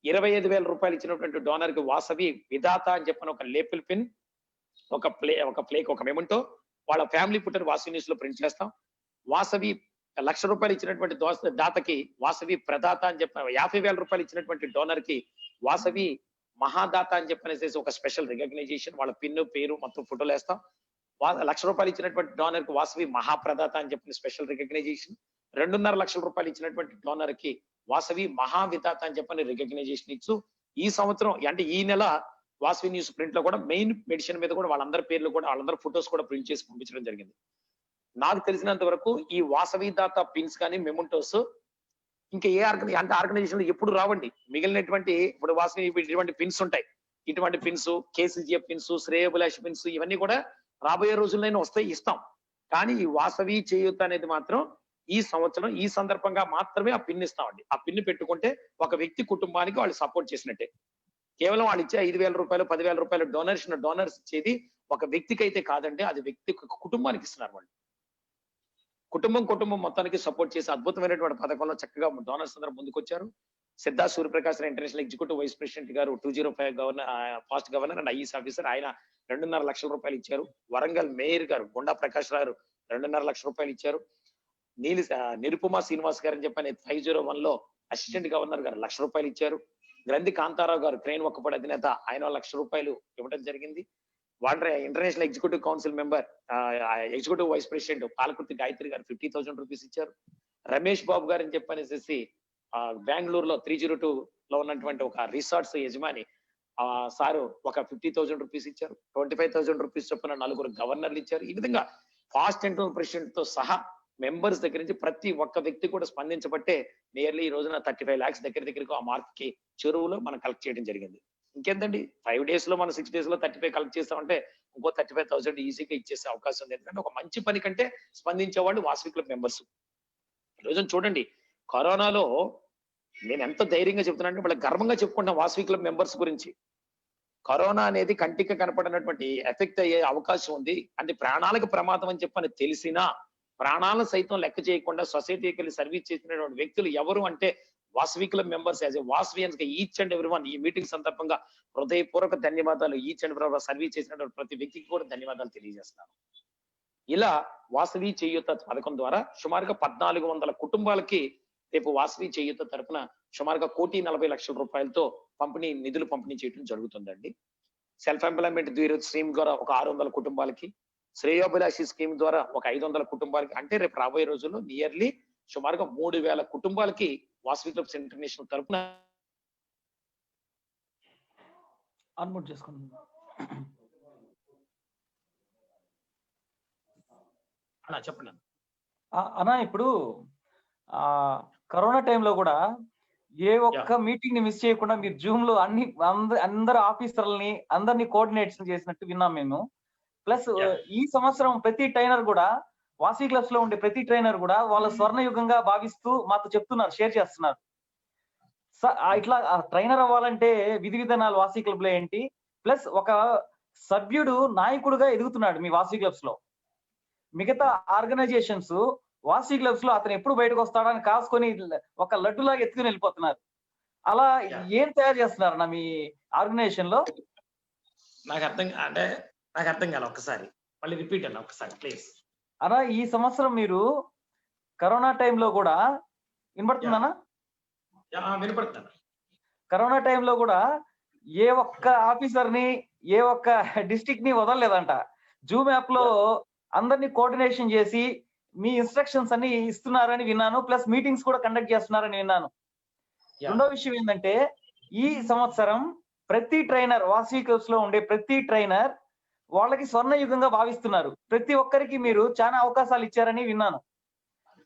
25,000 రూపాయలు ఇచ్చినటువంటి డోనర్ కి వాసవి విధాత అని చెప్పిన ఒక లేబుల్ పిన్, ఒక ఫ్లేక్, ఒక మెమెంటో, వాళ్ళ ఫ్యామిలీ ఫోటో వాసవి న్యూస్ లో ప్రింట్ చేస్తాం. వాసవి 1,00,000 రూపాయలు ఇచ్చినటువంటి దాతకి వాసవి ప్రదాత అని చెప్పిన 50,000 రూపాయలు ఇచ్చినటువంటి డోనర్ కి వాసవి మహాదాత అని చెప్పనేసి ఒక స్పెషల్ రికగ్నైజేషన్, వాళ్ళ పిన్ను పేరు మొత్తం ఫోటోలు వేస్తాం. 1,00,000 రూపాయలు ఇచ్చినటువంటి డోనర్ కి వాసవి మహాప్రదాత అని చెప్పిన స్పెషల్ రికగ్నైజేషన్, 2.5 లక్షల రూపాయలు ఇచ్చినటువంటి డోనర్ కి వాసవి మహావిధాత అని చెప్పని రికగ్నైజేషన్ ఇచ్చు ఈ సంవత్సరం అంటే ఈ నెల వాసవి న్యూస్ ప్రింట్ లో కూడా మెయిన్ మెడిసిన్ మీద కూడా వాళ్ళందరి పేర్లు కూడా వాళ్ళందరి ఫొటోస్ కూడా ప్రింట్ చేసి పంపించడం జరిగింది. నాకు తెలిసినంత వరకు ఈ వాసవి దాత పిన్స్ కానీ మెమెంటోస్ ఇంకా ఏ ఆర్గనైజేషన్ ఎప్పుడు రావండి. మిగిలినటువంటి ఇప్పుడు వాసవి ఇటువంటి పిన్స్ ఉంటాయి, ఇటువంటి పిన్స్, కేసీజీఎఫ్ పిన్స్, శ్రేయోభిలాష్ పిన్స్, ఇవన్నీ కూడా రాబోయే రోజుల్లోనే వస్తాయి, ఇస్తాం. కానీ ఈ వాసవి చేయూత అనేది మాత్రం ఈ సంవత్సరం ఈ సందర్భంగా మాత్రమే ఆ పిన్ ఇస్తామండి. ఆ పిన్ పెట్టుకుంటే ఒక వ్యక్తి కుటుంబానికి వాళ్ళు సపోర్ట్ చేసినట్టే. కేవలం వాళ్ళు ఇచ్చే 5,000 రూపాయలు 10,000 రూపాయలు డోనర్స్ ఇచ్చేది ఒక వ్యక్తికి అయితే కాదండి, అది వ్యక్తి కుటుంబానికి ఇస్తున్నారు. వాళ్ళు కుటుంబం మొత్తానికి సపోర్ట్ చేసి అద్భుతమైనటువంటి పథకంలో చక్కగా డోనర్స్ అందరూ ముందుకొచ్చారు. Siddha Suryaprakash international executive vice president గారు 205 governor past governor and IES officer, ఆయన 2.5 లక్షల రూపాయలు ఇచ్చారు. వరంగల్ మేయర్ గారు గుండా ప్రకాష్ రావు 2.5 లక్షల రూపాయలు ఇచ్చారు. నిరుపమా శ్రీనివాస్ గారు అని చెప్పని 501 లో అసిస్టెంట్ గవర్నర్ గారు 1,00,000 రూపాయలు ఇచ్చారు. గ్రంథి కాంతారావు గారు క్రేన్ ఒక్కపడి అధినేత, ఆయన 1,00,000 రూపాయలు ఇవ్వడం జరిగింది. వాళ్ళ international executive council member executive vice president Palakurthi Gayatri గారు 50,000 రూపీస్ ఇచ్చారు. రమేష్ బాబు గారు అని చెప్పనేసి బెంగళూరులో 302 లో ఉన్నటువంటి ఒక రిసార్ట్స్ యజమాని సారు ఒక 50,000 రూపీస్ ఇచ్చారు. 25,000 రూపీస్ చొప్పున 4 గవర్నర్లు ఇచ్చారు. ఈ విధంగా ఫాస్ట్ ఇంటర్నల్ ప్రెసిడెంట్ తో సహా మెంబర్స్ దగ్గర నుంచి ప్రతి ఒక్క వ్యక్తి కూడా స్పందించబట్టే నియర్లీ ఈ రోజున 35 lakhs దగ్గరకు ఆ మార్క్ కి చెరువులో మనం కలెక్ట్ చేయడం జరిగింది. ఇంకేందండి 5 days లో మనం 6 days లో 35 కలెక్ట్ చేస్తామంటే ఇంకో 35,000 ఈజీగా ఇచ్చేసే అవకాశం ఉంది. ఎందుకంటే ఒక మంచి పని కంటే స్పందించే వాళ్ళు వాసవి క్లబ్ మెంబర్స్. ఈ రోజున చూడండి, కరోనాలో నేను ఎంత ధైర్యంగా చెప్తున్నానంటే వాళ్ళ గర్వంగా చెప్పుకుంటాం వాసవి క్లబ్ మెంబర్స్ గురించి. కరోనా అనేది కంటికి కనపడినటువంటి ఎఫెక్ట్ అయ్యే అవకాశం ఉంది అంటే ప్రాణాలకు ప్రమాదం అని చెప్పని తెలిసినా ప్రాణాలను సైతం లెక్క చేయకుండా సొసైటీకి సర్వీస్ చేసినటువంటి వ్యక్తులు ఎవరు అంటే Vasavi club members. As a Vasavians గా ఈచ్ అండ్ ఎవరీ వన్ ఈ మీటింగ్ సందర్భంగా హృదయపూర్వక ధన్యవాదాలు. ఈచ్ అండ్ ఎవరీ సర్వీస్ చేసినటువంటి ప్రతి వ్యక్తికి కూడా ధన్యవాదాలు తెలియజేస్తున్నాను. ఇలా వాసవి చేయూత పథకం ద్వారా సుమారుగా 1,400 కుటుంబాలకి రేపు వాసవి చేయూత తరపున సుమారుగా 1,40,00,000 రూపాయలతో నిధులు పంపిణీ చేయడం జరుగుతుందండి. సెల్ఫ్ ఎంప్లాయ్మెంట్ స్కీమ్ ద్వారా ఒక 600 కుటుంబాలకి, శ్రేయోభిలాషి స్కీమ్ ద్వారా ఒక 500 కుటుంబాలకి, అంటే రేపు రాబోయే రోజుల్లో నియర్లీ సుమారుగా 3,000 కుటుంబాలకి వాసవి క్లబ్స్ ఇంటర్నేషనల్ తరపున అన్మ్యూట్ చేసుకుంటున్నాను. చెప్పండి అన్నా. ఇప్పుడు కరోనా టైంలో కూడా ఏ ఒక్క మీటింగ్ ని మిస్ చేయకుండా మీరు జూమ్ లో అందరు ఆఫీసర్లని అందరినీ కోఆర్డినేషన్ చేసినట్టు విన్నాం మేము. ప్లస్ ఈ సంవత్సరం ప్రతి ట్రైనర్ కూడా వాసవి క్లబ్స్ లో ఉండే ప్రతి ట్రైనర్ కూడా వాళ్ళ స్వర్ణయుగంగా భావిస్తూ మాతో చెప్తున్నారు, షేర్ చేస్తున్నారు. ఇట్లా ట్రైనర్ అవ్వాలంటే విధి విధానాలు వాసవి క్లబ్ లో ఏంటి, ప్లస్ ఒక సభ్యుడు నాయకుడుగా ఎదుగుతున్నాడు మీ వాసవి క్లబ్స్ లో. మిగతా ఆర్గనైజేషన్స్ వాసవి క్లబ్స్ లో అతను ఎప్పుడు బయటకు వస్తాడని కాసుకొని ఒక లడ్డులాగా ఎత్తుకుని వెళ్ళిపోతున్నారు. అలా ఏం తయారు చేస్తున్నారు నా మీ ఆర్గనైజేషన్ లో? నాకు అర్థం కాదు, ఒక్కసారి మళ్ళీ రిపీట్ అన్న ఒకసారి ప్లీజ్. అలా ఈ సంవత్సరం మీరు కరోనా టైంలో కూడా వినపడుతుందన్నా? వినపడుతున్నా. కరోనా టైంలో కూడా ఏ ఒక్క ఆఫీసర్ ని ఏ ఒక్క డిస్ట్రిక్ట్ ని వదలలేదంట. జూమ్ యాప్ లో అందరినీ కోఆర్డినేషన్ చేసి మీ ఇన్స్ట్రక్షన్స్ అన్ని ఇస్తున్నారని విన్నాను. ప్లస్ మీటింగ్స్ కూడా కండక్ట్ చేస్తున్నారని విన్నాను. రెండో విషయం ఏంటంటే ఈ సంవత్సరం ప్రతి ట్రైనర్ వాసవి క్లబ్స్ లో ఉండే ప్రతి ట్రైనర్ వాళ్ళకి స్వర్ణయుగంగా భావిస్తున్నారు. ప్రతి ఒక్కరికి మీరు చాలా అవకాశాలు ఇచ్చారని విన్నాను.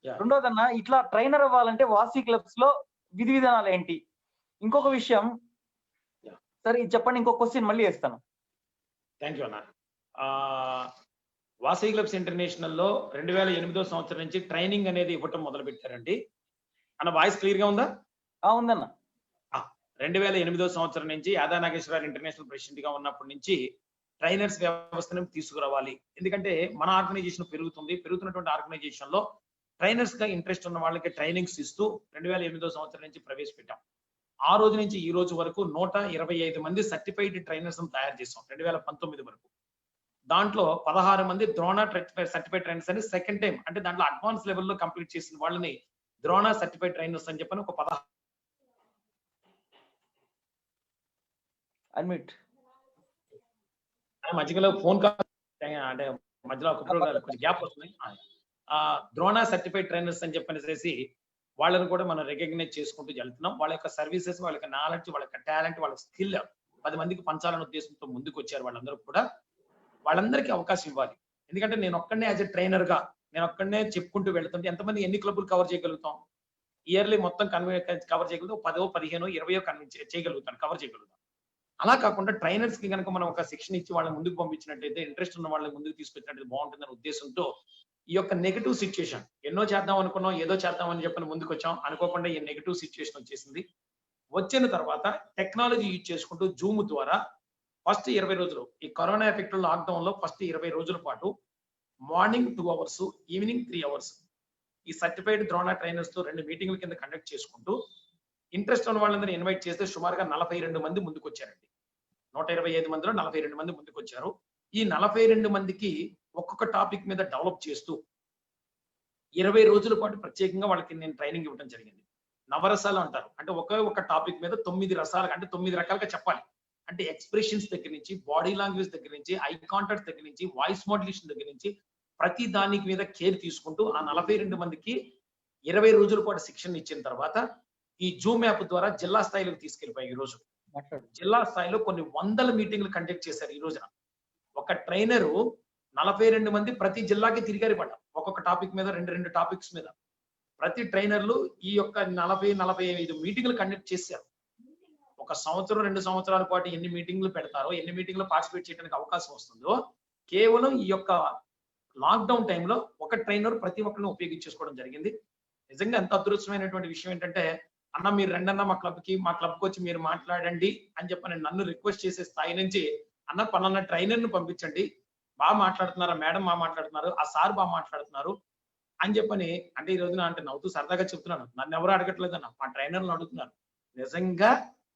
రెండోదన్నా, ఇట్లా ట్రైనర్ అవ్వాలంటే వాసవి క్లబ్స్ లో విధి విధానాలు ఏంటి? ఇంకొక విషయం సరే ఇది చెప్పండి, ఇంకొక క్వశ్చన్ మళ్ళీ వేస్తాను. థ్యాంక్ యూ అన్న. వాసవి క్లబ్స్ ఇంటర్నేషనల్ లో 2008 సంవత్సరం నుంచి ట్రైనింగ్ అనేది ఇవ్వటం మొదలు పెట్టారండి. అన్న వాయిస్ క్లియర్ గా ఉందా? ఉందన్న. 2008 సంవత్సరం నుంచి యాదా నాగేశ్వరరావు ఇంటర్నేషనల్ ప్రెసిడెంట్ గా ఉన్నప్పటి నుంచి ట్రైనర్స్ వ్యవస్థను తీసుకురావాలి. ఎందుకంటే మన ఆర్గనైజేషన్ పెరుగుతున్నటువంటి ఆర్గనైజేషన్ లో ట్రైనర్స్ గా ఇంట్రెస్ట్ ఉన్న వాళ్ళకి ట్రైనింగ్స్ ఇస్తూ 2008 సంవత్సరం నుంచి ప్రవేశపెట్టాం. ఆ రోజు నుంచి ఈ రోజు వరకు 125 మంది సర్టిఫైడ్ ట్రైనర్స్ తయారు చేసాం 2019 వరకు. దాంట్లో 16 మంది ద్రోణ సర్టిఫైడ్ ట్రైనర్స్ అని సెకండ్ టైం, అంటే దాంట్లో అడ్వాన్స్ లెవెల్లో కంప్లీట్ చేసిన వాళ్ళని ద్రోణ సర్టిఫైడ్ ట్రైనర్స్ అని చెప్పని ఒక 16 మధ్యలో ఫోన్ కాల్ అంటే మధ్యలో కొంచెం గ్యాప్ వస్తుంది. ద్రోణ సర్టిఫైడ్ ట్రైనర్స్ అని చెప్పనేసి వాళ్ళని కూడా మనం రికగ్నైజ్ చేసుకుంటూ వెళ్తున్నాం. వాళ్ళ యొక్క సర్వీసెస్, వాళ్ళ యొక్క నాలెడ్జ్, వాళ్ళ యొక్క టాలెంట్, వాళ్ళ స్కిల్ 10 మందికి పంచాలనే ఉద్దేశంతో ముందుకు వచ్చారు. వాళ్ళందరూ కూడా వాళ్ళందరికీ అవకాశం ఇవ్వాలి. ఎందుకంటే నేను ఒక్కడనే యాజ్ ఎ ట్రైనర్ గా నేను ఒక్కడనే చెప్పుకుంటూ వెళ్తుంటే ఎంతమంది ఎన్ని క్లబ్లు కవర్ చేయగలుగుతాం? ఇయర్లీ మొత్తం కవర్ చేయగలుగుతాం 10, 15, 20 చేయగలుగుతాను, కవర్ చేయగలుగుతాం. అలా కాకుండా ట్రైనర్స్ కి కనుక మనం ఒక శిక్షణ ఇచ్చి వాళ్ళని ముందుకు పంపించినట్టయితే, ఇంట్రెస్ట్ ఉన్న వాళ్ళని ముందుకు తీసుకొచ్చినట్టు బాగుంటుందనే ఉద్దేశంతో ఈ యొక్క నెగటివ్ సిచ్యుయేషన్, ఎన్నో చేద్దాం అనుకున్నాం, ఏదో చేద్దాం అని చెప్పని ముందుకు వచ్చాం, అనుకోకుండా ఈ నెగటివ్ సిచ్యుయేషన్ వచ్చేసింది. వచ్చిన తర్వాత టెక్నాలజీ యూజ్ చేసుకుంటూ జూమ్ ద్వారా ఫస్ట్ 20 రోజులు ఈ కరోనా ఎఫెక్ట్ లాక్డౌన్ లో ఫస్ట్ 20 రోజుల పాటు మార్నింగ్ 2 అవర్స్, ఈవినింగ్ 3 అవర్స్ ఈ సర్టిఫైడ్ ద్రోణ ట్రైనర్స్ తో 2 మీటింగ్ల కింద కండక్ట్ చేసుకుంటూ ఇంట్రెస్ట్ ఉన్న వాళ్ళందరూ ఇన్వైట్ చేస్తే సుమారుగా 42 మంది ముందుకు వచ్చారండి. 125 మందిలో 42 మంది ముందుకు వచ్చారు. ఈ 42 మందికి ఒక్కొక్క టాపిక్ మీద డెవలప్ చేస్తూ 20 రోజుల పాటు ప్రత్యేకంగా వాళ్ళకి నేను ట్రైనింగ్ ఇవ్వడం జరిగింది. నవరసాలు అంటారు, అంటే ఒకే ఒక టాపిక్ మీద 9 రసాలు, అంటే 9 రకాలుగా చెప్పాలి. అంటే ఎక్స్ప్రెషన్స్ దగ్గర నుంచి, బాడీ లాంగ్వేజ్ దగ్గర నుంచి, ఐ కాంటాక్ట్ దగ్గర నుంచి, వాయిస్ మోడ్యులేషన్ దగ్గర నుంచి ప్రతి దానికి మీద కేర్ తీసుకుంటూ ఆ 42 మందికి 20 రోజుల పాటు శిక్షణ ఇచ్చిన తర్వాత ఈ జూమ్ యాప్ ద్వారా జిల్లా స్థాయిలోకి తీసుకెళ్లిపోయి ఈ రోజు జిల్లా స్థాయిలో కొన్ని 100 మీటింగ్లు కండక్ట్ చేశారు. ఈ రోజున ఒక ట్రైనరు 42 మంది ప్రతి జిల్లాకి తిరిగారు పడ్డ, ఒక్కొక్క టాపిక్ మీద 2 టాపిక్స్ మీద ప్రతి ట్రైనర్లు ఈ యొక్క 40-45 మీటింగ్లు కండక్ట్ చేశారు. ఒక సంవత్సరం 2 సంవత్సరాల పాటు ఎన్ని మీటింగ్లు పెడతారో, ఎన్ని మీటింగ్లు పార్టిసిపేట్ చేయడానికి అవకాశం వస్తుందో, కేవలం ఈ యొక్క లాక్డౌన్ టైంలో ఒక ట్రైనర్ ప్రతి ఒక్కరిని ఉపయోగించేసుకోవడం జరిగింది. నిజంగా ఎంత అదృష్టమైనటువంటి విషయం ఏంటంటే, అన్న మీరు రెండన్న మా క్లబ్కి వచ్చి మీరు మాట్లాడండి అని చెప్పని నన్ను రిక్వెస్ట్ చేసే స్థాయి నుంచి, అన్న పలానా ట్రైనర్ ను పంపించండి, బాగా మాట్లాడుతున్నారు, మేడం బాగా మాట్లాడుతున్నారు, ఆ సార్ బాగా మాట్లాడుతున్నారు అని చెప్పని, అంటే ఈ రోజున అంటే నవ్వుతూ సరదాగా చెప్తున్నాను, నన్ను ఎవరు అడగట్లేదు అన్న, మా ట్రైనర్లు అడుగుతున్నారు. నిజంగా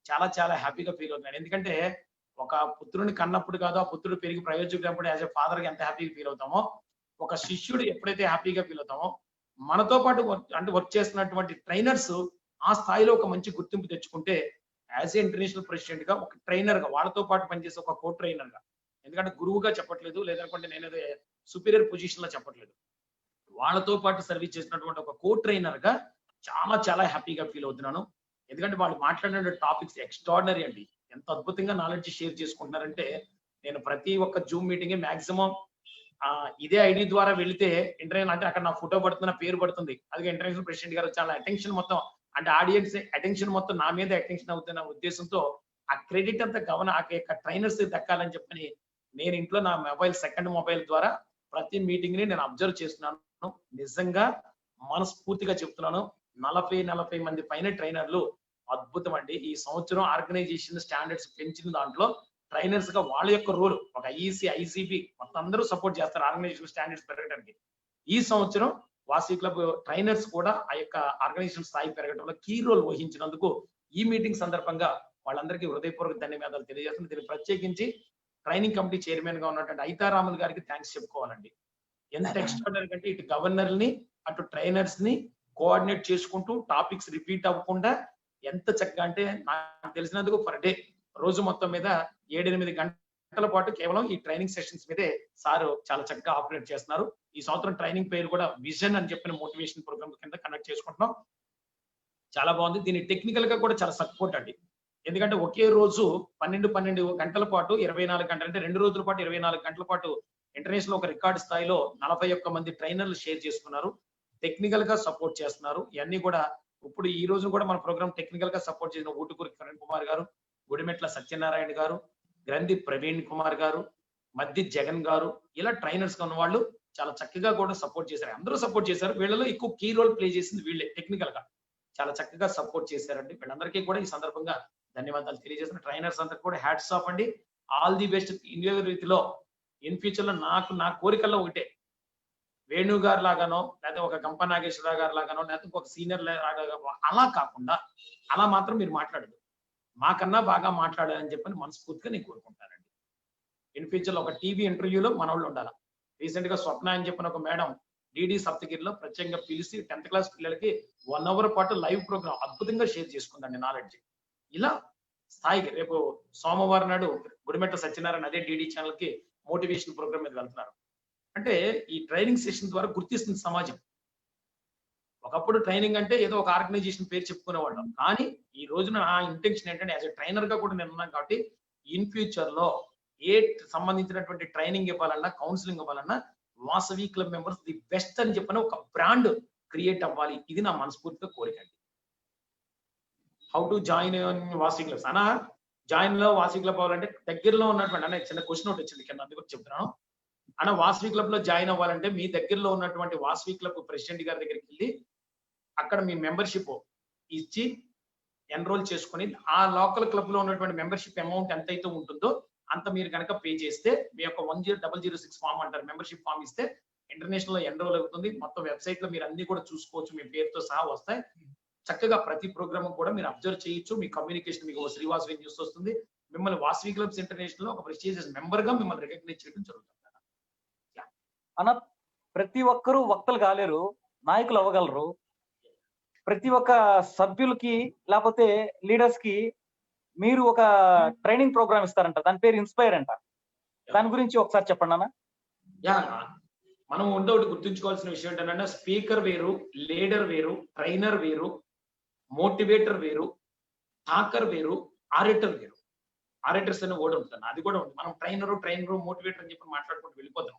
చాలా చాలా హ్యాపీగా ఫీల్ అవుతున్నాను. ఎందుకంటే ఒక పుత్రుని కన్నప్పుడు కాదు, ఆ పుత్రుడు పెరిగి ప్రయోజకుడు యాజ్ ఎ ఫాదర్ గా ఎంత హ్యాపీగా ఫీల్ అవుతామో, ఒక శిష్యుడు ఎప్పుడైతే హ్యాపీగా ఫీల్ అవుతామో, మనతో పాటు వర్క్ చేస్తున్నటువంటి ట్రైనర్స్ ఆ స్థాయిలో ఒక మంచి గుర్తింపు తెచ్చుకుంటే, యాజ్ ఏ ఇంటర్నేషనల్ ప్రెసిడెంట్ గా ఒక ట్రైనర్ గా వాళ్ళతో పాటు పనిచేసే ఒక కో ట్రైనర్ గా, ఎందుకంటే గురువుగా చెప్పట్లేదు, లేదనుకుంటే నేను సుపీరియర్ పొజిషన్ లో చెప్పట్లేదు, వాళ్ళతో పాటు సర్వీస్ చేసినటువంటి ఒక కో ట్రైనర్ గా చాలా చాలా హ్యాపీగా ఫీల్ అవుతున్నాను. ఎందుకంటే వాళ్ళు మాట్లాడిన టాపిక్స్ ఎక్స్ట్రాడినరీ అండి. ఎంత అద్భుతంగా నాలెడ్జ్ షేర్ చేసుకుంటున్నారంటే, నేను ప్రతి ఒక్క జూమ్ మీటింగ్ మాక్సిమం ఇదే ఐడి ద్వారా వెళితే ఇంటర్వ్యూ అంటే అక్కడ నా ఫోటో పడుతుంది, నా పేరు పడుతుంది, అది ఇంటర్నేషనల్ ప్రెసిడెంట్ గారు చాలా అటెన్షన్ మొత్తం, అంటే ఆడియన్స్ అటెన్షన్ మొత్తం నా మీద అటెన్షన్ అవుతున్న ఉద్దేశంతో ఆ క్రెడిట్ అంతా ఆ యొక్క ట్రైనర్స్ దక్కాలని చెప్పని నేను ఇంట్లో నా సెకండ్ మొబైల్ ద్వారా ప్రతి మీటింగ్ ని నేను అబ్జర్వ్ చేస్తున్నాను. నిజంగా మనస్ఫూర్తిగా చెప్తున్నాను, 40 మంది పైన ట్రైనర్లు అద్భుతం అండి. ఈ సంవత్సరం ఆర్గనైజేషన్ స్టాండర్డ్స్ పెంచిన దాంట్లో ట్రైనర్స్ గా వాళ్ళ యొక్క రోల్, ఒక ఐఈసి, ఐసిబి మొత్తం అందరూ సపోర్ట్ చేస్తారు ఆర్గనైజేషన్ స్టాండర్డ్స్ పెరగడానికి. ఈ సంవత్సరం వాసవి క్లబ్ ట్రైనర్స్ కూడా ఆ యొక్క ఆర్గనైజేషన్ స్థాయి పెరగడంలో కీ రోల్ వహించినందుకు ఈ మీటింగ్ సందర్భంగా వాళ్ళందరికీ హృదయపూర్వక ధన్యవాదాలు తెలియజేస్తున్నాను. దీన్ని ప్రత్యేకించి ట్రైనింగ్ కమిటీ చైర్మన్ గా ఉన్నటువంటి ఐతారాములు గారికి థ్యాంక్స్ చెప్పుకోవాలండి. ఎంత ఎక్స్ట్రాడనరీ అంటే ఇటు గవర్నర్ ని అటు ట్రైనర్స్ ని కోఆర్డినేట్ చేసుకుంటూ టాపిక్స్ రిపీట్ అవ్వకుండా ఎంత చక్కగా, అంటే నాకు తెలిసినందుకు పర్ డే రోజు మొత్తం మీద 7-8 గంటల పాటు కేవలం ఈ ట్రైనింగ్ సెషన్స్ మీదే సారు చాలా చక్కగా ఆపరేట్ చేస్తున్నారు. ఈ సంవత్సరం ట్రైనింగ్ పేరు కూడా విజన్ అని చెప్పిన మోటివేషన్ ప్రోగ్రామ్ కింద కండక్ట్ చేసుకుంటున్నాం. చాలా బాగుంది. దీని టెక్నికల్ గా కూడా చాలా సపోర్ట్ అండి. ఎందుకంటే ఒకే రోజు 12 గంటల పాటు 24 గంటలు, అంటే 2 రోజుల పాటు 24 గంటల పాటు ఇంటర్నేషనల్ ఒక రికార్డు స్థాయిలో 41 మంది ట్రైనర్లు షేర్ చేసుకున్నారు, టెక్నికల్ గా సపోర్ట్ చేస్తున్నారు. ఇవన్నీ కూడా ఇప్పుడు ఈ రోజు కూడా మన ప్రోగ్రామ్ టెక్నికల్ గా సపోర్ట్ చేసిన ఊటుకూరి కిరణ్ కుమార్ గారు, గుడిమెట్ల సత్యనారాయణ గారు, గ్రంథి ప్రవీణ్ కుమార్ గారు, మద్ది జగన్ గారు, ఇలా ట్రైనర్స్ గా ఉన్న వాళ్ళు చాలా చక్కగా కూడా సపోర్ట్ చేశారు. అందరూ సపోర్ట్ చేశారు. వీళ్ళలో ఎక్కువ కీ రోల్ ప్లే చేసింది వీళ్ళే టెక్నికల్ గా. చాలా చక్కగా సపోర్ట్ చేశారండి. వీళ్ళందరికీ కూడా ఈ సందర్భంగా ధన్యవాదాలు తెలియజేస్తున్న ట్రైనర్స్ అందరికి కూడా హ్యాట్స్ ఆఫ్ అండి. All the best. ఇండియా రీతిలో ఇన్ ఫ్యూచర్ లో నా కోరికల్లో ఒకటే, వేణు గారు లాగానో లేకపోతే ఒక గంప నాగేశ్వరరావు గారు లాగానో లేకపోతే ఒక సీనియర్ అలా కాకుండా అలా మాత్రం మీరు మాట్లాడదు, మాకన్నా బాగా మాట్లాడాలని చెప్పని మనస్ఫూర్తిగా నేను కోరుకుంటానండి. ఇన్ ఫ్యూచర్ లో ఒక టీవీ ఇంటర్వ్యూలో మన వాళ్ళు ఉండాలి. రీసెంట్ గా స్వప్న అని చెప్పిన ఒక మేడం డిడి సప్తగిరిలో ప్రత్యేకంగా పిలిచి 10th క్లాస్ పిల్లలకి 1 hour పాటు లైవ్ ప్రోగ్రామ్ అద్భుతంగా షేర్ చేసుకుందండి నాలెడ్జ్. ఇలా స్థాయికి రేపు సోమవారం నాడు గుడిమెట్ల సత్యనారాయణ అదే డిడి ఛానల్ కి మోటివేషన్ ప్రోగ్రామ్ మీద వెళ్తున్నారు. అంటే ఈ ట్రైనింగ్ సెషన్ ద్వారా గుర్తిస్తుంది సమాజం. ఒకప్పుడు ట్రైనింగ్ అంటే ఏదో ఒక ఆర్గనైజేషన్ పేరు చెప్పుకునేవాళ్ళం, కానీ ఈ రోజున నా ఇంటెన్షన్ ఏంటంటే యాజ్ ఎ ట్రైనర్ గా కూడా నేను ఉన్నాను కాబట్టి ఇన్ ఫ్యూచర్ లో ఏ సంబంధించినటువంటి ట్రైనింగ్ ఇవ్వాలన్నా కౌన్సిలింగ్ ఇవ్వాలన్నా Vasavi club members the best అని చెప్పిన ఒక బ్రాండ్ క్రియేట్ అవ్వాలి. ఇది నా మనస్ఫూర్తిగా కోరిక అండి. How to join Vasavi clubs అన్నా, జాయిన్ లో వాసవి క్లబ్ అవ్వాలంటే దగ్గరలో ఉన్నటువంటి అన్న చిన్న క్వశ్చన్ ఒకటి వచ్చింది కింద, అందుకు చెప్తున్నాను అన్న. వాసవి క్లబ్ లో జాయిన్ అవ్వాలంటే మీ దగ్గరలో ఉన్నటువంటి వాసవి క్లబ్ ప్రెసిడెంట్ గారి దగ్గరికి వెళ్ళి అక్కడ మీ మెంబర్షిప్ ఇచ్చి ఎన్రోల్ చేసుకుని ఆ లోకల్ క్లబ్ లో ఉన్నటువంటి మెంబర్షిప్ అమౌంట్ ఎంత అయితే ఉంటుందో అంత మీరు కనుక పే చేస్తే మీ యొక్క 10006 ఫామ్ అంటారు మెంబర్షిప్ ఫామ్ ఇస్తే ఇంటర్నేషనల్ లో ఎన్రోల్ అవుతుంది. మొత్తం వెబ్సైట్ లో మీరు అన్ని కూడా చూసుకోవచ్చు, మీ పేరుతో సహా వస్తాయి. చక్కగా ప్రతి ప్రోగ్రామ్ కూడా మీరు అబ్జర్వ్ చేయొచ్చు. మీ కమ్యూనికేషన్ మీకు శ్రీవాసవి న్యూస్ వస్తుంది. మిమ్మల్ని వాసవి క్లబ్స్ ఇంటర్నేషనల్ లో ఒక ప్రెస్టీజియస్ మెంబర్ గా మిమ్మల్ని రికగ్నైజ్ చేయడం జరుగుతుంది. అన్న, ప్రతి ఒక్కరూ వక్తలు కాలేరు, నాయకులు అవ్వగలరు. ప్రతి ఒక్క సభ్యులకి లేకపోతే లీడర్స్ కి మీరు ఒక ట్రైనింగ్ ప్రోగ్రామ్ ఇస్తారంట, దాని పేరు ఇన్స్పైర్ అంట. దాని గురించి ఒకసారి చెప్పండి అన్న. యా, మనం ఒకటి గుర్తుంచుకోవాల్సిన విషయం ఏంటంటే స్పీకర్ వేరు, లీడర్ వేరు, ట్రైనర్ వేరు, మోటివేటర్ వేరు, టాకర్ వేరు, ఆరేటర్ వేరు. ఆరేటర్స్ అనే వర్డ్ ఉంటుంది, అది కూడా ఉంది. మనం ట్రైనర్ మోటివేటర్ అని చెప్పి మాట్లాడుకుంటూ వెళ్ళిపోతాం.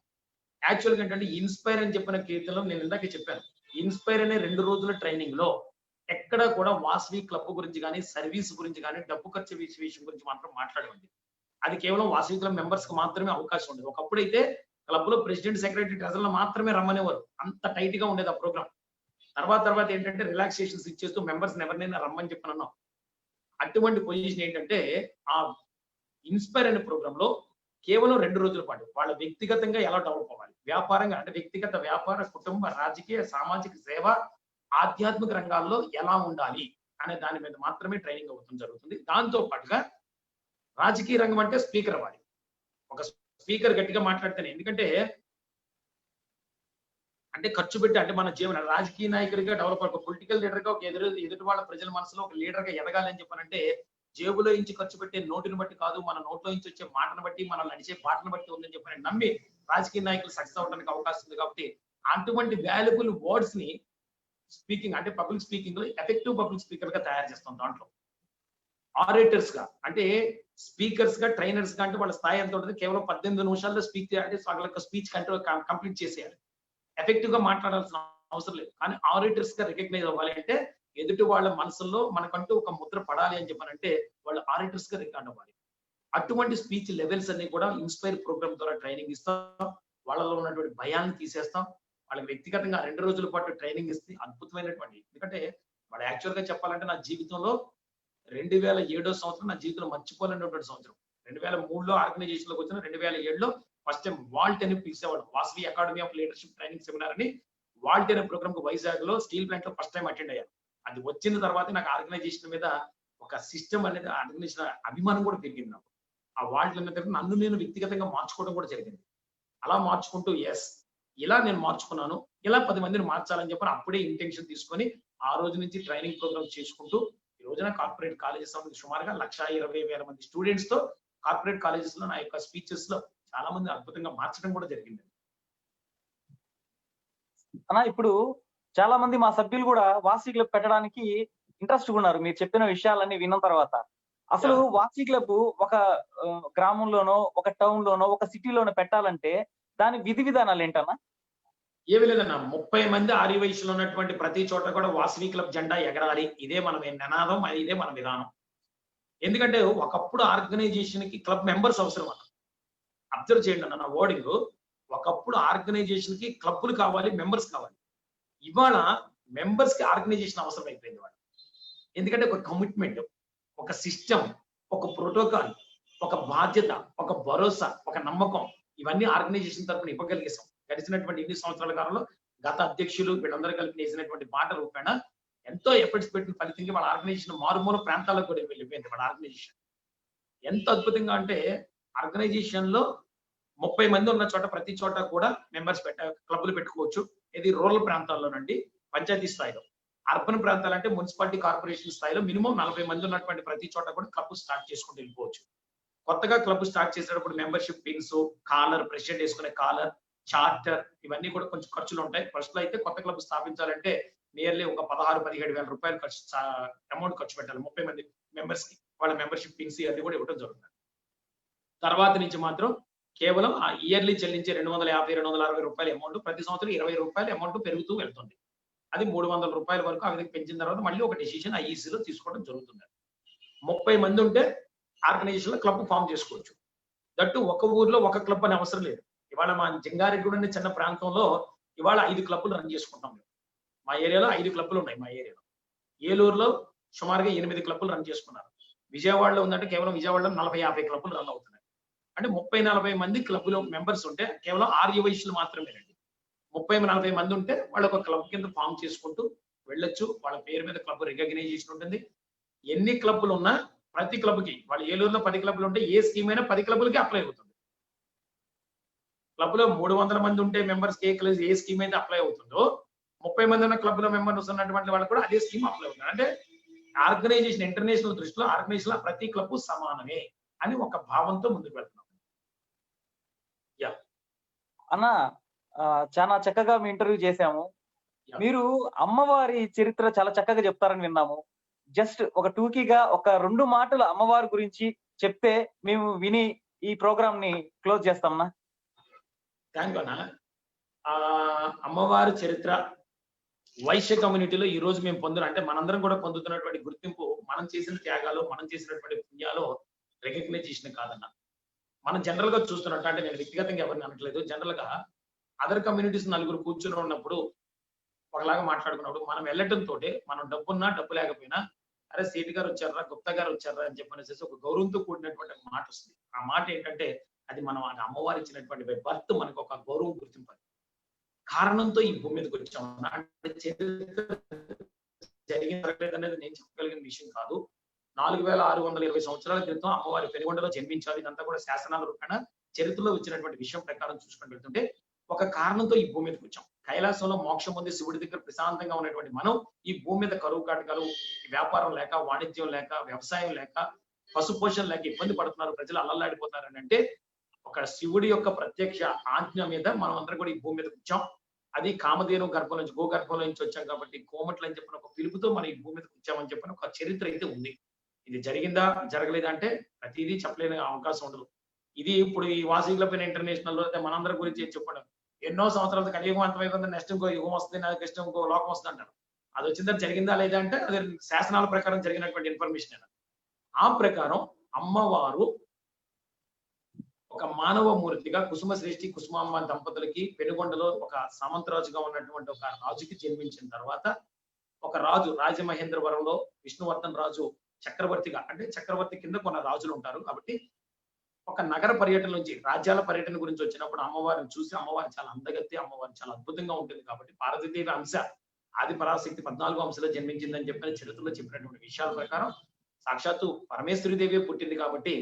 యాక్చువల్గా ఏంటంటే ఇన్స్పైర్ అని చెప్పిన కీర్తనలో నేను ఇందాక చెప్పాను, ఇన్స్పైర్ అనే 2 రోజుల ట్రైనింగ్ లో ఎక్కడ కూడా వాసవి క్లబ్ గురించి కానీ సర్వీస్ గురించి కానీ డబ్బు ఖర్చు విషయం గురించి మాత్రం మాట్లాడమండి. అది కేవలం వాసవి క్లబ్ మెంబర్స్ కి మాత్రమే అవకాశం ఉండేది. ఒకప్పుడైతే క్లబ్ లో ప్రెసిడెంట్, సెక్రటరీ, ట్రెజరర్ మాత్రమే రమ్మనేవారు. అంత టైట్ గా ఉండేది ఆ ప్రోగ్రామ్. తర్వాత ఏంటంటే రిలాక్సేషన్స్ ఇచ్చేస్తూ మెంబర్స్ ఎవరినైనా రమ్మని చెప్పినాను. అటువంటి పొజిషన్ ఏంటంటే ఆ ఇన్స్పైర్ అనే ప్రోగ్రామ్ లో కేవలం 2 రోజుల పాటు వాళ్ళ వ్యక్తిగతంగా ఎలా డెవలప్ అవ్వాలి, వ్యాపారంగా అంటే వ్యక్తిగత, వ్యాపార, కుటుంబ, రాజకీయ, సామాజిక సేవ, ఆధ్యాత్మిక రంగాల్లో ఎలా ఉండాలి అనే దాని మీద మాత్రమే ట్రైనింగ్ అవుతుంది జరుగుతుంది. దాంతో పాటుగా రాజకీయ రంగం అంటే స్పీకర్ అవ్వాలి. ఒక స్పీకర్ గట్టిగా మాట్లాడితేనే, ఎందుకంటే అంటే ఖర్చు పెట్టి అంటే మన జీవన రాజకీయ నాయకుడిగా డెవలప్ ఒక పొలిటికల్ లీడర్ గా ఒక ఎదుటి వాళ్ళ ప్రజల మనసులో ఒక లీడర్ గా ఎదగాలి అని చెప్పానంటే జేబులో నుంచి ఖర్చు పెట్టే నోటిని బట్టి కాదు, మన నోట్లో నుంచి వచ్చే మాటను బట్టి, మనం నడిచే బాటను బట్టి ఉందని చెప్పని నమ్మి రాజకీయ నాయకులు సక్సెస్ అవడానికి అవకాశం ఉంది. కాబట్టి అటువంటి వాల్యుబుల్ వర్డ్స్ ని స్పీకింగ్ అంటే పబ్లిక్ స్పీకింగ్ లో ఎఫెక్టివ్ పబ్లిక్ స్పీకర్ గా తయారు చేస్తాం. దాంట్లో ఆరేటర్స్ గా అంటే స్పీకర్స్ గా, ట్రైనర్స్ గా అంటే వాళ్ళ స్థాయి ఎంత ఉంటుంది, కేవలం 18 నిమిషాల్లో స్పీచ్ అంటే వాళ్ళ స్పీచ్ కంప్లీట్ చేసేయాలి. ఎఫెక్టివ్ గా మాట్లాడాల్సిన అవసరం లేదు. కానీ ఆరేటర్స్ గా రికగ్నైజ్ అవ్వాలి అంటే ఎదుటి వాళ్ళ మనసుల్లో మనకంటూ ఒక ముద్ర పడాలి అని చెప్పానంటే వాళ్ళు ఆరేటర్స్ గా రికార్డ్ అవ్వాలి. అటువంటి స్పీచ్ లెవెల్స్ అన్ని కూడా ఇన్స్పైర్ ప్రోగ్రామ్ ద్వారా ట్రైనింగ్ ఇస్తాం. వాళ్ళలో ఉన్నటువంటి భయాన్ని తీసేస్తాం. వాళ్ళకి వ్యక్తిగతంగా 2 రోజుల పాటు ట్రైనింగ్ ఇస్తే అద్భుతమైనటువంటి, ఎందుకంటే వాళ్ళు యాక్చువల్ గా చెప్పాలంటే నా జీవితంలో 2007వ సంవత్సరం నా జీవితంలో మర్చిపోలేనటువంటి సంవత్సరం. 2003లో ఆర్గనైజేషన్ లోకి వచ్చిన 2007లో ఫస్ట్ టైం వాల్ట్ అని పిలిచేవాడు, Vasavi academy of leadership training seminar అని. వాల్ట్ అనే ప్రోగ్రామ్ కు వైజాగ్ లో స్టీల్ ప్లాంట్ లో ఫస్ట్ టైం అటెండ్ అయ్యాను. అది వచ్చిన తర్వాత నాకు ఆర్గనైజేషన్ మీద ఒక సిస్టమ్ అనేది, ఆర్గనైజేషన్ అభిమానం కూడా పెరిగింది నాకు. ఆ వాల్ట్ మీద నన్ను నేను వ్యక్తిగతంగా మార్చుకోవడం కూడా జరిగింది. అలా మార్చుకుంటూ ఇలా నేను మార్చుకున్నాను, ఇలా 10 మందిని మార్చాలని చెప్పి అప్పుడే ఇంటెన్షన్ తీసుకొని ఆ రోజు నుంచి ట్రైనింగ్ ప్రోగ్రామ్ చేసుకుంటూ ఈ రోజున కార్పొరేట్ కాలేజెస్ సుమారుగా 1,20,000 మంది స్టూడెంట్స్ తో కార్పొరేట్ కాలేజెస్ లో నా యొక్క స్పీచెస్ లో చాలా మంది అద్భుతంగా మార్చడం కూడా జరిగింది. అన్న, ఇప్పుడు చాలా మంది మా సభ్యులు కూడా వాసవి క్లబ్ పెట్టడానికి ఇంట్రెస్ట్ ఉన్నారు మీరు చెప్పిన విషయాలన్నీ విన్న తర్వాత. అసలు వాసవి క్లబ్ ఒక గ్రామంలోనో, ఒక టౌన్ లోనో, ఒక సిటీలోనో పెట్టాలంటే దాని విధి విధానాలు ఏంటన్నా? ఏమీ లేదన్నా, 30 మంది ఆర్యవైశ్యులు ఉన్నటువంటి ప్రతి చోట కూడా వాసవి క్లబ్ జెండా ఎగరాలి. ఇదే మన నినాదం, ఇదే మన విధానం. ఎందుకంటే ఒకప్పుడు ఆర్గనైజేషన్ కి క్లబ్ మెంబర్స్ అవసరం అన్న. అబ్జర్వ్ చేయండి అన్న నా వర్డింగ్. ఒకప్పుడు ఆర్గనైజేషన్ కి క్లబ్లు కావాలి, మెంబర్స్ కావాలి. ఇవాళ మెంబర్స్ కి ఆర్గనైజేషన్ అవసరం అయిపోయింది. ఎందుకంటే ఒక కమిట్మెంట్, ఒక సిస్టమ్, ఒక ప్రోటోకాల్, ఒక బాధ్యత, ఒక భరోసా, ఒక నమ్మకం, ఇవన్నీ ఆర్గనైజేషన్ తరఫున ఇవ్వగలిగేసాం. గడిచినటువంటి ఎన్ని సంవత్సరాల కాలంలో గత అధ్యక్షులు వీళ్ళందరూ కలిపి వేసినటువంటి మాట రూపేణ ఎంతో ఎఫర్ట్స్ పెట్టిన ఫలితంగా వాళ్ళ ఆర్గనైజేషన్ మారుమూల ప్రాంతాలకు కూడా వెళ్ళిపోయింది. వాళ్ళ ఆర్గనైజేషన్ ఎంత అద్భుతంగా అంటే ఆర్గనైజేషన్ లో 30 మంది ఉన్న చోట ప్రతి చోట కూడా మెంబర్స్ క్లబ్లు పెట్టుకోవచ్చు. ఇది రూరల్ ప్రాంతాల్లోనండి, పంచాయతీ స్థాయిలో. అర్బన్ ప్రాంతాలు అంటే మున్సిపాలిటీ కార్పొరేషన్ స్థాయిలో మినిమం 40 మంది ఉన్నటువంటి ప్రతి చోట కూడా క్లబ్ స్టార్ట్ చేసుకుంటూ వెళ్ళిపోవచ్చు. కొత్తగా క్లబ్ స్టార్ట్ చేసేటప్పుడు మెంబర్షిప్ పిన్స్, కాలర్, ప్రెసిడెంట్ వేసుకునే కాలర్, చార్టర్, ఇవన్నీ కూడా కొంచెం ఖర్చులు ఉంటాయి. ఫస్ట్ లో అయితే కొత్త క్లబ్ స్థాపించాలంటే నియర్లీ ఒక 16-17 వేల రూపాయలు అమౌంట్ ఖర్చు పెట్టాలి 30 మంది మెంబర్స్ కి. వాళ్ళ మెంబర్షిప్ పిన్స్ అది కూడా ఇవ్వడం జరుగుతుంది. తర్వాత నుంచి మాత్రం కేవలం ఆ ఇయర్లీ చెల్లించే 250-260 రూపాయల అమౌంట్ ప్రతి సంవత్సరం 20 రూపాయల అమౌంట్ పెరుగుతూ వెళ్తుంది. అది 300 రూపాయల వరకు ఆ విధంగా పెంచిన తర్వాత మళ్ళీ ఒక డెసిషన్ ఐఈసీలో తీసుకోవడం జరుగుతుంది. 30 మంది ఉంటే ఆర్గనైజేషన్ లో క్లబ్ ఫామ్ చేసుకోవచ్చు. దట్టు ఒక ఊర్లో ఒక క్లబ్ అని అవసరం లేదు. ఇవాళ మా జంగారెడ్డి చిన్న ప్రాంతంలో ఇవాళ 5 క్లబ్లు రన్ చేసుకుంటాం. మా ఏరియాలో 5 క్లబ్లు ఉన్నాయి. మా ఏరియాలో ఏలూరులో సుమారుగా 8 క్లబ్లు రన్ చేసుకున్నారు. విజయవాడలో ఉందంటే కేవలం విజయవాడలో 40-50 క్లబ్లు రన్ అవుతున్నాయి. అంటే 30-40 మంది క్లబ్లో మెంబర్స్ ఉంటే కేవలం ఆర్యవైశ్యులు మాత్రమేనండి. 30-40 మంది ఉంటే వాళ్ళు ఒక క్లబ్ కింద ఫామ్ చేసుకుంటూ వెళ్ళొచ్చు. వాళ్ళ పేరు మీద క్లబ్ రికగ్నైజేషన్ ఉంటుంది. ఎన్ని క్లబ్లు ఉన్నా ప్రతి క్లబ్ కి, వాళ్ళ ఏలూరులో 10 క్లబ్లు ఉంటే ఏ స్కీమ్ అయినా 10 క్లబ్లకి అప్లై అవుతుంది. క్లబ్ లో 300 మంది ఉంటే మెంబర్స్ ఏ స్కీమ్ అయితే అప్లై అవుతుందో 30 మంది ఉన్న క్లబ్ లో మెంబర్స్ ఉన్నటువంటి వాళ్ళకి కూడా అదే స్కీమ్ అప్లై అవుతుంది. అంటే ఆర్గనైజేషన్ ఇంటర్నేషనల్ దృష్టిలో ఆర్గనైజేషన్ ప్రతి క్లబ్ సమానమే అని ఒక భావంతో ముందుకు వెళ్తున్నాం. అన్న చాలా చక్కగా మీ ఇంటర్వ్యూ చేశాము. మీరు అమ్మవారి చరిత్ర చాలా చక్కగా చెప్తారని విన్నాము. జస్ట్ ఒక టూకీగా ఒక 2 మాటలు అమ్మవారి గురించి చెప్తే మేము విని ఈ ప్రోగ్రామ్ ని క్లోజ్ చేస్తామన్నా. థ్యాంక్ యూ అన్న. అమ్మవారి చరిత్ర వైశ్య కమ్యూనిటీలో ఈ రోజు మేము అంటే మనందరం కూడా పొందుతున్నటువంటి గుర్తింపు మనం చేసిన త్యాగాలు, మనం చేసినటువంటి పుణ్యాలు రికగ్నైజేషన్ కాదన్న. మనం జనరల్ గా చూస్తున్నట్టు, అంటే నేను వ్యక్తిగతంగా ఎవరిని అనట్లేదు, జనరల్ గా అదర్ కమ్యూనిటీస్ నలుగురు కూర్చుని ఉన్నప్పుడు ఒకలాగా మాట్లాడుకున్నప్పుడు మనం వెళ్ళటంతో మనం డబ్బున్నా డబ్బు లేకపోయినా అరే సేటి గారు వచ్చారా, గుప్తా గారు వచ్చారా అని చెప్పనేసి ఒక గౌరవంతో కూడినటువంటి మాట వస్తుంది. ఆ మాట ఏంటంటే అది మనం అమ్మవారు ఇచ్చినటువంటి బర్త్, మనకు ఒక గౌరవం, గుర్తింపు. కారణంతో ఈ భూమి మీదకి వచ్చాం. అంటే జరిగిందనేది నేను చెప్పగలిగిన విషయం కాదు. 4620 సంవత్సరాల క్రితం అమ్మవారి పెనుగొండలో జన్మించారు. ఇదంతా కూడా శాసనాల రూపేణ చరిత్రలో వచ్చినటువంటి విషయం ప్రకారం చూసుకొని వెళ్తుంటే ఒక కారణంతో ఈ భూమి మీదకి వచ్చాం. కైలాసంలో మోక్షం పొంది శివుడి దగ్గర ప్రశాంతంగా ఉన్నటువంటి మనం ఈ భూమి మీద కరువు కాటకాలు, వ్యాపారం లేక, వాణిజ్యం లేక, వ్యవసాయం లేక, పశుపోషణ లేక ఇబ్బంది పడుతున్నారు, ప్రజలు అల్లల్లాడిపోతారని అంటే ఒక శివుడి యొక్క ప్రత్యక్ష ఆజ్ఞ మీద మనం అందరం కూడా ఈ భూమి మీదకి వచ్చాం. అది కామధేను గర్భం నుంచి, గోగర్భంలో నుంచి వచ్చాం కాబట్టి కోమట్లు అని చెప్పిన ఒక పిలుపుతో మనం ఈ భూమి మీదకి వచ్చామని చెప్పిన ఒక చరిత్ర అయితే ఉంది. ఇది జరిగిందా జరగలేదా అంటే ప్రతిదీ చెప్పలేని అవకాశం ఉండదు. ఇది ఇప్పుడు ఈ వాసవి క్లబ్ ఇంటర్నేషనల్ లో మనందరి గురించి చెప్పడం ఎన్నో సంవత్సరాలు కలియుగం అంతమైపోతుంది, నెక్స్ట్ ఇంకో యుగం వస్తుంది, నెక్స్ట్ ఇంకో లోకం వస్తుంది అంటారు. అది వచ్చిందా జరిగిందా లేదా అంటే అది శాసనాల ప్రకారం జరిగినటువంటి ఇన్ఫర్మేషన్. ఆ ప్రకారం అమ్మవారు ఒక మానవ మూర్తిగా కుసుమ శ్రేష్ఠి కుసుమాంబ దంపతులకి పెనుగొండలో ఒక సామంతరాజుగా ఉన్నటువంటి ఒక రాజుకి జన్మించిన తర్వాత ఒక రాజు రాజమహేంద్రవరంలో విష్ణువర్ధన్ రాజు చక్రవర్తిగా, అంటే చక్రవర్తి కింద కొన్ని రాజులు ఉంటారు కాబట్టి ఒక నగర పర్యటన నుంచి రాజ్యాల పర్యటన గురించి వచ్చినప్పుడు అమ్మవారిని చూసి అమ్మవారి చాలా అందగత్తి, అమ్మవారి చాలా అద్భుతంగా ఉంటుంది కాబట్టి పార్వతీదేవి అంశ ఆది పరాశక్తి 14 అంశలో జన్మించిందని చెప్పిన చరిత్రలో చెప్పినటువంటి విషయాల ప్రకారం సాక్షాత్తు పరమేశ్వరీదేవి పుట్టింది కాబట్టి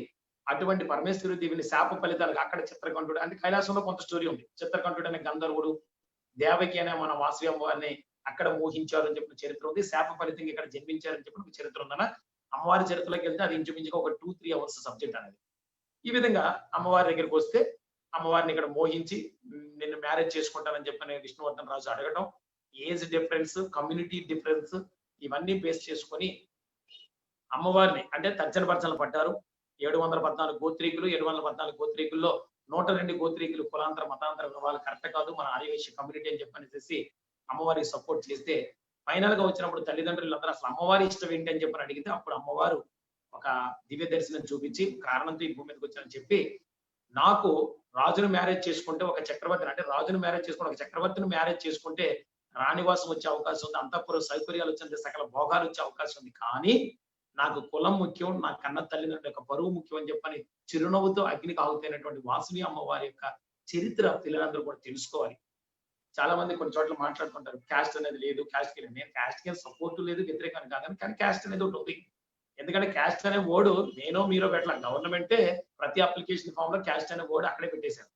అటువంటి పరమేశ్వరీదేవిని శాప ఫలితాలుగా అక్కడ చిత్రకంఠుడు, అంటే కైలాసంలో కొంత స్టోరీ ఉంది. చిత్రకంఠుడు అనే గంధర్వుడు దేవకి అనే మన వాసవి అమ్మవారిని అక్కడ మోహించారు అని చెప్పిన చరిత్ర ఉంది. శాప ఫలితంగా ఇక్కడ జన్మించారని చెప్పిన చరిత్ర ఉందన్న. అమ్మవారి చరిత్రలోకి వెళ్తే అది ఇంచుమించుగా ఒక 2-3 అవర్స్ సబ్జెక్ట్ అనేది. ఈ విధంగా అమ్మవారి దగ్గరికి వస్తే అమ్మవారిని ఇక్కడ మోహించి నిన్ను మ్యారేజ్ చేసుకుంటానని చెప్పని విష్ణువర్ధన్ రాజు అడగడం, ఏజ్ డిఫరెన్స్, కమ్యూనిటీ డిఫరెన్స్ ఇవన్నీ బేస్ చేసుకొని అమ్మవారిని అంటే తర్జన భర్జనలు పడ్డారు. 714 గోత్రీకులు, 714 గోత్రీకుల్లో 102 గోత్రీకులు కులాంతర మతాంతర వాళ్ళు కరెక్ట్ కాదు, మన ఆర్యవైశ్య కమ్యూనిటీ అని చెప్పనేసి అమ్మవారికి సపోర్ట్ చేస్తే ఫైనల్ గా వచ్చినప్పుడు తల్లిదండ్రులందరూ అసలు అమ్మవారి ఇష్టం ఏంటి అని చెప్పని అడిగితే అప్పుడు అమ్మవారు ఒక దివ్య దర్శనం చూపించి కారణంతో ఈ భూమి మీదకి వచ్చానని చెప్పి నాకు రాజును మ్యారేజ్ చేసుకుంటే ఒక చక్రవర్తిని, అంటే రాజును మ్యారేజ్ చేసుకుంటే ఒక చక్రవర్తిని మ్యారేజ్ చేసుకుంటే రాణివాసం వచ్చే అవకాశం ఉంది, అంతఃపుర సౌకర్యాలు వచ్చే సకల భోగాలు వచ్చే అవకాశం ఉంది. కానీ నాకు కులం ముఖ్యం, నా కన్న తల్లిదండ్రుల యొక్క బరువు ముఖ్యం అని చెప్పని చిరునవ్వుతో అగ్నికి ఆగుతైనటువంటి వాసవి అమ్మవారి యొక్క చరిత్ర పిల్లలందరూ కూడా తెలుసుకోవాలి. చాలా మంది కొన్ని చోట్ల మాట్లాడుతుంటారు క్యాస్ట్ అనేది లేదు, క్యాస్ట్ లేదు. నేను క్యాస్ట్ కి సపోర్ట్ లేదు, వ్యతిరేకాన్ని కాదని, కానీ క్యాస్ట్ అనేది ఒకటి ఉంది. ఎందుకంటే క్యాస్ట్ అనే వర్డ్ నేనో మీరో పెట్టాలి, గవర్నమెంటే ప్రతి అప్లికేషన్ ఫామ్ లో క్యాస్ట్ అనే వర్డ్ అక్కడే పెట్టేశారు.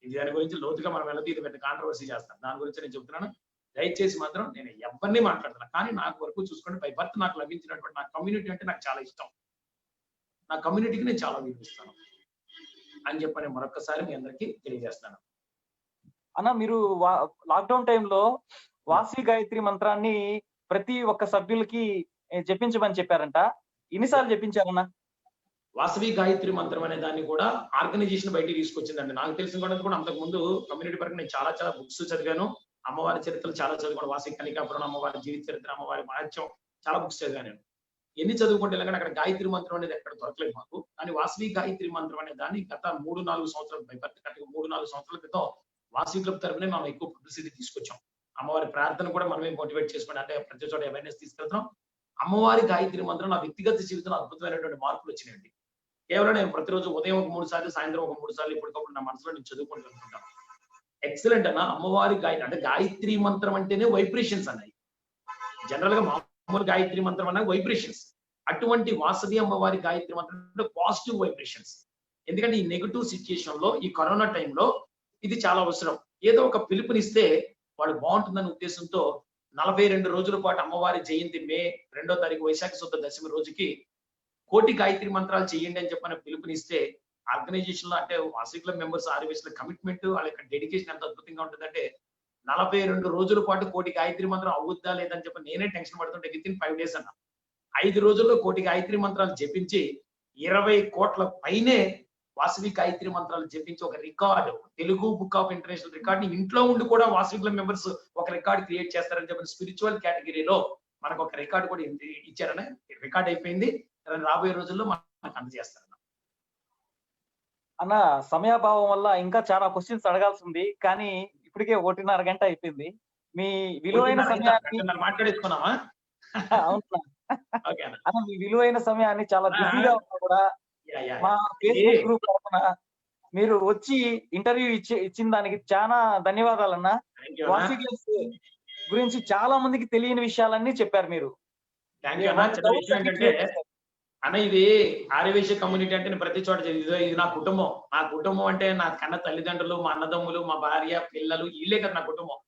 ఇది దాని గురించి లోతుగా మనం వెళ్ళదు, ఇది పెద్ద కాంట్రవర్సీ చేస్తాం. దాని గురించి నేను చెప్తున్నాను, దయచేసి మాత్రం నేను ఎవరిని మాట్లాడుతున్నా. కానీ నాకు వరకు చూసుకోండి, బై బర్త్ నాకు లభించినటువంటి నా కమ్యూనిటీ అంటే నాకు చాలా ఇష్టం, నా కమ్యూనిటీకి నేను చాలా విలువిస్తాను అని చెప్పని మరొకసారి మీ అందరికీ తెలియజేస్తాను. అన్న, మీరు లాక్డౌన్ టైంలో వాసవి గాయత్రి మంత్రాన్ని ప్రతి ఒక్క సభ్యులకి జపించమని చెప్పారంట. ఎన్నిసార్లు చెప్పించారన్న? వాసవి గాయత్రి మంత్రం అనే దాన్ని కూడా ఆర్గనైజేషన్ బయటికి తీసుకొచ్చిందండి. నాకు తెలిసిన కూడా అంతకు ముందు కమ్యూనిటీ పరంగా నేను చాలా చాలా బుక్స్ చదివాను, అమ్మవారి చరిత్రలు చాలా చదువుకోండి, వాసవి కనికాపురం అమ్మవారి జీవిత చరిత్ర, అమ్మవారి మహత్యం చాలా బుక్స్ చదివాను నేను. ఎన్ని చదువుకుంటే కానీ అక్కడ గాయత్రి మంత్రం అనేది ఎక్కడ దొరకలేదు మాకు. కానీ వాసవి గాయత్రి మంత్రం అనే దాన్ని గత 3-4 సంవత్సరాలు, బైపర్తి కరెక్ట్గా 3-4 సంవత్సరాల క్రితం వాసవి క్లబ్ తరఫునే మనం ఎక్కువ పబ్లిసిటీ తీసుకొచ్చాం. అమ్మవారి ప్రార్థన కూడా మనమే మోటివేట్ చేసుకుని, అంటే ప్రతి చోట అవేర్నెస్ తీసుకెళ్తున్నాం. అమ్మవారి గాయత్రి మంత్రం నా వ్యక్తిగత జీవితంలో అద్భుతమైనటువంటి మార్పులు వచ్చినాయండి. కేవలం నేను ప్రతిరోజు ఉదయం ఒక 3 సార్లు, సాయంత్రం ఒక 3 సార్లు ఇప్పటికప్పుడు నా మనసులో నేను చదువుకుంటూ ఉంటాను. ఎక్సలెంట్ అన్న. అమ్మవారి అంటే గాయత్రి మంత్రం అంటేనే వైబ్రేషన్స్ అన్నాయి. జనరల్ గా మామూలు గాయత్రి మంత్రం అన్నది వైబ్రేషన్స్. అటువంటి వాసవి అమ్మవారి గాయత్రి మంత్రం అంటే పాజిటివ్ వైబ్రేషన్స్. ఎందుకంటే ఈ నెగటివ్ సిచ్యుయేషన్ లో, ఈ కరోనా టైంలో ఇది చాలా అవసరం. ఏదో ఒక పిలుపునిస్తే వాళ్ళు బాగుంటుందనే ఉద్దేశంతో 42 రోజుల పాటు అమ్మవారి జయంతి మే 2వ తారీఖు వైశాఖ శుద్ధ దశమి రోజుకి కోటి గాయత్రి మంత్రాలు చేయండి అని చెప్పని పిలుపునిస్తే, ఆర్గనైజేషన్ లో అంటే వాసవి క్లబ్ మెంబర్స్ ఆర్ఎస్ల కమిట్మెంట్, వాళ్ళ యొక్క డెడికేషన్ ఎంత అద్భుతంగా ఉంటుందంటే 42 రోజుల పాటు కోటి గాయత్రి మంత్రం అవుద్దా లేదని చెప్పి నేనే టెన్షన్ పడుతుంటే వితిన్ 5 days అన్న 5 రోజుల్లో కోటి గాయత్రి మంత్రాలు జపించి 20 కోట్ల పైనే వాసవి గాయత్రి మంత్రాలు జపించి ఒక record, Telugu book of international record ని ఇంట్లో ఉండి కూడా వాసవి క్లబ్ మెంబర్స్ ఒక రికార్డ్ క్రియేట్ చేస్తారని చెప్పి స్పిరిచువల్ కేటగిరీలో మనకు ఒక రికార్డు కూడా ఇచ్చారని, రికార్డ్ అయిపోయింది. రాబోయే రోజుల్లో మనకు అందజేస్తారు. అన్న, సమయాభావం వల్ల ఇంకా చాలా క్వశ్చన్స్ అడగాల్సి ఉంది, కానీ ఇప్పటికే 1.5 గంట అయిపోయింది. మీ విలువైన సమయాన్ని మాట్లాడేసుకున్నామా? అవునా అన్న, మీ విలువైన సమయాన్ని చాలా బిజీగా ఉన్నా కూడా మా ఫేస్బుక్ గ్రూప్ తరఫున మీరు వచ్చి ఇంటర్వ్యూ ఇచ్చిన దానికి చాలా ధన్యవాదాలన్నా. వాసవి క్లబ్స్ గురించి చాలా మందికి తెలియని విషయాలన్నీ చెప్పారు మీరు. అన్న, ఇది ఆర్యవైశ్య కమ్యూనిటీ అంటే నేను ప్రతి చోట ఇది నా కుటుంబం. నా కుటుంబం అంటే నా కన్న తల్లిదండ్రులు, మా అన్నదమ్ములు, మా భార్య, పిల్లలు, వీళ్ళే కదా నా కుటుంబం.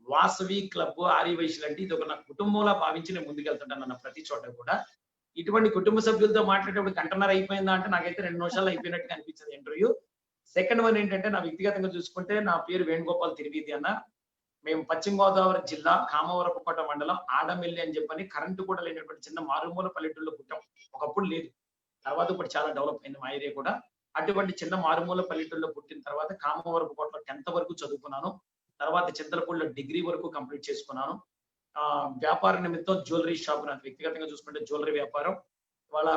వాసవి క్లబ్ ఆర్యవైశ్యులు అంటే ఇది ఒక నా కుటుంబంలా భావించి నేను ముందుకెళ్తుంటాను అన్న ప్రతి చోట కూడా. ఇటువంటి కుటుంబ సభ్యులతో మాట్లాడేటప్పుడు 1.5 గంట అయిపోయిందా అంటే నాకైతే 2 నిమిషాలు అయిపోయినట్టుగా అనిపించింది ఇంటర్వ్యూ. సెకండ్ వన్ ఏంటంటే, నా వ్యక్తిగతంగా చూసుకుంటే నా పేరు వేణుగోపాల్ తిరువీధి అన్న. మేము పశ్చిమ గోదావరి జిల్లా కామవరపుకోట మండలం ఆడమెల్లి అని చెప్పని కరెంటు కూడా లేనటువంటి చిన్న మారుమూల పల్లెటూరులో పుట్టాం. ఒకప్పుడు లేదు, తర్వాత ఇప్పుడు చాలా డెవలప్ అయింది మా ఏరియా కూడా. అటువంటి చిన్న మారుమూల పల్లెటూరులో పుట్టిన తర్వాత కామవరపుకోటలో 10th వరకు చదువుకున్నాను. తర్వాత చింతలపూడిలో డిగ్రీ వరకు కంప్లీట్ చేసుకున్నాను. వ్యాపార నిమిత్తం జ్యువెలరీ షాప్, నాకు వ్యక్తిగతంగా చూసుకుంటే జ్యువెలరీ వ్యాపారం. వాళ్ళ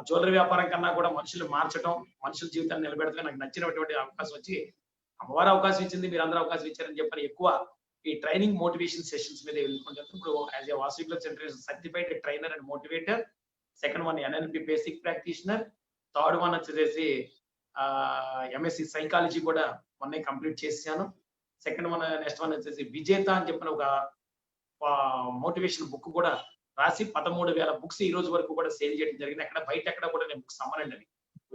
జ్యువెలరీ వ్యాపారం కన్నా కూడా మనుషులు మార్చడం, మనుషుల జీవితాన్ని నిలబెడతాం నాకు నచ్చినటువంటి అవకాశం వచ్చి, అమ్మవారు అవకాశం ఇచ్చింది, మీరందరూ అవకాశం ఇచ్చారని చెప్పని ఎక్కువ ఈ ట్రైనింగ్ మోటివేషన్ సెషన్స్ మీద వెళ్ళుకుంటాను. ఇప్పుడు as a Vasavi club centre certified trainer and motivator. Second one NLP basic practitioner. Third one వచ్చేసి MSc సైకాలజీ కూడా మొన్నే కంప్లీట్ చేశాను. నెక్స్ట్ వన్ వచ్చేసి విజేత అని చెప్పిన ఒక మోటివేషన్ బుక్ కూడా రాసి 13,000 బుక్స్ ఈ రోజు వరకు కూడా సేల్ చేయడం జరిగింది. ఎక్కడ కూడా నేను బుక్స్ అమ్మనండి. అవి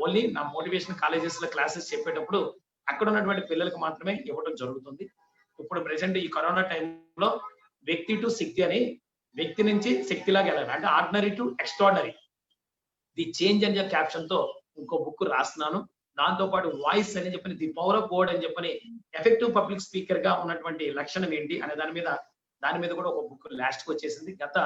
ఓన్లీ నా మోటివేషన్ కాలేజెస్ లో క్లాసెస్ చెప్పేటప్పుడు అక్కడ ఉన్నటువంటి పిల్లలకు మాత్రమే ఇవ్వడం జరుగుతుంది. ఇప్పుడు ప్రెసెంట్ ఈ కరోనా టైంలో వ్యక్తి టు శక్తి అని, వ్యక్తి నుంచి శక్తిలాగా వెళ్ళాలి అంటే ordinary to extraordinary the change అనే క్యాప్షన్ తో ఇంకో బుక్ రాస్తున్నాను. దాంతో పాటు వాయిస్ అని చెప్పని ది పవర్ ఆఫ్ వర్డ్ అని చెప్పని ఎఫెక్టివ్ పబ్లిక్ స్పీకర్ గా ఉన్నటువంటి లక్షణం ఏంటి అనే దాని మీద కూడా ఒక బుక్ లాస్ట్ కి వచ్చేసింది. గత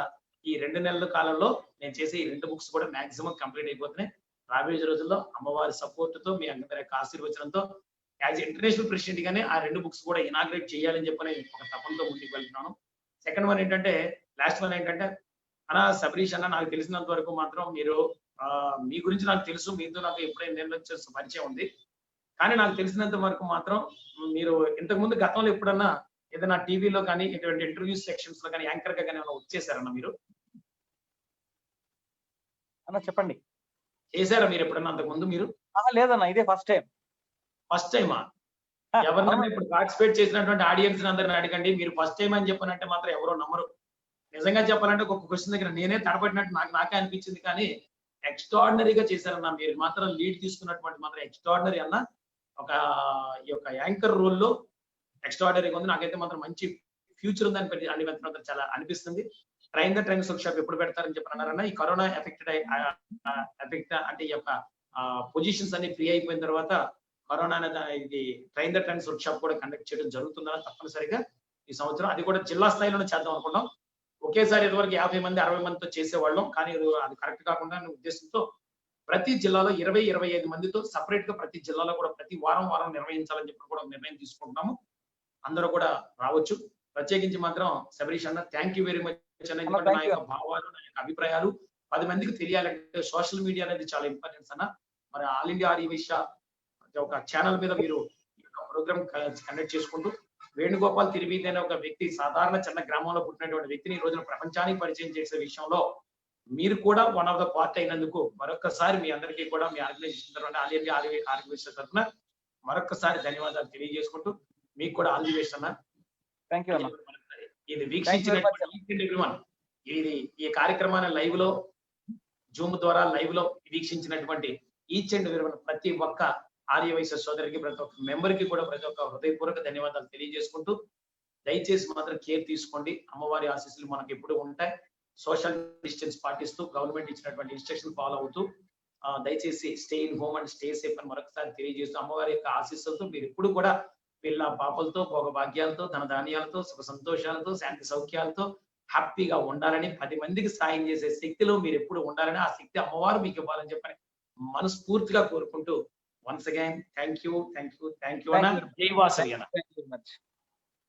ఈ 2 నెలల కాలంలో నేను చేసే ఈ 2 బుక్స్ కూడా మాక్సిమం కంప్లీట్ అయిపోతున్నాయి. రాబోయే రోజుల్లో అమ్మవారి సపోర్ట్ తో, మీ అందరి యొక్క ఆశీర్వచనంతో యాజ్ ఇంటర్నేషనల్ ప్రెసిడెంట్ గానే ఆ 2 బుక్స్ కూడా ఇనాగ్రేట్ చేయాలని చెప్పని ఒక తపంతో ముందుకు వెళ్తున్నాను. సెకండ్ వన్ ఏంటంటే, లాస్ట్ వన్ ఏంటంటే, సబరీష్ అన్న, నాకు తెలిసినంత వరకు మాత్రం మీరు మీ గురించి నాకు తెలుసు, మీతో నాకు ఎప్పుడైనా పరిచయం ఉంది. కానీ నాకు తెలిసినంత వరకు మాత్రం మీరు ఇంతకుముందు గతంలో ఎప్పుడన్నా ఏదైనా టీవీలో కానీ ఇటువంటి ఇంటర్వ్యూ సెక్షన్స్ లో కానీ యాంకర్ గా కానీ ఏమైనా వచ్చేసారన్నా మీరు? అన్న చెప్పండి. చేశారా మీరు ఎప్పుడన్నా అంతకు ముందు మీరు? లేదన్న, ఇదే ఫస్ట్ టైం. ఫస్ట్ టైమా? ఎవరినైనా ఇప్పుడు పార్టిసిపేట్ చేసినటువంటి ఆడియన్స్ అందరిని అడగండి, మీరు ఫస్ట్ టైం అని చెప్పనంటే మాత్రం ఎవరో నమ్మరు. నిజంగా చెప్పాలంటే ఒక క్వశ్చన్ దగ్గర నేనే తడబడినట్టు నాకే అనిపించింది. కానీ ఎక్స్ట్రాడినరీగా చేశారన్న. మీరు మాత్రం లీడ్ తీసుకున్నటువంటి మాత్రం ఎక్స్ట్రాడినరీ అన్న. ఈ యొక్క యాంకర్ రోల్లో ఎక్స్ట్రాడినరీగా ఉంది. నాకైతే మాత్రం మంచి ఫ్యూచర్ ఉందని అని మాత్రం చాలా అనిపిస్తుంది. Train the trains work shop ఎప్పుడు పెడతారని చెప్పి అన్నారన్న. ఈ కరోనా ఎఫెక్ట్ అంటే ఈ యొక్క పొజిషన్స్ అన్ని ఫ్రీ అయిపోయిన తర్వాత కరోనా అనేది ఇది train the trains work shop కూడా కండక్ట్ చేయడం జరుగుతుందని తప్పనిసరిగా ఈ సంవత్సరం. అది కూడా జిల్లా స్థాయిలోనే చేద్దాం అనుకున్నాం. ఒకేసారి ఇదివరకు 50 మంది 60 మందితో చేసేవాళ్ళం. కానీ అది కరెక్ట్ కాకుండా ఉద్దేశంతో ప్రతి జిల్లాలో 20-25 మందితో సపరేట్ గా ప్రతి జిల్లాలో కూడా ప్రతి వారం నిర్వహించాలని చెప్పి కూడా నిర్ణయం తీసుకుంటున్నాము. అందరూ కూడా రావచ్చు. ప్రత్యేకించి మాత్రం శబరీష్ అన్న థ్యాంక్ యూ వెరీ మచ్ అన్న. ఎందుకంటే నా యొక్క భావాలు, నా యొక్క అభిప్రాయాలు 10 మందికి తెలియాలంటే సోషల్ మీడియా అనేది చాలా ఇంపార్టెన్స్ అన్న. మరి ఆల్ ఇండియా ఆర్యవైశ్య ఒక ఛానల్ మీద మీరు ప్రోగ్రామ్ కండక్ట్ చేసుకుంటూ వేణుగోపాల్ తిరువీధి అనే ఒక వ్యక్తి, సాధారణ చిన్న గ్రామంలో పుట్టినటువంటి వ్యక్తిని ఈ రోజున ప్రపంచానికి పరిచయం చేసే విషయంలో మీరు కూడా వన్ ఆఫ్ ద పార్ట్ అయినందుకు మరొకసారి మీ అందరికీ కూడా మీ ఆర్గనైజేషన్ తరఫున ఆల్ ఇండియా ఆర్గనైజేషన్ తరఫున మరొకసారి ధన్యవాదాలు తెలియజేసుకుంటూ మీకు కూడా ఆల్ ది బెస్ట్ అన్న. థ్యాంక్ యూ అన్న. ఇది వీక్షించినటువంటి ఈ కార్యక్రమాన్ని లైవ్ లో జూమ్ ద్వారా లైవ్ లో వీక్షించినటువంటి ఈచ్ అండ్ ఎవరి ప్రతి ఒక్క ఆర్యవైశ్య సోదరికి, ప్రతి ఒక్క మెంబర్ కి కూడా ప్రతి ఒక్క హృదయపూర్వక ధన్యవాదాలు తెలియజేసుకుంటూ దయచేసి మాత్రం కేర్ తీసుకోండి. అమ్మవారి ఆశీస్సులు మనకు ఎప్పుడు ఉంటాయి. సోషల్ డిస్టెన్స్ పాటిస్తూ గవర్నమెంట్ ఇచ్చినటువంటి ఇన్స్ట్రక్షన్ ఫాలో అవుతూ దయచేసి stay in home and stay safe అని మరొకసారి తెలియజేస్తూ అమ్మవారి యొక్క ఆశీస్సులతో మీరు ఎప్పుడు కూడా పిల్ల పాపలతో, భోగ భాగ్యాలతో, ధన ధాన్యాలతో, సుఖ సంతోషాలతో, శాంతి సౌఖ్యాలతో హ్యాపీగా ఉండాలని, 10 మందికి సాయం చేసే శక్తిలో మీరు ఎప్పుడు ఉండాలని, ఆ శక్తి అమ్మవారు మీకు ఇవ్వాలని చెప్పని మనస్ఫూర్తిగా కోరుకుంటూ వన్స్ అగైన్ థ్యాంక్ యూ అన్న. జై వాసవి అన్న.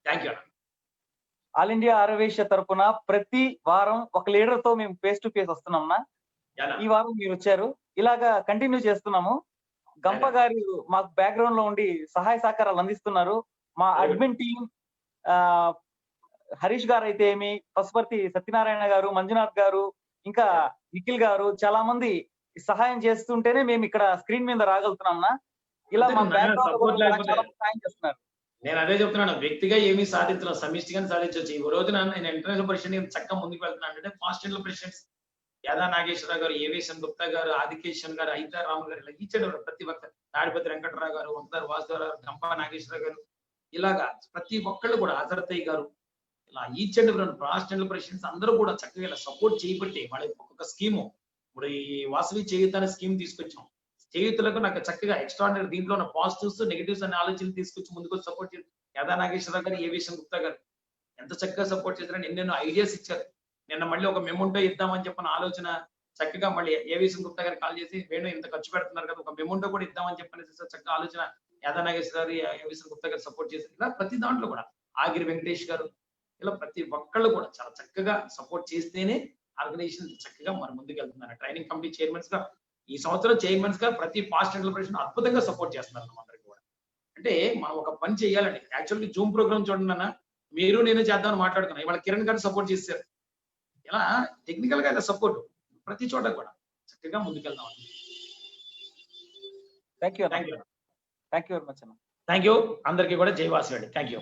థ్యాంక్ యూ అన్న. ఆల్ ఇండియా ఆర్యవైశ్య తరపున ప్రతి వారం ఒక లీడర్ తో మేము ఫేస్ టు ఫేస్ వస్తున్నాం. ఈ వారం మీరు వచ్చారు. ఇలాగా కంటిన్యూ చేస్తున్నాము. గంప గారు మాకు బ్యాక్గ్రౌండ్ లో ఉండి సహాయ సహకారాలు అందిస్తున్నారు. మా అడ్మిన్ టీం హరీష్ గారు అయితే ఏమి, పశుపతి సత్యనారాయణ గారు, మంజునాథ్ గారు, ఇంకా నిఖిల్ గారు చాలా మంది సహాయం చేస్తుంటేనే మేము ఇక్కడ స్క్రీన్ మీద రాగలుగుతున్నాం. ఇలా మా బ్యాక్గ్రౌండ్ సహాయం చేస్తున్నారు. నేను అదే చెప్తున్నాను, వ్యక్తిగా ఏమీ సాధించడం సమిష్టిగానే సాధించవచ్చు. ఈ రోజున నేను ఇంటర్నేషనల్ ప్రెసిడెంట్ చక్కగా ముందుకు వెళ్తున్నాను అంటే ఫాస్ట్ ఇంటర్ ప్రెసిడెంట్స్ యాదా నాగేశ్వరరావు గారు, ఏవేశన్ గుప్తా గారు, ఆదికేశన్ గారు, అయితా రాము గారు, ఇలా ఇచ్చాడు ప్రతి ఒక్క తాడిపతి వెంకటరావు గారు, వంకదారు వాసుదేవరావు, గంపా నాగేశ్వరరావు గారు, ఇలాగా ప్రతి ఒక్కళ్ళు కూడా అజరతయ్య గారు, ఇలా ఈచ్ అండ్ ఎవరి ఫాస్ట్ ఇంటర్ ప్రెసిడెంట్స్ అందరూ కూడా చక్కగా ఇలా సపోర్ట్ చేయబట్టి వాళ్ళ ఒక్కొక్క స్కీము ఇప్పుడు ఈ వాసవి చేయూత అనే స్కీమ్ తీసుకొచ్చాం. చేయూతులకు నాకు చక్కగా ఎక్స్ట్రాడినరీ దీంట్లో ఉన్న పాజిటివ్స్ నెగిటివ్స్ అనే ఆలోచనలు తీసుకొచ్చి ముందుకు సపోర్ట్ చేసి యాదా నాగేశ్వరరావు గారు, ఏవేశన్ గుప్తా గారు ఎంత చక్కగా సపోర్ట్ చేశారని ఎన్నెన్నో ఐడియాస్ ఇచ్చారు. నిన్న మళ్ళీ ఒక మెమోంటో ఇద్దామని చెప్పిన ఆలోచన చక్కగా మళ్ళీ ఏవేశన్ గుప్తా గారు కాల్ చేసి వేణు ఇంత ఖర్చు పెడుతున్నారు కదా ఒక మెమోంటో కూడా ఇద్దామని చెప్పని చక్కగా ఆలోచన యాదా నాగేశ్వర గారు, ఏవేశన్ గుప్తా గారు సపోర్ట్ చేశారు. ఇలా ప్రతి దాంట్లో కూడా ఆగిరి వెంకటేష్ గారు, ఇలా ప్రతి ఒక్కళ్ళు కూడా చాలా చక్కగా సపోర్ట్ చేస్తేనే ఆర్గనైజేషన్ చక్కగా మరి ముందుకు వెళ్తున్నారు. ట్రైనింగ్ కమిటీ చైర్మన్స్ గా ఈ సంవత్సరం చైర్మన్స్ గా ప్రతి ఫాస్ట్ ఇంటర్ప్రిటేషన్ అద్భుతంగా సపోర్ట్ చేస్తున్నారు అందరికి కూడా. అంటే మనం ఒక పని చేయాలండి. యాక్చువల్లీ జూమ్ ప్రోగ్రామ్ చూడండి అన్న, మీరు నేను చేద్దామని మాట్లాడుకున్నాను. ఇవాళ కిరణ్ గారు సపోర్ట్ చేశారు. ఇలా టెక్నికల్ గా సపోర్ట్ ప్రతి చోట కూడా చక్కగా ముందుకెళ్దాం. Thank you very much. Thank you అందరికీ కూడా జై వాసవి. Thank you.